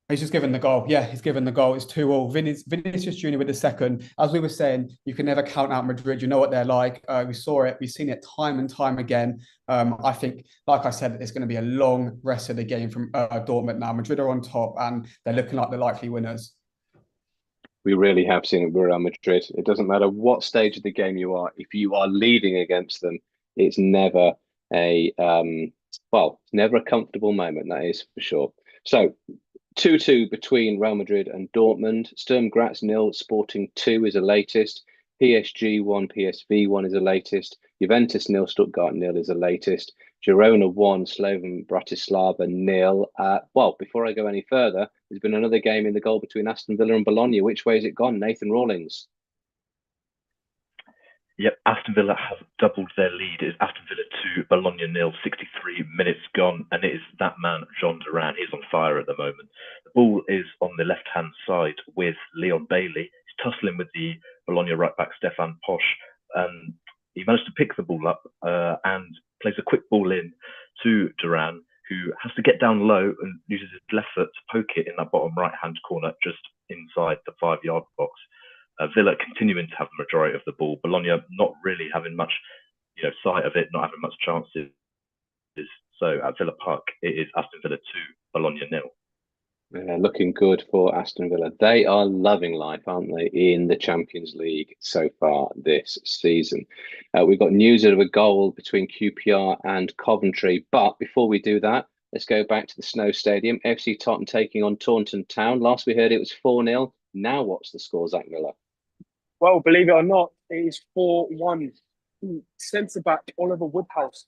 He's just given the goal. Yeah, he's given the goal. It's 2-2. Vinicius Junior with the second. As we were saying, you can never count out Madrid. You know what they're like. We saw it. We've seen it time and time again. I think, like I said, it's going to be a long rest of the game from Dortmund now. Madrid are on top and they're looking like the likely winners. We really have seen it with Real Madrid. It doesn't matter what stage of the game you are. If you are leading against them, it's never never a comfortable moment. That is for sure. So, 2-2 between Real Madrid and Dortmund. Sturm Graz 0, Sporting 2 is the latest. PSG 1, PSV 1 is the latest. Juventus 0, Stuttgart 0 is the latest. Girona 1, Slovan Bratislava 0. Well, before I go any further, there's been another game in the goal between Aston Villa and Bologna. Which way has it gone, Nathan Rawlings? Yep, Aston Villa have doubled their lead. It's Aston Villa 2, Bologna 0, 63 minutes gone, and it is that man, John Duran. He's on fire at the moment. The ball is on the left-hand side with Leon Bailey. He's tussling with the Bologna right-back, Stefan Posch. He managed to pick the ball up and plays a quick ball in to Duran, who has to get down low and uses his left foot to poke it in that bottom right-hand corner, just inside the 5-yard box. Villa continuing to have the majority of the ball. Bologna not really having much, sight of it, not having much chances. So at Villa Park, it is Aston Villa 2, Bologna 0. Yeah, looking good for Aston Villa. They are loving life, aren't they, in the Champions League so far this season. We've got news of a goal between QPR and Coventry. But before we do that, let's go back to the Snow Stadium. AFC Totton taking on Taunton Town. Last we heard it was 4-0. Now what's the score, Zach Miller? Well, believe it or not, it is 4-1. Centre-back Oliver Woodhouse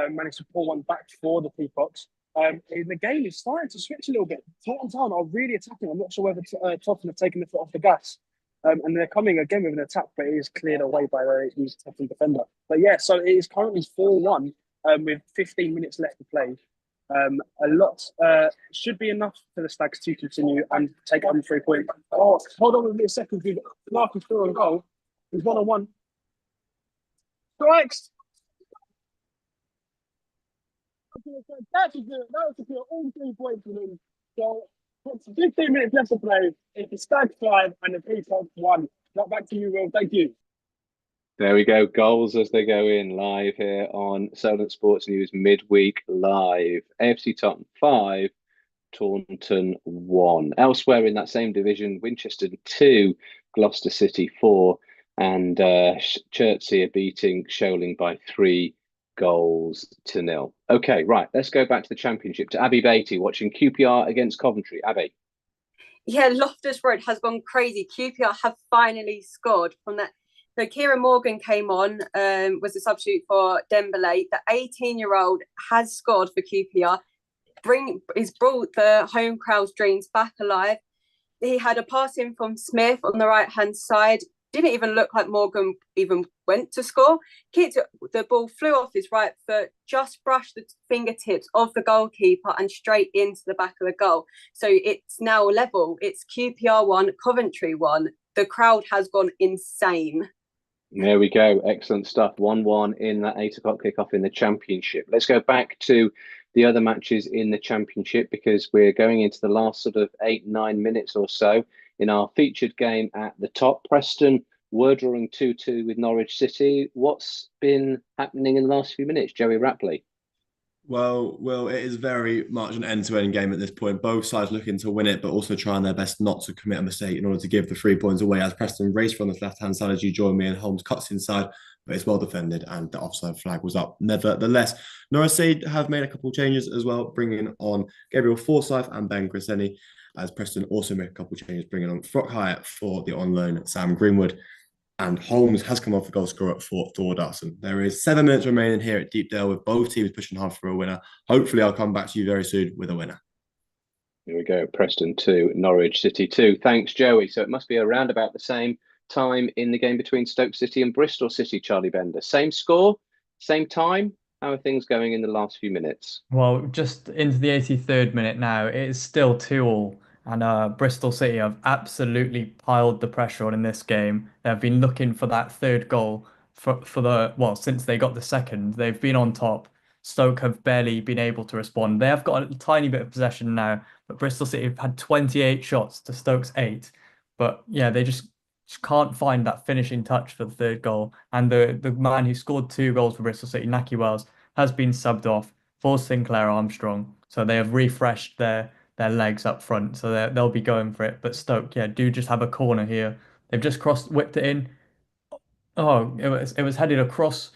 managed to pull one back for the Peacocks. The game is starting to switch a little bit. Taunton Town are really attacking. I'm not sure whether Tottenham have taken the foot off the gas. And they're coming again with an attack, but it is cleared away by the Tottenham defender. But yeah, so it is currently 4-1 with 15 minutes left to play. A lot should be enough for the Stags to continue and take on 3 points. Oh, hold on with me a second. Clark is still on goal. He's 1-on-1. Strikes. That's good. That was secure all 3 points for him. So 15 minutes left to play. It's the Stags 5 and the Peacocks 1. Back to you, Will. Thank you. There we go. Goals as they go in live here on Solent Sports News Midweek Live. AFC Totton 5, Taunton 1. Elsewhere in that same division, Winchester 2, Gloucester City 4, and Chertsey are beating Sholing by 3-0. Okay, right. Let's go back to the Championship, to Abby Beatty watching QPR against Coventry. Abby. Yeah, Loftus Road has gone crazy. QPR have finally scored from that So Kieran Morgan came on, was a substitute for Dembele. The 18-year-old has scored for QPR. He's brought the home crowd's dreams back alive. He had a pass in from Smith on the right-hand side. Didn't even look like Morgan even went to score. The ball flew off his right foot, just brushed the fingertips of the goalkeeper and straight into the back of the goal. So it's now level. It's QPR 1, Coventry 1. The crowd has gone insane. There we go. Excellent stuff. 1-1 in that 8 o'clock kickoff in the Championship. Let's go back to the other matches in the Championship because we're going into the last sort of 8-9 minutes or so in our featured game at the top. Preston were drawing 2-2 with Norwich City. What's been happening in the last few minutes, Joey Rapley? Well, it is very much an end-to-end game at this point. Both sides looking to win it, but also trying their best not to commit a mistake in order to give the 3 points away. As Preston race from the left-hand side as you join me, and Holmes cuts inside, but it's well defended, and the offside flag was up. Nevertheless, Norwich City have made a couple of changes as well, bringing on Gabriel Forsyth and Ben Griseni, as Preston also make a couple of changes, bringing on Frock Hyatt for the on-loan Sam Greenwood. And Holmes has come off the goal scorer for Thor Darson. There is 7 minutes remaining here at Deepdale with both teams pushing hard for a winner. Hopefully, I'll come back to you very soon with a winner. Here we go. Preston 2, Norwich City 2. Thanks, Joey. So it must be around about the same time in the game between Stoke City and Bristol City, Charlie Bender. Same score, same time. How are things going in the last few minutes? Well, just into the 83rd minute now, it is still 2-2. And Bristol City have absolutely piled the pressure on in this game. They've been looking for that third goal since they got the second. They've been on top. Stoke have barely been able to respond. They have got a tiny bit of possession now, but Bristol City have had 28 shots to Stoke's 8. But yeah, they just can't find that finishing touch for the third goal. And the man who scored 2 goals for Bristol City, Nahki Wells, has been subbed off for Sinclair Armstrong. So they have refreshed their legs up front, so they'll be going for it. But Stoke, do just have a corner here. They've just whipped it in. Oh, it was headed across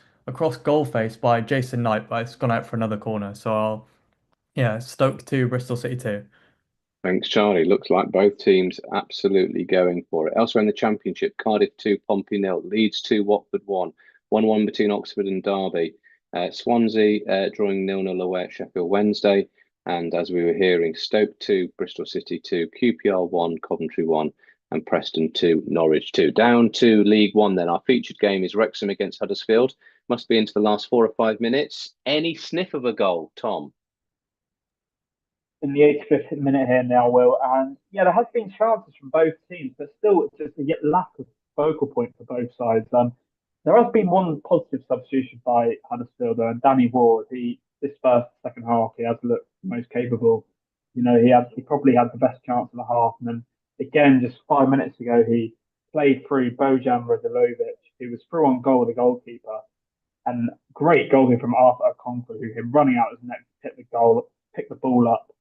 goal face by Jason Knight, but it's gone out for another corner. So Stoke 2, Bristol City 2. Thanks, Charlie. Looks like both teams absolutely going for it. Elsewhere in the Championship, Cardiff 2, Pompey 0, Leeds 2, Watford 1, 1-1 between Oxford and Derby. Swansea drawing 0-0 away at Sheffield Wednesday. And as we were hearing, Stoke 2, Bristol City 2, QPR 1, Coventry 1, and Preston 2, Norwich 2. Down to League One then. Our featured game is Wrexham against Huddersfield. Must be into the last 4 or 5 minutes. Any sniff of a goal, Tom? In the 85th minute here now, Will. And yeah, there has been chances from both teams, but still it's just a lack of focal point for both sides. There has been one positive substitution by Huddersfield, and Danny Ward. This first, second half, he has looked most capable. You know, he probably had the best chance of the half. And then again, just 5 minutes ago, he played through Bojan Radulovic, who was through on goal, the goalkeeper. And great goalkeeper from Arthur Okonkwo, who him running out his neck, pick the ball up.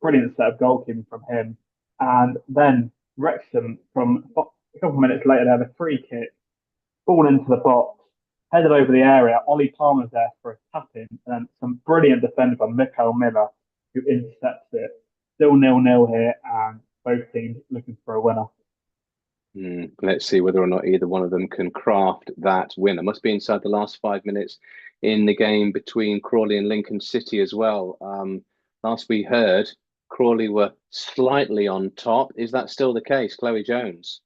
Brilliant set of goalkeeping from him. And then Wrexham, from a couple of minutes later, they had a free kick, ball into the box, headed over the area. Ollie Palmer's there for a tap-in, and some brilliant defender by Mikael Miller, who intercepts it. Still 0-0 here, and both teams looking for a winner. Let's see whether or not either one of them can craft that winner. Must be inside the last 5 minutes in the game between Crawley and Lincoln City as well. Last we heard, Crawley were slightly on top. Is that still the case, Chloe Jones?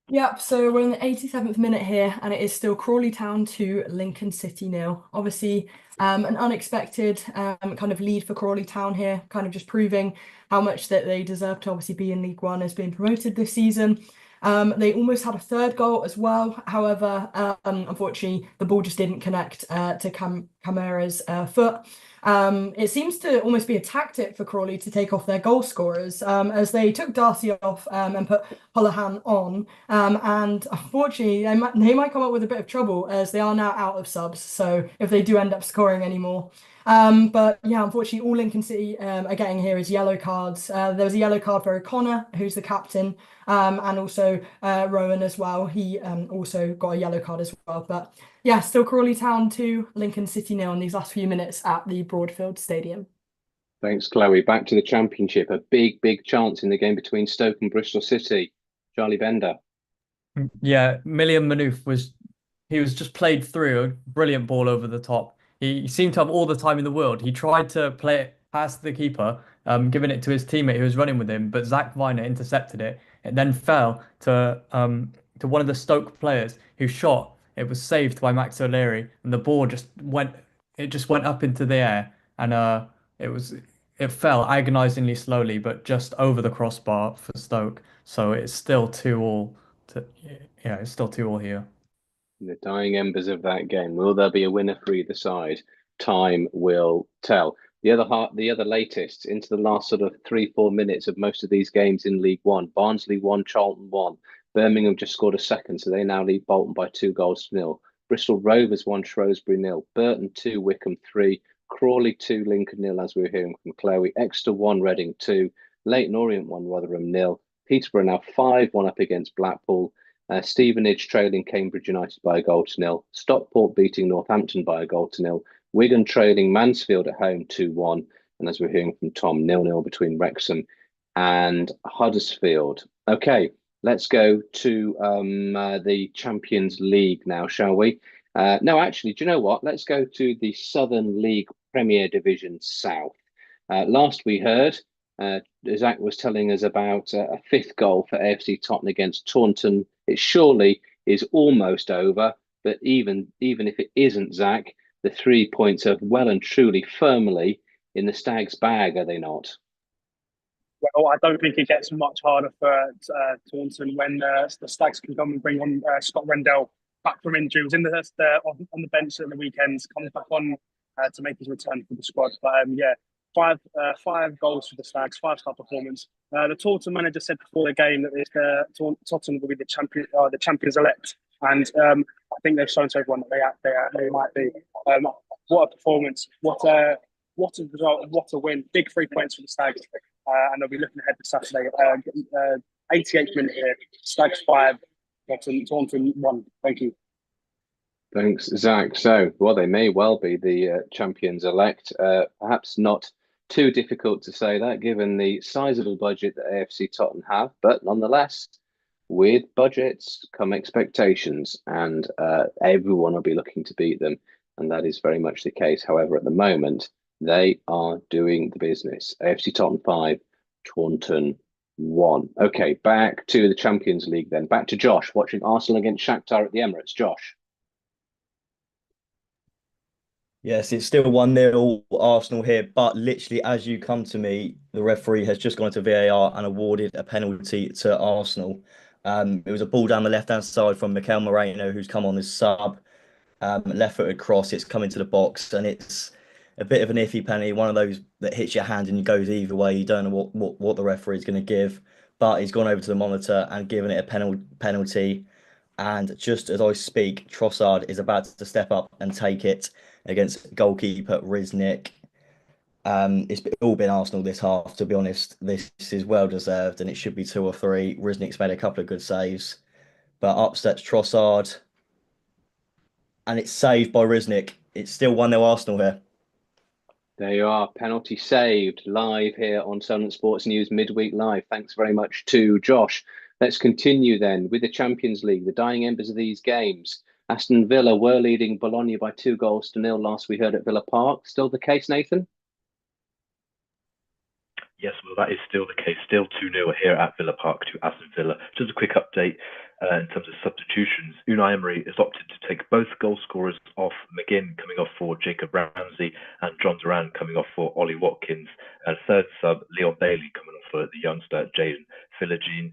Yep, so we're in the 87th minute here, and it is still Crawley Town 2, Lincoln City 0. Obviously, an unexpected kind of lead for Crawley Town here, kind of just proving how much that they deserve to obviously be in League One as being promoted this season. They almost had a third goal as well. However, unfortunately, the ball just didn't connect to Camara's foot. It seems to almost be a tactic for Crawley to take off their goal scorers, as they took Darcy off and put Holohan on. And unfortunately, they might come up with a bit of trouble as they are now out of subs. So if they do end up scoring anymore. But yeah, unfortunately, all Lincoln City are getting here is yellow cards. There was a yellow card for O'Connor, who's the captain, and also Rowan as well. He also got a yellow card as well. But yeah, still Crawley Town 2, Lincoln City 0 in these last few minutes at the Broadfield Stadium. Thanks, Chloe. Back to the Championship. A big chance in the game between Stoke and Bristol City. Charlie Bender. Yeah, Milian Manouf he was just played through a brilliant ball over the top. He seemed to have all the time in the world. He tried to play it past the keeper, giving it to his teammate who was running with him, but Zach Viner intercepted it. It then fell to one of the Stoke players who shot. It was saved by Max O'Leary, and the ball just went up into the air, and it fell agonizingly slowly, but just over the crossbar for Stoke. So it's still 2-2. Yeah, it's still 2-2 here. The dying embers of that game. Will there be a winner for either side? Time will tell. The other latest into the last sort of 3-4 minutes of most of these games in League One. Barnsley 1, Charlton 1. Birmingham just scored a second, so they now lead Bolton by 2-0. Bristol Rovers 1, Shrewsbury 0. Burton 2, Wycombe 3. Crawley 2, Lincoln 0, as we were hearing from Chloe. Exeter 1, Reading 2. Leyton Orient 1, Rotherham 0. Peterborough now 5-1 up against Blackpool. Stevenage trailing Cambridge United by a 0-0. Stockport beating Northampton by a 0-0. Wigan trailing Mansfield at home 2-1. And as we're hearing from Tom, 0-0 between Wrexham and Huddersfield. Okay, let's go to the Champions League now, shall we? No, actually, do you know what? Let's go to the Southern League Premier Division South. Last we heard, Zach was telling us about a fifth goal for AFC Totton against Taunton. It surely is almost over, but even if it isn't, Zach, the 3 points are well and truly firmly in the Stags' bag, are they not? Well, I don't think it gets much harder for Taunton when the Stags can come and bring on Scott Rendell back from injury. He was on the bench at the weekends, comes back on to make his return for the squad. But yeah, five goals for the Stags, 5-star performance. The Taunton manager said before the game that Tottenham will be the champions elect, and I think they've shown to everyone that they might be. What a performance! What a result! What a win! Big 3 points for the Stags, and they'll be looking ahead to Saturday. 88th minute here. Stags 5, Taunton 1. Thank you. Thanks, Zach. So, well, they may well be the champions elect. Perhaps not too difficult to say that, given the sizable budget that AFC Totton have, but nonetheless, with budgets come expectations, and everyone will be looking to beat them, and that is very much the case. However, at the moment, they are doing the business. AFC Totton 5, Taunton 1. Okay, back to the Champions League then. Back to Josh, watching Arsenal against Shakhtar at the Emirates. Josh. Yes, it's still 1-0 Arsenal here, but literally as you come to me, the referee has just gone to VAR and awarded a penalty to Arsenal. It was a ball down the left-hand side from Mikel Moreno, who's come on as sub, left-footed cross. It's come into the box, and it's a bit of an iffy penalty, one of those that hits your hand and it goes either way. You don't know what the referee is going to give, but he's gone over to the monitor and given it a penalty. And just as I speak, Trossard is about to step up and take it against goalkeeper Riznik. It's all been Arsenal this half, to be honest. This is well deserved, and it should be 2 or 3. Riznik's made a couple of good saves, but up steps Trossard, and it's saved by Riznik. It's still 1-0 Arsenal here. There you are, penalty saved, live here on Solent Sports News Midweek Live. Thanks very much to Josh. Let's continue then with the Champions League, the dying embers of these games. Aston Villa were leading Bologna by 2-0 last we heard at Villa Park. Still the case, Nathan? Yes, well, that is still the case. Still 2-0 here at Villa Park to Aston Villa. Just a quick update in terms of substitutions. Unai Emery has opted to take both goal scorers off. McGinn coming off for Jacob Ramsey and John Duran coming off for Ollie Watkins. And third sub, Leon Bailey coming off for the youngster Jaden Philogene.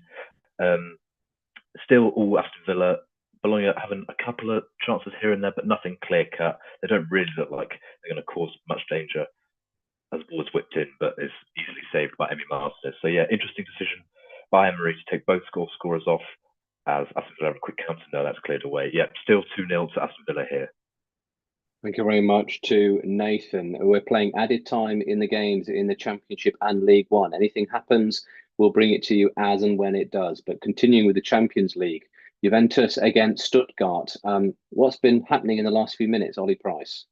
Still all Aston Villa. Bologna having a couple of chances here and there, but nothing clear-cut. They don't really look like they're going to cause much danger as the ball is whipped in, but it's easily saved by Emi Martinez. So yeah, interesting decision by Emery to take both goal scorers off as Aston Villa have a quick counter. No, that's cleared away. Yeah, still 2-0 to Aston Villa here. Thank you very much to Nathan. We're playing added time in the games in the Championship and League One. Anything happens, we'll bring it to you as and when it does. But continuing with the Champions League, Juventus against Stuttgart. What's been happening in the last few minutes, Ollie Price?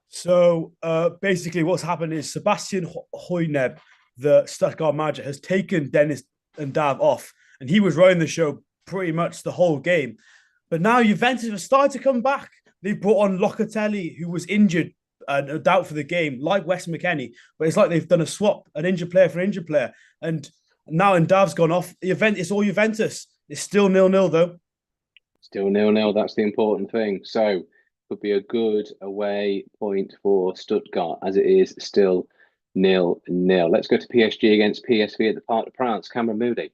So basically what's happened is Sebastian Hoyneb, the Stuttgart manager, has taken Dennis and Dav off, and he was running the show pretty much the whole game. But now Juventus have started to come back. They've brought on Locatelli, who was injured and a doubt for the game, like Wes McKennie. But it's like they've done a swap, an injured player for an injured player. And now Ndav's gone off. It's all Juventus. It's still 0-0 though. Still 0-0. That's the important thing. So could be a good away point for Stuttgart, as it is still 0-0. Let's go to PSG against PSV at the Parc des Princes. Cameron Moody.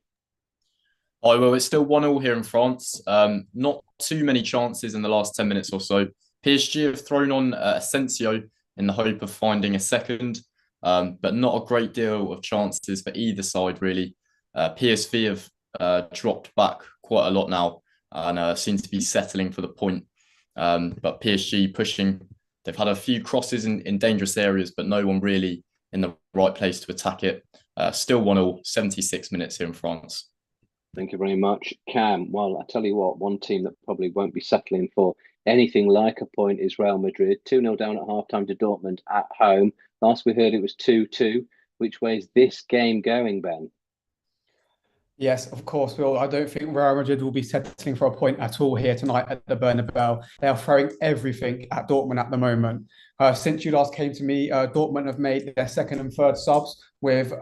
Oh, well, it's still 1-1 here in France. Not too many chances in the last 10 minutes or so. PSG have thrown on Asensio in the hope of finding a second, but not a great deal of chances for either side, really. PSV have dropped back quite a lot now and seem to be settling for the point. But PSG pushing. They've had a few crosses in dangerous areas, but no one really in the right place to attack it. Still 1-1, 76 minutes here in France. Thank you very much, Cam. Well, I tell you what, one team that probably won't be settling for anything like a point is Real Madrid. 2-0 down at half-time to Dortmund at home. Last we heard it was 2-2. Which way is this game going, Ben? Yes, of course, Will. I don't think Real Madrid will be settling for a point at all here tonight at the Bernabeu. They are throwing everything at Dortmund at the moment. Since you last came to me, Dortmund have made their second and third subs with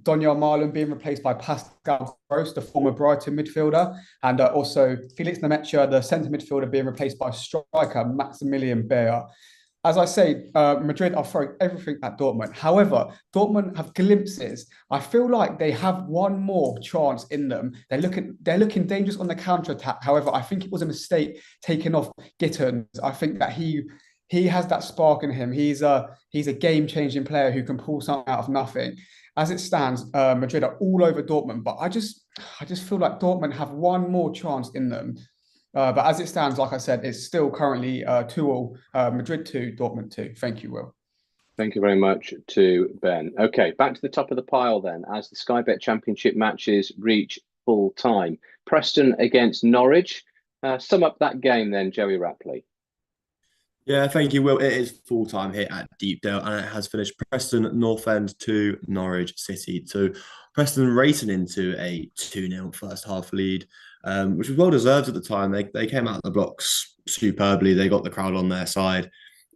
Donyell Marlon being replaced by Pascal Gross, the former Brighton midfielder, and also Felix Nemetcha, the centre midfielder, being replaced by striker Maximilian Bayer. As I say, Madrid are throwing everything at Dortmund. However, Dortmund have glimpses. I feel like they have one more chance in them. They're looking dangerous on the counter-attack. However, I think it was a mistake taking off Gittins. I think that he has that spark in him. He's a game-changing player who can pull something out of nothing. As it stands, Madrid are all over Dortmund, but I just feel like Dortmund have one more chance in them. But as it stands, like I said, it's still currently 2-2, Madrid 2, Dortmund 2. Thank you, Will. Thank you very much to Ben. Okay, back to the top of the pile then, as the Sky Bet Championship matches reach full time. Preston against Norwich. Sum up that game then, Joey Rapley. Yeah, thank you, Will. It is full time here at Deepdale, and it has finished Preston North End 2, Norwich City 2. Preston racing into a 2-0 first half lead, which was well deserved at the time. They came out of the blocks superbly. They got the crowd on their side,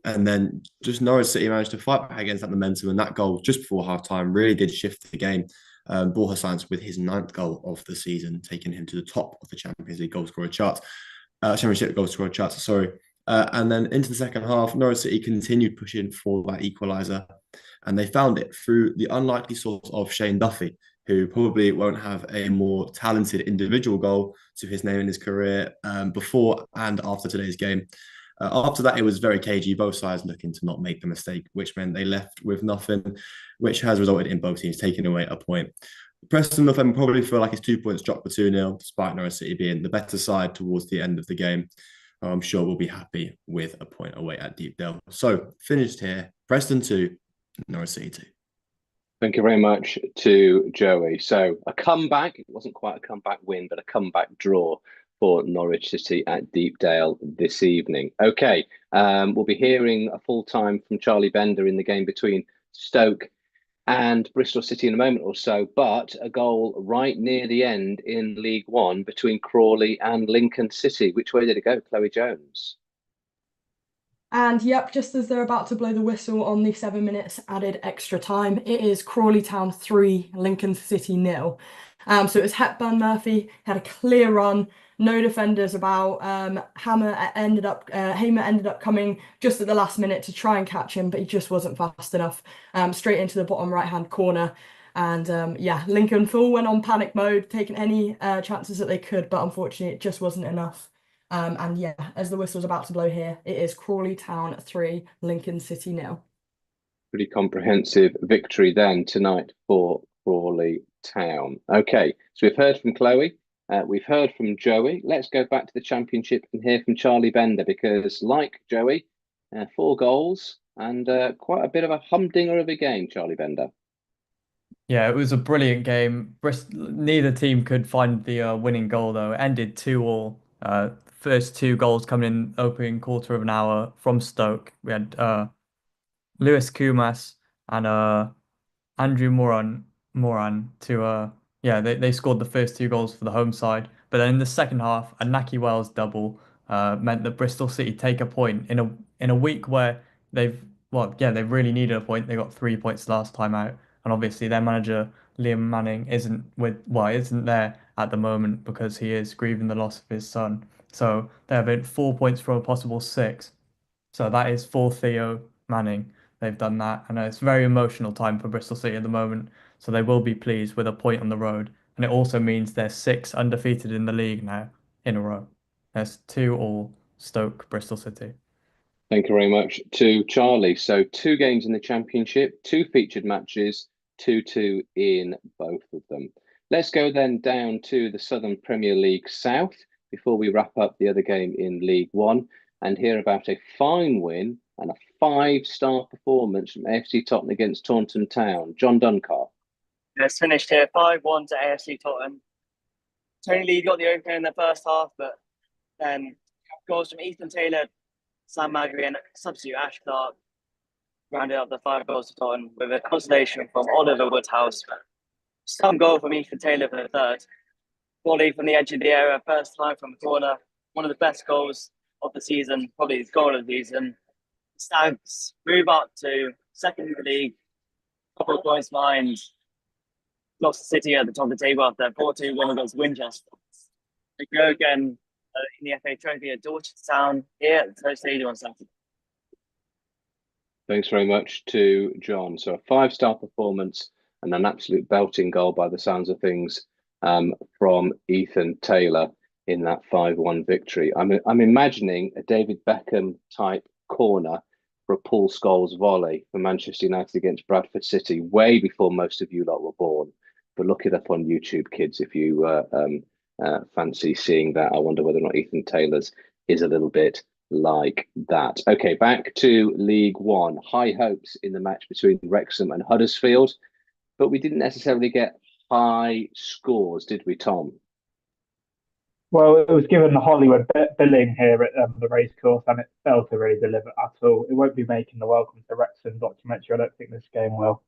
and then just Norwich City managed to fight back against that momentum. And that goal just before half time really did shift the game. Borja Sainz with his 9th goal of the season, taking him to the top of the Champions League goal scorer charts, Championship goal scorer charts. Sorry. And then into the second half, Norwich City continued pushing for that equaliser, and they found it through the unlikely source of Shane Duffy, who probably won't have a more talented individual goal to his name in his career before and after today's game. After that, it was very cagey, both sides looking to not make the mistake, which meant they left with nothing, which has resulted in both teams taking away a point. Preston North End probably feel like it's 2 points dropped for 2-0, despite Norwich City being the better side towards the end of the game. I'm sure we'll be happy with a point away at Deepdale. So, finished here, Preston 2, Norwich City 2. Thank you very much to Joey. So, a comeback. It wasn't quite a comeback win, but a comeback draw for Norwich City at Deepdale this evening. Okay, we'll be hearing a full time from Charlie Bender in the game between Stoke and Bristol City in a moment or so, but a goal right near the end in League One between Crawley and Lincoln City. Which way did it go, Chloe Jones? And yep, just as they're about to blow the whistle on the 7 minutes added extra time, it is Crawley Town 3, Lincoln City 0. So it was Hepburn Murphy, had a clear run, no defenders about. Hamer ended up coming just at the last minute to try and catch him, but he just wasn't fast enough. Straight into the bottom right-hand corner. And yeah, Lincoln full went on panic mode, taking any chances that they could, but unfortunately it just wasn't enough. And yeah, as the whistle's about to blow here, it is Crawley Town 3, Lincoln City 0. Pretty comprehensive victory then tonight for Crawley Town. Okay, so we've heard from Chloe, we've heard from Joey. Let's go back to the Championship and hear from Charlie Bender, because like Joey, 4 goals and quite a bit of a humdinger of a game, Charlie Bender. Yeah, it was a brilliant game. Neither team could find the winning goal, though. It ended 2-2. First 2 goals coming in opening quarter of an hour from Stoke. We had Lewis Kumas and Andrew Moran to they scored the first two goals for the home side, but then in the second half, a Naki Wells double meant that Bristol City take a point in a week where they've really needed a point. They got 3 points last time out, and obviously their manager Liam Manning isn't there at the moment because he is grieving the loss of his son. So they have been 4 points from a possible six. So that is for Theo Manning. They've done that, and it's a very emotional time for Bristol City at the moment. So they will be pleased with a point on the road, and it also means they're six undefeated in the league now in a row. There's 2-2 Stoke, Bristol City. Thank you very much to Charlie. So 2 games in the Championship, 2 featured matches, 2-2 in both of them. Let's go then down to the Southern Premier League South before we wrap up the other game in League One and hear about a fine win and a 5-star performance from AFC Totton against Taunton Town. John Duncart. It's finished here 5-1 to AFC Totton. Tony Lee got the opener in the first half, but then goals from Ethan Taylor, Sam Magri and substitute Ash Clark rounded up the 5 goals to Tottenham with a consolation from Oliver Woodhouse. Some goal from Ethan Taylor for the third. Volley from the edge of the area, first time from a corner. One of the best goals of the season, probably his goal of the season. Stags move up to second in the league, couple of points behind Gloucester City at the top of the table after 4-2 win against Winchester. They go again in the FA Trophy at Dorchester Town here at the Stoke Stadium on Saturday. Thanks very much to John. So a 5-star performance and an absolute belting goal by the sounds of things from Ethan Taylor in that 5-1 victory. I'm imagining a David Beckham type corner for a Paul Scholes volley for Manchester United against Bradford City way before most of you lot were born. But look it up on YouTube, kids, if you fancy seeing that. I wonder whether or not Ethan Taylor's is a little bit like that. Okay, back to League One. High hopes in the match between Wrexham and Huddersfield, but we didn't necessarily get high scores, did we, Tom? Well, it was given the Hollywood billing here at the racecourse, and it failed to really deliver at all. It won't be making the Welcome to Wrexham documentary. I don't think this game will.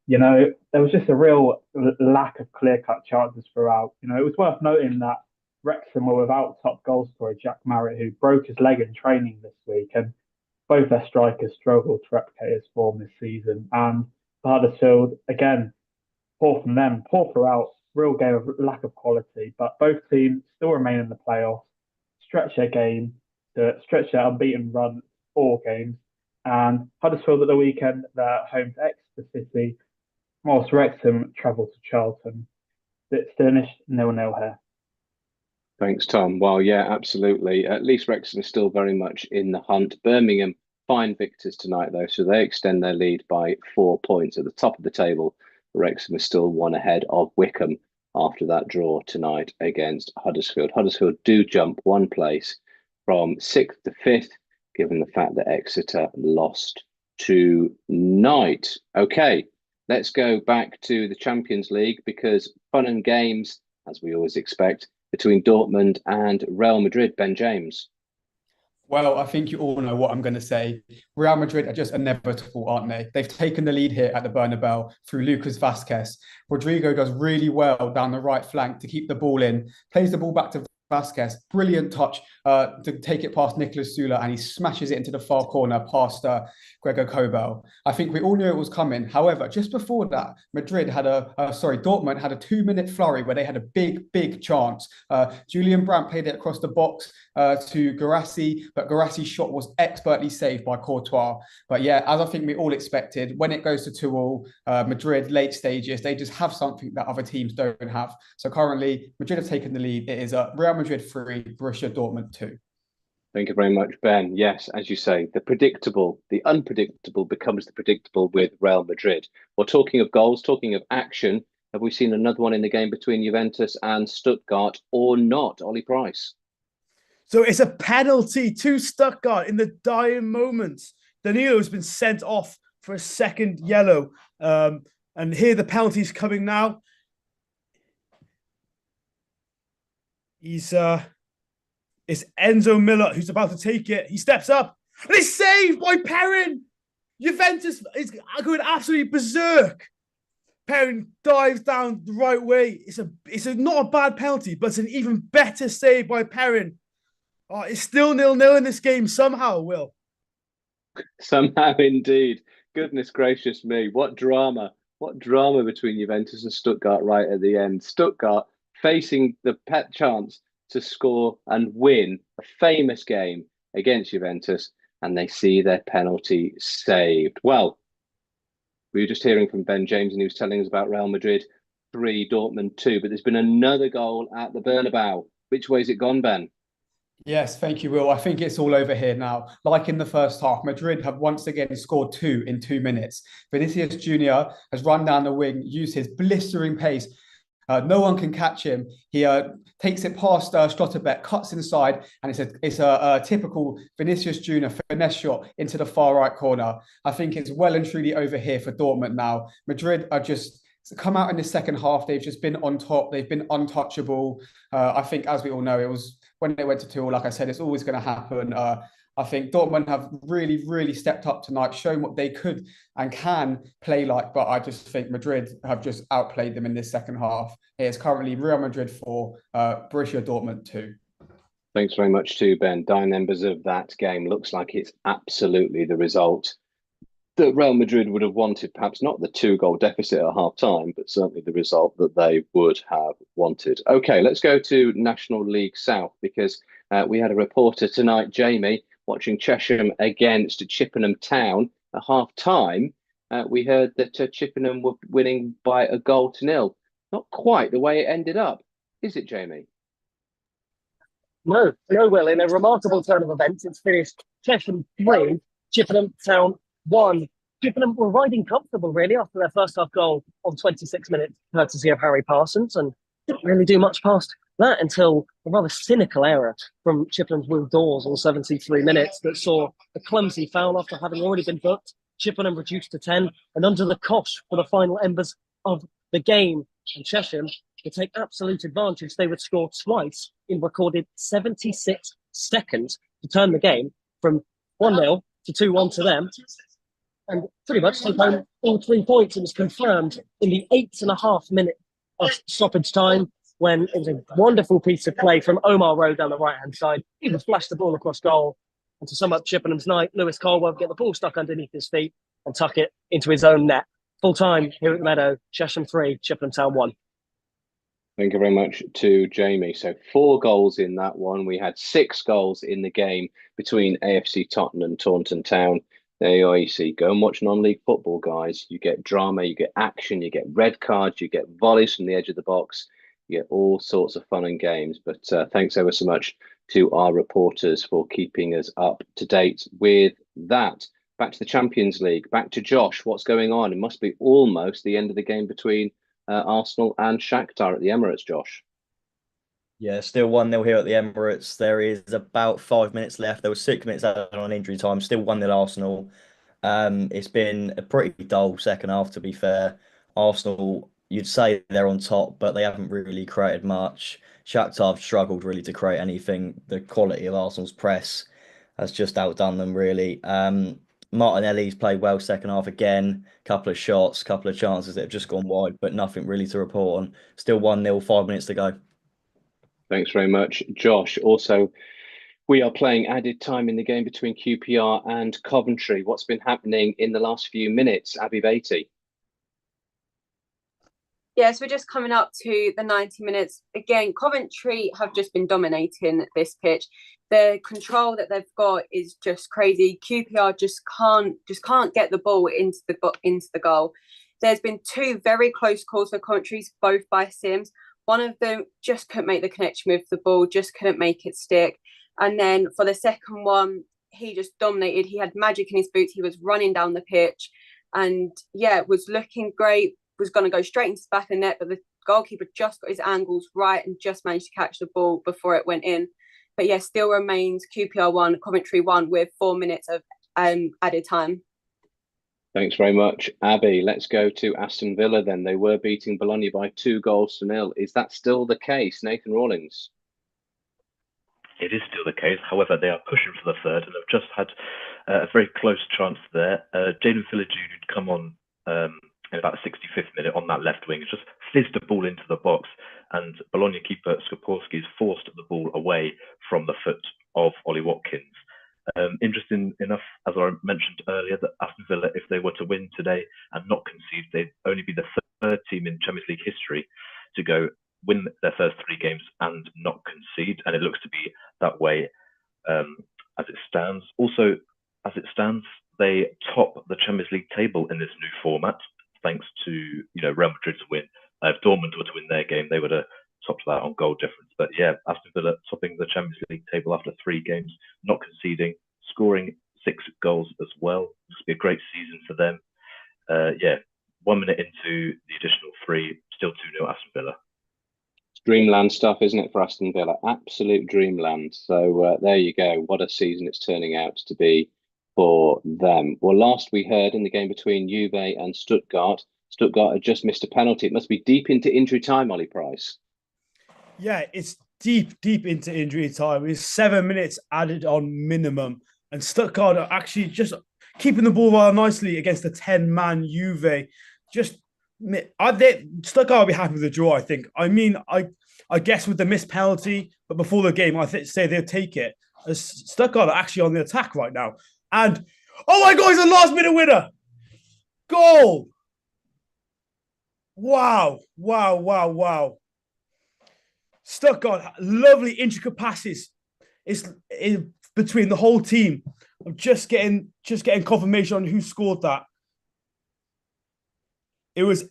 There was just a real lack of clear-cut chances throughout. It was worth noting that Wrexham were without top goal scorer Jack Marriott, who broke his leg in training this week, and both their strikers struggled to replicate his form this season. And for Huddersfield, again, poor from them, poor throughout. Real game of lack of quality, but both teams still remain in the playoffs, stretch their unbeaten run 4 games. And Huddersfield at the weekend, they're home to Exeter City, whilst Wrexham travel to Charlton. It's finished 0-0 here. Thanks, Tom. Well, yeah, absolutely. At least Wrexham is still very much in the hunt. Birmingham, fine victors tonight, though, so they extend their lead by 4 points at the top of the table. Wrexham is still 1 ahead of Wickham after that draw tonight against Huddersfield. Huddersfield do jump 1 place from 6th to 5th, given the fact that Exeter lost tonight. Okay, let's go back to the Champions League because fun and games, as we always expect, between Dortmund and Real Madrid. Ben James. Well, I think you all know what I'm going to say. Real Madrid are just inevitable, aren't they? They've taken the lead here at the Bernabeu through Lucas Vazquez. Rodrigo does really well down the right flank to keep the ball in, plays the ball back to Vazquez. Brilliant touch to take it past Nicolas Sula, and he smashes it into the far corner past Gregor Kobel. I think we all knew it was coming. However, just before that, Dortmund had a 2-minute flurry where they had a big chance. Julian Brandt played it across the box to Guirassy, but Guirassi's shot was expertly saved by Courtois. But yeah, as I think we all expected, when it goes to 2-2, Madrid late stages, they just have something that other teams don't have. So currently, Madrid have taken the lead. It is Real Madrid 3, Borussia Dortmund 2. Thank you very much, Ben. Yes, as you say, the unpredictable becomes the predictable with Real Madrid. Well, talking of goals, talking of action, have we seen another one in the game between Juventus and Stuttgart or not? Ollie Price. So it's a penalty to Stuttgart in the dying moments. Danilo's been sent off for a second yellow. And here the penalty's coming now. It's Enzo Miller who's about to take it. He steps up and it's saved by Perrin. Juventus is going absolutely berserk. Perrin dives down the right way. It's not a bad penalty, but it's an even better save by Perrin. It's still 0-0 in this game somehow, Will. Somehow indeed. Goodness gracious me. What drama. What drama between Juventus and Stuttgart right at the end. Stuttgart facing the pet chance to score and win a famous game against Juventus, and they see their penalty saved. Well, we were just hearing from Ben James, and he was telling us about Real Madrid 3, Dortmund 2, but there's been another goal at the Bernabeu. Which way's it gone, Ben? Yes, thank you, Will. I think it's all over here now. Like in the first half, Madrid have once again scored 2 in 2 minutes. Vinicius Jr. has run down the wing, used his blistering pace. No one can catch him. He takes it past Schlotterbeck, cuts inside, and it's a typical Vinicius Jr. finesse shot into the far right corner. I think it's well and truly over here for Dortmund now. Madrid are just come out in the second half. They've just been on top. They've been untouchable. I think, as we all know, it was when they went to 2, like I said, it's always going to happen. I think Dortmund have really, really stepped up tonight, shown what they could and can play like, but I just think Madrid have just outplayed them in this second half. It is currently Real Madrid 4, Borussia Dortmund 2. Thanks very much too, Ben. Dying members of that game, looks like it's absolutely the result that Real Madrid would have wanted. Perhaps not the 2-goal deficit at half-time, but certainly the result that they would have wanted. Okay, let's go to National League South, because we had a reporter tonight, Jamie, watching Chesham against Chippenham Town at half-time. We heard that Chippenham were winning by 1-0. Not quite the way it ended up, is it, Jamie? No, Will. In a remarkable turn of events, it's finished Chesham 3, Chippenham Town 1. Chippenham were riding comfortable, really, after their first half goal on 26 minutes, courtesy of Harry Parsons, and didn't really do much past that until a rather cynical error from Chippenham's Will Dawes on 73 minutes that saw a clumsy foul after having already been booked. Chippenham reduced to 10, and under the cosh for the final embers of the game. And Chesham would take absolute advantage. They would score twice in recorded 76 seconds to turn the game from 1-0 to 2-1 to them, and pretty much take home all 3 points. It was confirmed in the 8.5 minute of stoppage time, when it was a wonderful piece of play from Omar Rowe down the right-hand side. He would flash the ball across goal. And to sum up Chippenham's night, Lewis Colwell would get the ball stuck underneath his feet and tuck it into his own net. Full time here at the Meadow, Chesham 3, Chippenham Town 1. Thank you very much to Jamie. So 4 goals in that one. We had 6 goals in the game between AFC Totton and Taunton Town. There you are, you see. Go and watch non-league football, guys. You get drama, you get action, you get red cards, you get volleys from the edge of the box. You get all sorts of fun and games. But thanks ever so much to our reporters for keeping us up to date with that. Back to the Champions League. Back to Josh. What's going on? It must be almost the end of the game between Arsenal and Shakhtar at the Emirates, Josh. Yeah, still 1-0 here at the Emirates. There is about 5 minutes left. There was 6 minutes added on injury time. Still 1-0 Arsenal. It's been a pretty dull second half, to be fair. Arsenal, you'd say they're on top, but they haven't really created much. Shakhtar have struggled really to create anything. The quality of Arsenal's press has just outdone them, really. Martinelli's played well second half again. Couple of shots, couple of chances that have just gone wide, but nothing really to report on. Still 1-0, 5 minutes to go. Thanks very much, Josh. Also, we are playing added time in the game between QPR and Coventry. What's been happening in the last few minutes, Abby Beatty? Yes, we're just coming up to the 90 minutes. Again, Coventry have just been dominating this pitch. The control that they've got is just crazy. QPR just can't get the ball into the goal. There's been 2 very close calls for Coventry, both by Sims. One of them just couldn't make the connection with the ball, just couldn't make it stick. And then for the second one, he just dominated. He had magic in his boots. He was running down the pitch and, was looking great, was going to go straight into the back of the net, but the goalkeeper just got his angles right and just managed to catch the ball before it went in. But still remains QPR 1, Coventry 1 with 4 minutes of added time. Thanks very much, Abby. Let's go to Aston Villa then. They were beating Bologna by 2-0. Is that still the case, Nathan Rawlings? It is still the case. However, they are pushing for the third and have just had a very close chance there. Jaden Phillips Jr. come on in about the 65th minute on that left wing. It's just fizzed the ball into the box, and Bologna keeper Skaporski's forced the ball away from the foot of Ollie Watkins. Interesting enough, as I mentioned earlier, that Aston Villa, if they were to win today and not concede, they'd only be the third team in Champions League history to go win their first 3 games and not concede, and it looks to be that way as it stands. Also, as it stands, they top the Champions League table in this new format, thanks to Real Madrid's win. If Dortmund were to win their game, they would have topped that on goal difference. But yeah, Aston Villa topping the Champions League table after 3 games, not conceding, scoring 6 goals as well. This will be a great season for them. 1 minute into the additional 3, still 2-0 Aston Villa. Dreamland stuff, isn't it, for Aston Villa? Absolute dreamland. So there you go. What a season it's turning out to be for them. Well, last we heard in the game between Juve and Stuttgart had just missed a penalty. It must be deep into injury time, Ollie Price. Yeah, it's deep into injury time. It's 7 minutes added on minimum. And Stuttgart are actually just keeping the ball rather nicely against a 10-man Juve. Stuttgart will be happy with the draw, I think. I mean, I guess with the missed penalty, but before the game, I say they'll take it. As Stuttgart are actually on the attack right now. And, oh my God, it's a last-minute winner! Goal! Wow. Stuttgart, lovely intricate passes. It's between the whole team. I'm just getting confirmation on who scored that. It was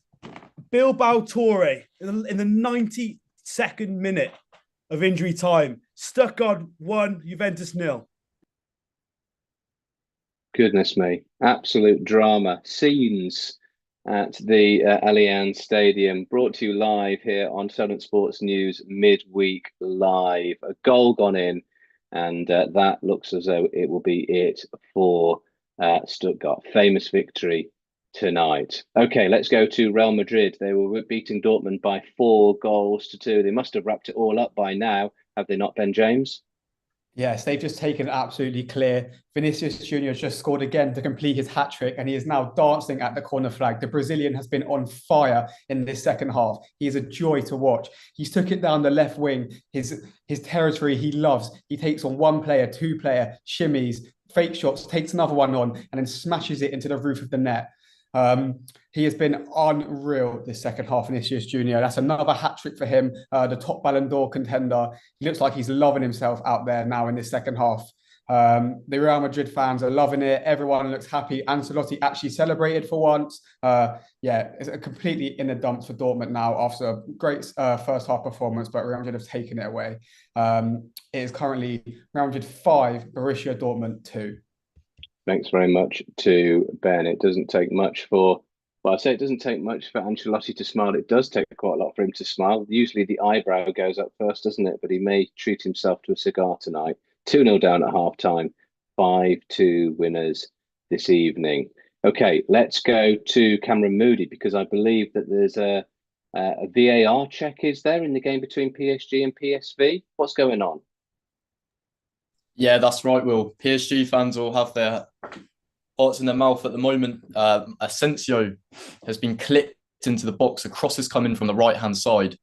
Bilbao Torre in the 92nd minute of injury time. Stuttgart 1, Juventus 0. Goodness me. Absolute drama. Scenes at the Allianz Stadium, brought to you live here on Solent Sports News Midweek Live. A goal gone in, and that looks as though it will be it for Stuttgart. Famous victory tonight. Okay, let's go to Real Madrid. They were beating Dortmund by 4-2. They must have wrapped it all up by now, have they not, Ben James? Yes, they've just taken it absolutely clear. Vinicius Junior just scored again to complete his hat-trick, and he is now dancing at the corner flag. The Brazilian has been on fire in this second half. He is a joy to watch. He's took it down the left wing, his territory he loves. He takes on 1 player, 2 player, shimmies, fake shots, takes another one on, and then smashes it into the roof of the net. He has been unreal this second half, Vinicius Junior. That's another hat-trick for him, the top Ballon d'Or contender. He looks like he's loving himself out there now in this second half. The Real Madrid fans are loving it. Everyone looks happy. Ancelotti actually celebrated for once. It's completely in the dumps for Dortmund now after a great first half performance, but Real Madrid have taken it away. It is currently Real Madrid 5, Borussia Dortmund 2. Thanks very much to Ben. It doesn't take much for Ancelotti to smile. It does take quite a lot for him to smile. Usually the eyebrow goes up first, doesn't it? But he may treat himself to a cigar tonight. 2-0 down at half-time, 5-2 winners this evening. Okay, let's go to Cameron Moody, because I believe that there's a VAR check, is there, in the game between PSG and PSV? What's going on? Yeah, that's right, Will. PSG fans will have their hearts in their mouth at the moment. Asensio has been clipped into the box. A cross is coming from the right-hand side.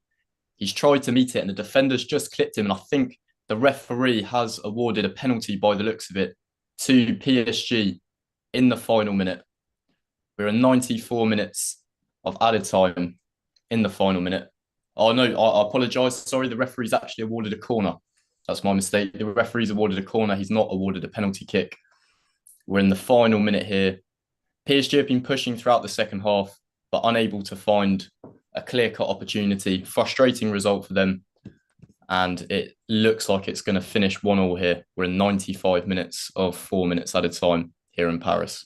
He's tried to meet it, and the defender's just clipped him. And I think the referee has awarded a penalty, by the looks of it, to PSG in the final minute. We're in 94 minutes of added time in the final minute. Oh, no, I apologise. Sorry, the referee's actually awarded a corner. That's my mistake. The referee's awarded a corner. He's not awarded a penalty kick. We're in the final minute here. PSG have been pushing throughout the second half, but unable to find a clear-cut opportunity. Frustrating result for them. And it looks like it's going to finish 1-1 here. We're in 95 minutes of 4 minutes added time here in Paris.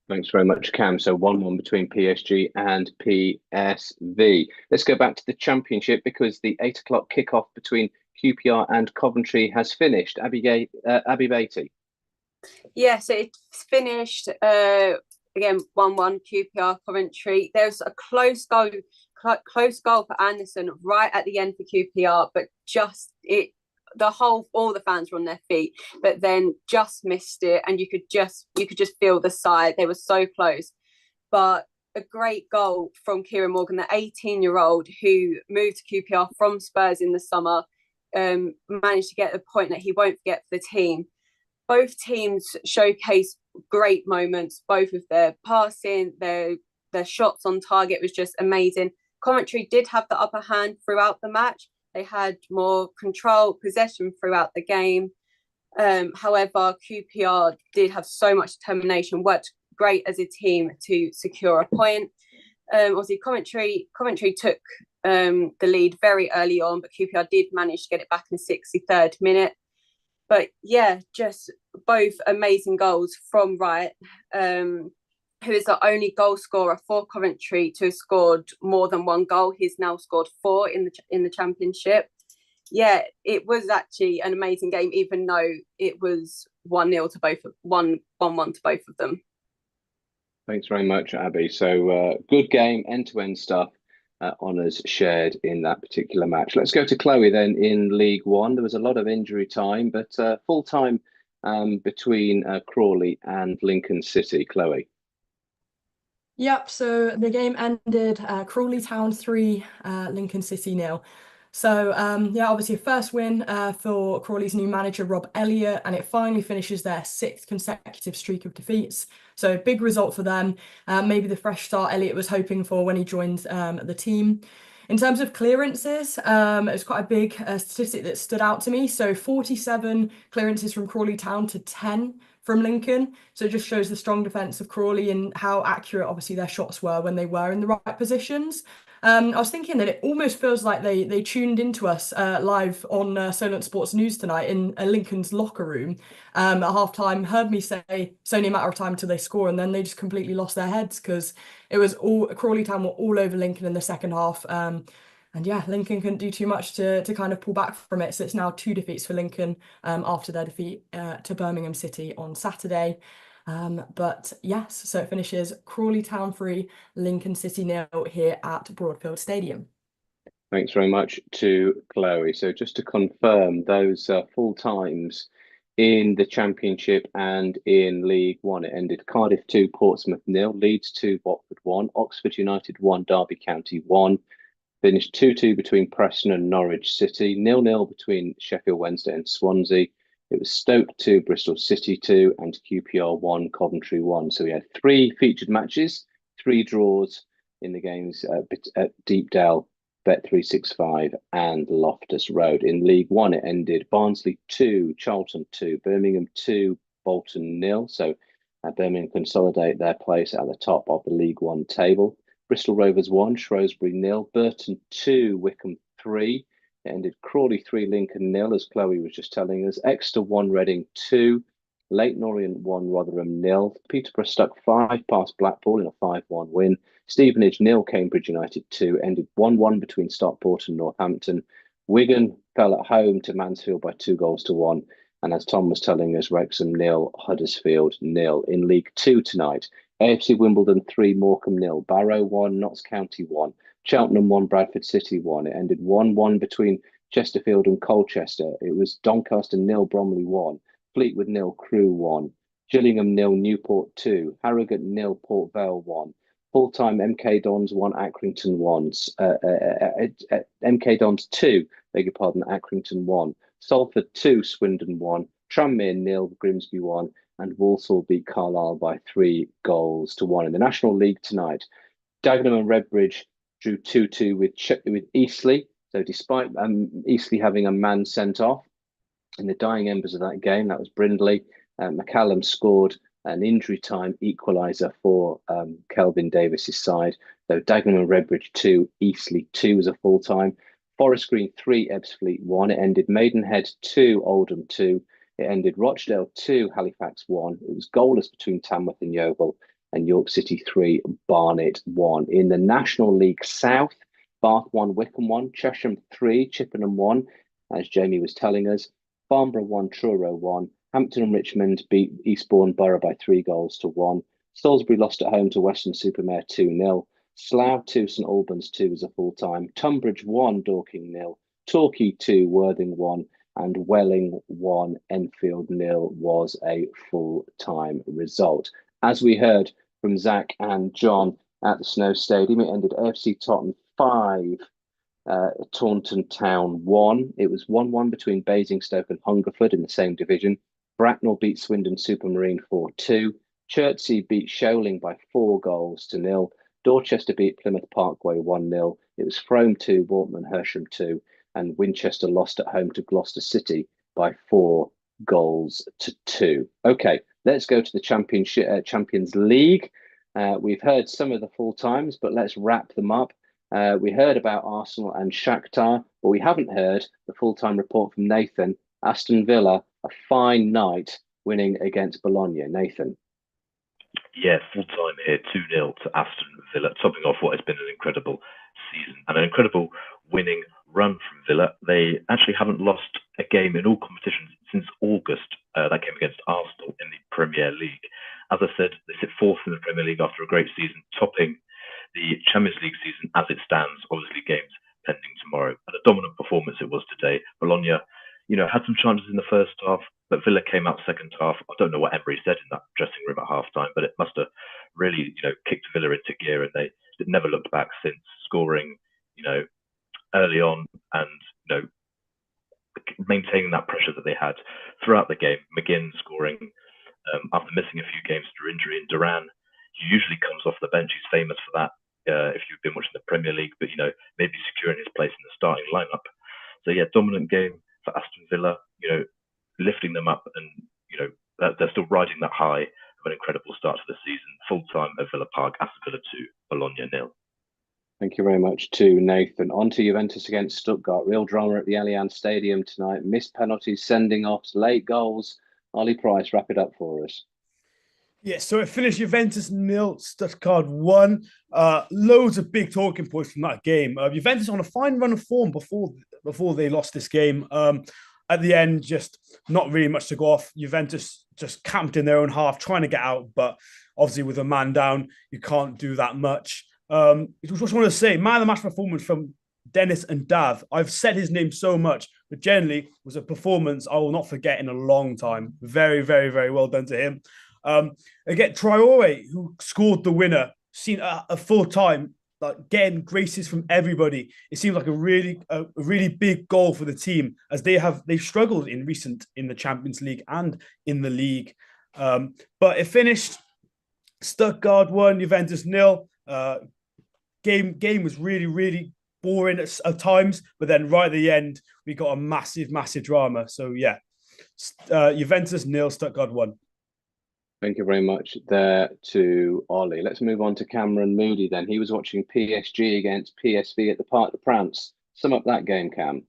Thanks very much, Cam. So 1-1 between PSG and PSV. Let's go back to the Championship, because the 8 o'clock kickoff between QPR and Coventry has finished. Abby Beatty. Yeah, so it's finished again 1-1 QPR Coventry. There's a close goal for Anderson right at the end for QPR, but all the fans were on their feet, but then just missed it, and you could just feel the side. They were so close, but a great goal from Kieran Morgan, the 18-year-old who moved to QPR from Spurs in the summer, managed to get a point that he won't forget for the team. Both teams showcase great moments, both of their passing, their shots on target was just amazing. Coventry did have the upper hand throughout the match. They had more control, possession throughout the game. However, QPR did have so much determination, worked great as a team to secure a point. Obviously, Coventry took the lead very early on, but QPR did manage to get it back in the 63rd minute. But yeah, just both amazing goals from Wright, who is the only goal scorer for Coventry to have scored more than one goal. He's now scored 4 in the Championship. Yeah, it was actually an amazing game, even though it was 1-1 to both of them. Thanks very much, Abby. So good game, end-to-end stuff. Honours shared in that particular match. Let's go to Chloe then in League One. There was a lot of injury time, but full time between Crawley and Lincoln City. Chloe. Yep, so the game ended Crawley Town 3, Lincoln City 0. So yeah, obviously a first win for Crawley's new manager, Rob Elliott, and it finally finishes their 6th consecutive streak of defeats. So big result for them. Maybe the fresh start Elliott was hoping for when he joined the team. In terms of clearances, it was quite a big statistic that stood out to me. So 47 clearances from Crawley Town to 10 from Lincoln. So it just shows the strong defence of Crawley and how accurate, obviously, their shots were when they were in the right positions. I was thinking that it almost feels like they tuned into us live on Solent Sports News tonight in Lincoln's locker room at half-time, heard me say it's only a matter of time till they score, and then they just completely lost their heads because it was all Crawley Town were all over Lincoln in the second half. And yeah, Lincoln couldn't do too much to kind of pull back from it. So it's now 2 defeats for Lincoln after their defeat to Birmingham City on Saturday. But yes, so it finishes Crawley Town 3, Lincoln City 0 here at Broadfield Stadium. Thanks very much to Chloe. So just to confirm, those full times in the Championship and in League One, it ended Cardiff 2, Portsmouth 0, Leeds 2, Watford 1, Oxford United 1, Derby County 1. Finished 2-2 between Preston and Norwich City, 0-0 between Sheffield Wednesday and Swansea. It was Stoke 2, Bristol City 2, and QPR 1, Coventry 1. So we had 3 featured matches, 3 draws in the games at Deepdale, Bet365 and Loftus Road. In League One, it ended Barnsley 2, Charlton 2, Birmingham 2, Bolton 0. So Birmingham consolidate their place at the top of the League One table. Bristol Rovers 1, Shrewsbury 0, Burton 2, Wickham 3. It ended Crawley 3, Lincoln 0, as Chloe was just telling us. Exeter 1, Reading 2, Leyton Orient 1, Rotherham 0. Peterborough stuck 5 past Blackpool in a 5-1 win. Stevenage 0, Cambridge United 2. Ended 1-1 between Stockport and Northampton. Wigan fell at home to Mansfield by 2-1. And as Tom was telling us, Wrexham 0, Huddersfield 0. In League 2 tonight, AFC Wimbledon 3, Morecambe 0, Barrow 1, Notts County 1, Cheltenham 1, Bradford City 1. It ended 1-1 between Chesterfield and Colchester. It was Doncaster 0, Bromley 1, Fleetwood 0, Crewe 1, Gillingham 0, Newport 2, Harrogate 0, Port Vale 1. Full-time MK Dons 1, Accrington 1, MK Dons 2, beg your pardon, Accrington 1, Salford 2, Swindon 1, Tranmere 0, Grimsby 1, and Walsall beat Carlisle by 3-1. In the National League tonight, Dagenham and Redbridge drew 2-2 with Eastleigh. So despite Eastleigh having a man sent off in the dying embers of that game, that was Brindley, McCallum scored an injury time equaliser for Kelvin Davis's side. So Dagenham and Redbridge 2, Eastleigh 2 was a full-time. Forest Green 3, Ebbsfleet 1. It ended Maidenhead 2, Oldham 2. It ended Rochdale 2, Halifax 1. It was goalless between Tamworth and Yeovil, and York City 3, Barnet 1. In the National League South, Bath 1, Wickham 1, Chesham 3, Chippenham 1, as Jamie was telling us. Farnborough 1, Truro 1. Hampton and Richmond beat Eastbourne Borough by 3-1. Salisbury lost at home to Weston-super-Mare 2-0. Slough 2, St Albans 2 was a full-time. Tunbridge 1, Dorking 0. Torquay 2, Worthing 1. And Welling 1, Enfield 0 was a full-time result. As we heard from Zach and John at the Snow Stadium. It ended AFC Totton 5, Taunton Town 1. It was 1-1 between Basingstoke and Hungerford in the same division. Bracknell beat Swindon Supermarine 4-2. Chertsey beat Sholing by 4-0. Dorchester beat Plymouth Parkway 1-0. It was Frome 2, Bournemouth Hersham 2, and Winchester lost at home to Gloucester City by 4-2. Okay, let's go to the Champions League. We've heard some of the full times, but let's wrap them up. We heard about Arsenal and Shakhtar, but we haven't heard the full-time report from Nathan. Aston Villa, a fine night, winning against Bologna. Nathan. Yeah, full-time here, 2-0 to Aston Villa, topping off what has been an incredible season and an incredible winning run from Villa. They actually haven't lost a game in all competitions since August. That came against Arsenal in the Premier League. As I said, they sit fourth in the Premier League after a great season, topping the Champions League season as it stands. Obviously, games pending tomorrow. And a dominant performance it was today. Bologna, had some chances in the first half, but Villa came out second half. I don't know what Emery said in that dressing room at halftime, but it must have really, kicked Villa into gear, and they never looked back since, scoring, early on and, maintaining that pressure that they had throughout the game. McGinn scoring after missing a few games through injury, and Duran, he usually comes off the bench. He's famous for that. If you've been watching the Premier League, but maybe securing his place in the starting lineup. So yeah, dominant game for Aston Villa. Lifting them up, and they're still riding that high of an incredible start to the season. Full time at Villa Park, Aston Villa 2, Bologna 0. Thank you very much to Nathan. On to Juventus against Stuttgart. Real drama at the Allianz Stadium tonight. Missed penalties, sending offs, late goals. Ollie Price, wrap it up for us. Yeah, so it finished Juventus 0, Stuttgart 1. Loads of big talking points from that game. Juventus on a fine run of form before they lost this game. At the end, just not really much to go off. Juventus just camped in their own half, trying to get out, but obviously with a man down, you can't do that much. I just want to say, man of the match performance from Dennis and Dav. I've said his name so much, but generally was a performance I will not forget in a long time. Very, very, very well done to him. Again, Traore, who scored the winner, seen a full time, like getting graces from everybody. It seems like a really big goal for the team, as they've struggled in the Champions League and in the league. But it finished Stuttgart 1, Juventus 0. Game was really, really boring at times, but then right at the end we got a massive drama. So yeah, Juventus 0, Stuttgart 1. Thank you very much there to Ollie. Let's move on to Cameron Moody then. He was watching PSG against PSV at the Parc des Princes. Sum up that game, Cam.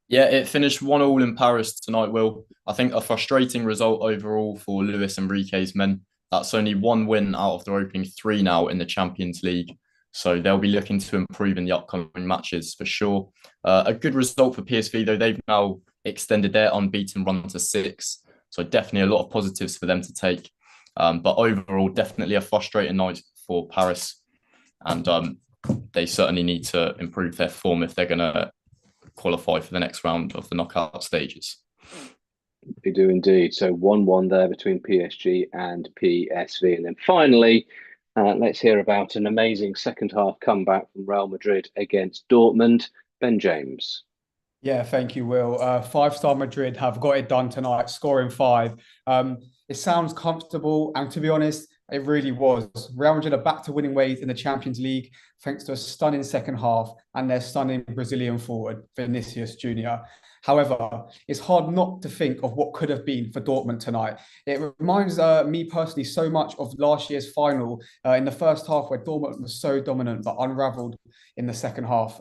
Yeah, it finished 1-1 in Paris tonight, Will. I think a frustrating result overall for Luis Enrique's men. That's only one win out of their opening 3 now in the Champions League. So they'll be looking to improve in the upcoming matches for sure. A good result for PSV, though. They've now extended their unbeaten run to 6. So definitely a lot of positives for them to take. But overall, definitely a frustrating night for Paris. And they certainly need to improve their form if they're going to qualify for the next round of the knockout stages. They do indeed. So 1-1 there between PSG and PSV. And then finally, let's hear about an amazing second half comeback from Real Madrid against Dortmund. Ben James. Yeah, thank you, Will. 5-star Madrid have got it done tonight, scoring 5. It sounds comfortable, and to be honest, it really was. Real Madrid are back to winning ways in the Champions League thanks to a stunning second half and their stunning Brazilian forward, Vinicius Junior. However, it's hard not to think of what could have been for Dortmund tonight. It reminds me personally so much of last year's final in the first half, where Dortmund was so dominant but unravelled in the second half.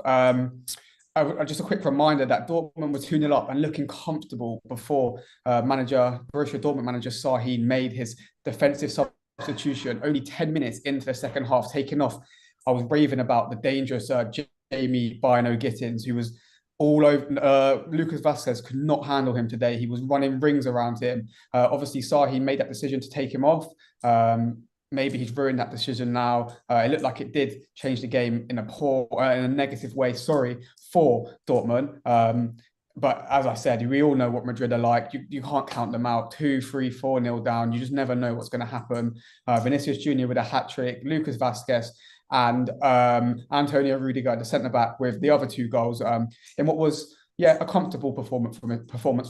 Just a quick reminder that Dortmund was 2-0 up and looking comfortable before Borussia Dortmund manager Sahin made his defensive substitution only 10 minutes into the second half, taking off. I was raving about the dangerous Jamie Bino Gittins, who was all over. Lucas Vasquez could not handle him today. He was running rings around him. Obviously, Sahin made that decision to take him off. Maybe he's ruined that decision now. It looked like it did change the game in a negative way. For Dortmund. But as I said, we all know what Madrid are like. You can't count them out. 2, 3, 4-0 down. You just never know what's going to happen. Vinicius Jr. with a hat-trick, Lucas Vazquez and Antonio Rudiger, the centre-back, with the other 2 goals in what was, a comfortable performance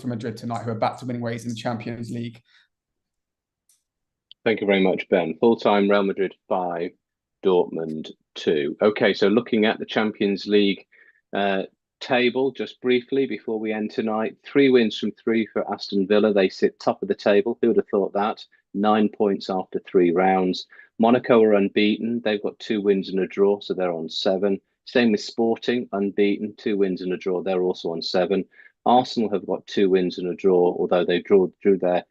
from Madrid tonight, who are back to winning ways in the Champions League. Thank you very much, Ben. Full-time Real Madrid 5, Dortmund 2. Okay, so looking at the Champions League table just briefly before we end tonight. 3 wins from 3 for Aston Villa. They sit top of the table. Who would have thought that? 9 points after 3 rounds. Monaco are unbeaten. They've got 2 wins and a draw, so they're on 7. Same with Sporting, unbeaten, 2 wins and a draw. They're also on 7. Arsenal have got 2 wins and a draw, although they drew their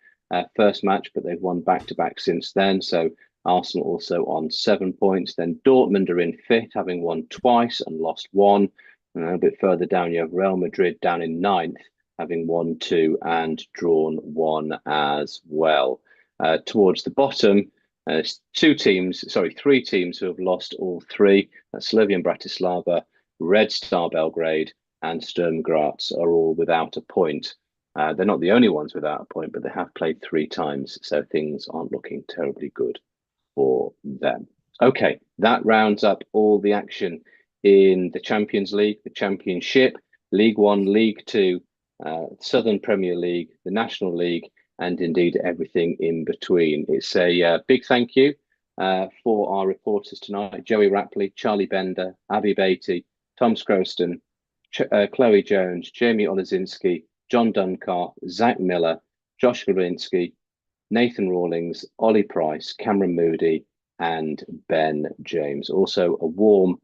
first match, but they've won back-to-back since then. So Arsenal also on 7 points. Then Dortmund are in 5th, having won twice and lost 1. And a bit further down, you have Real Madrid down in 9th, having won 2 and drawn 1 as well. Towards the bottom, 3 teams who have lost all 3. Slovan Bratislava, Red Star Belgrade, and Sturm Graz are all without a point. They're not the only ones without a point, but they have played 3 times, so things aren't looking terribly good for them. Okay, that rounds up all the action in the Champions League, the Championship, League One, League Two, Southern Premier League, the National League, and indeed everything in between. It's a big thank you for our reporters tonight: Joey Rapley, Charlie Bender, Abby Beatty, Tom Scroston, Chloe Jones, Jamie Olazinski, John Duncalf, Zach Miller, Josh Lewinsky, Nathan Rawlings, Ollie Price, Cameron Moody, and Ben James. Also a warm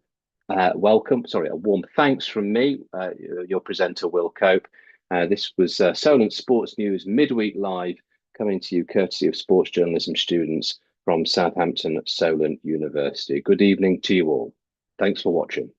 thanks from me, your presenter, Will Cope. This was Solent Sports News Midweek Live, coming to you courtesy of sports journalism students from Southampton Solent University. Good evening to you all. Thanks for watching.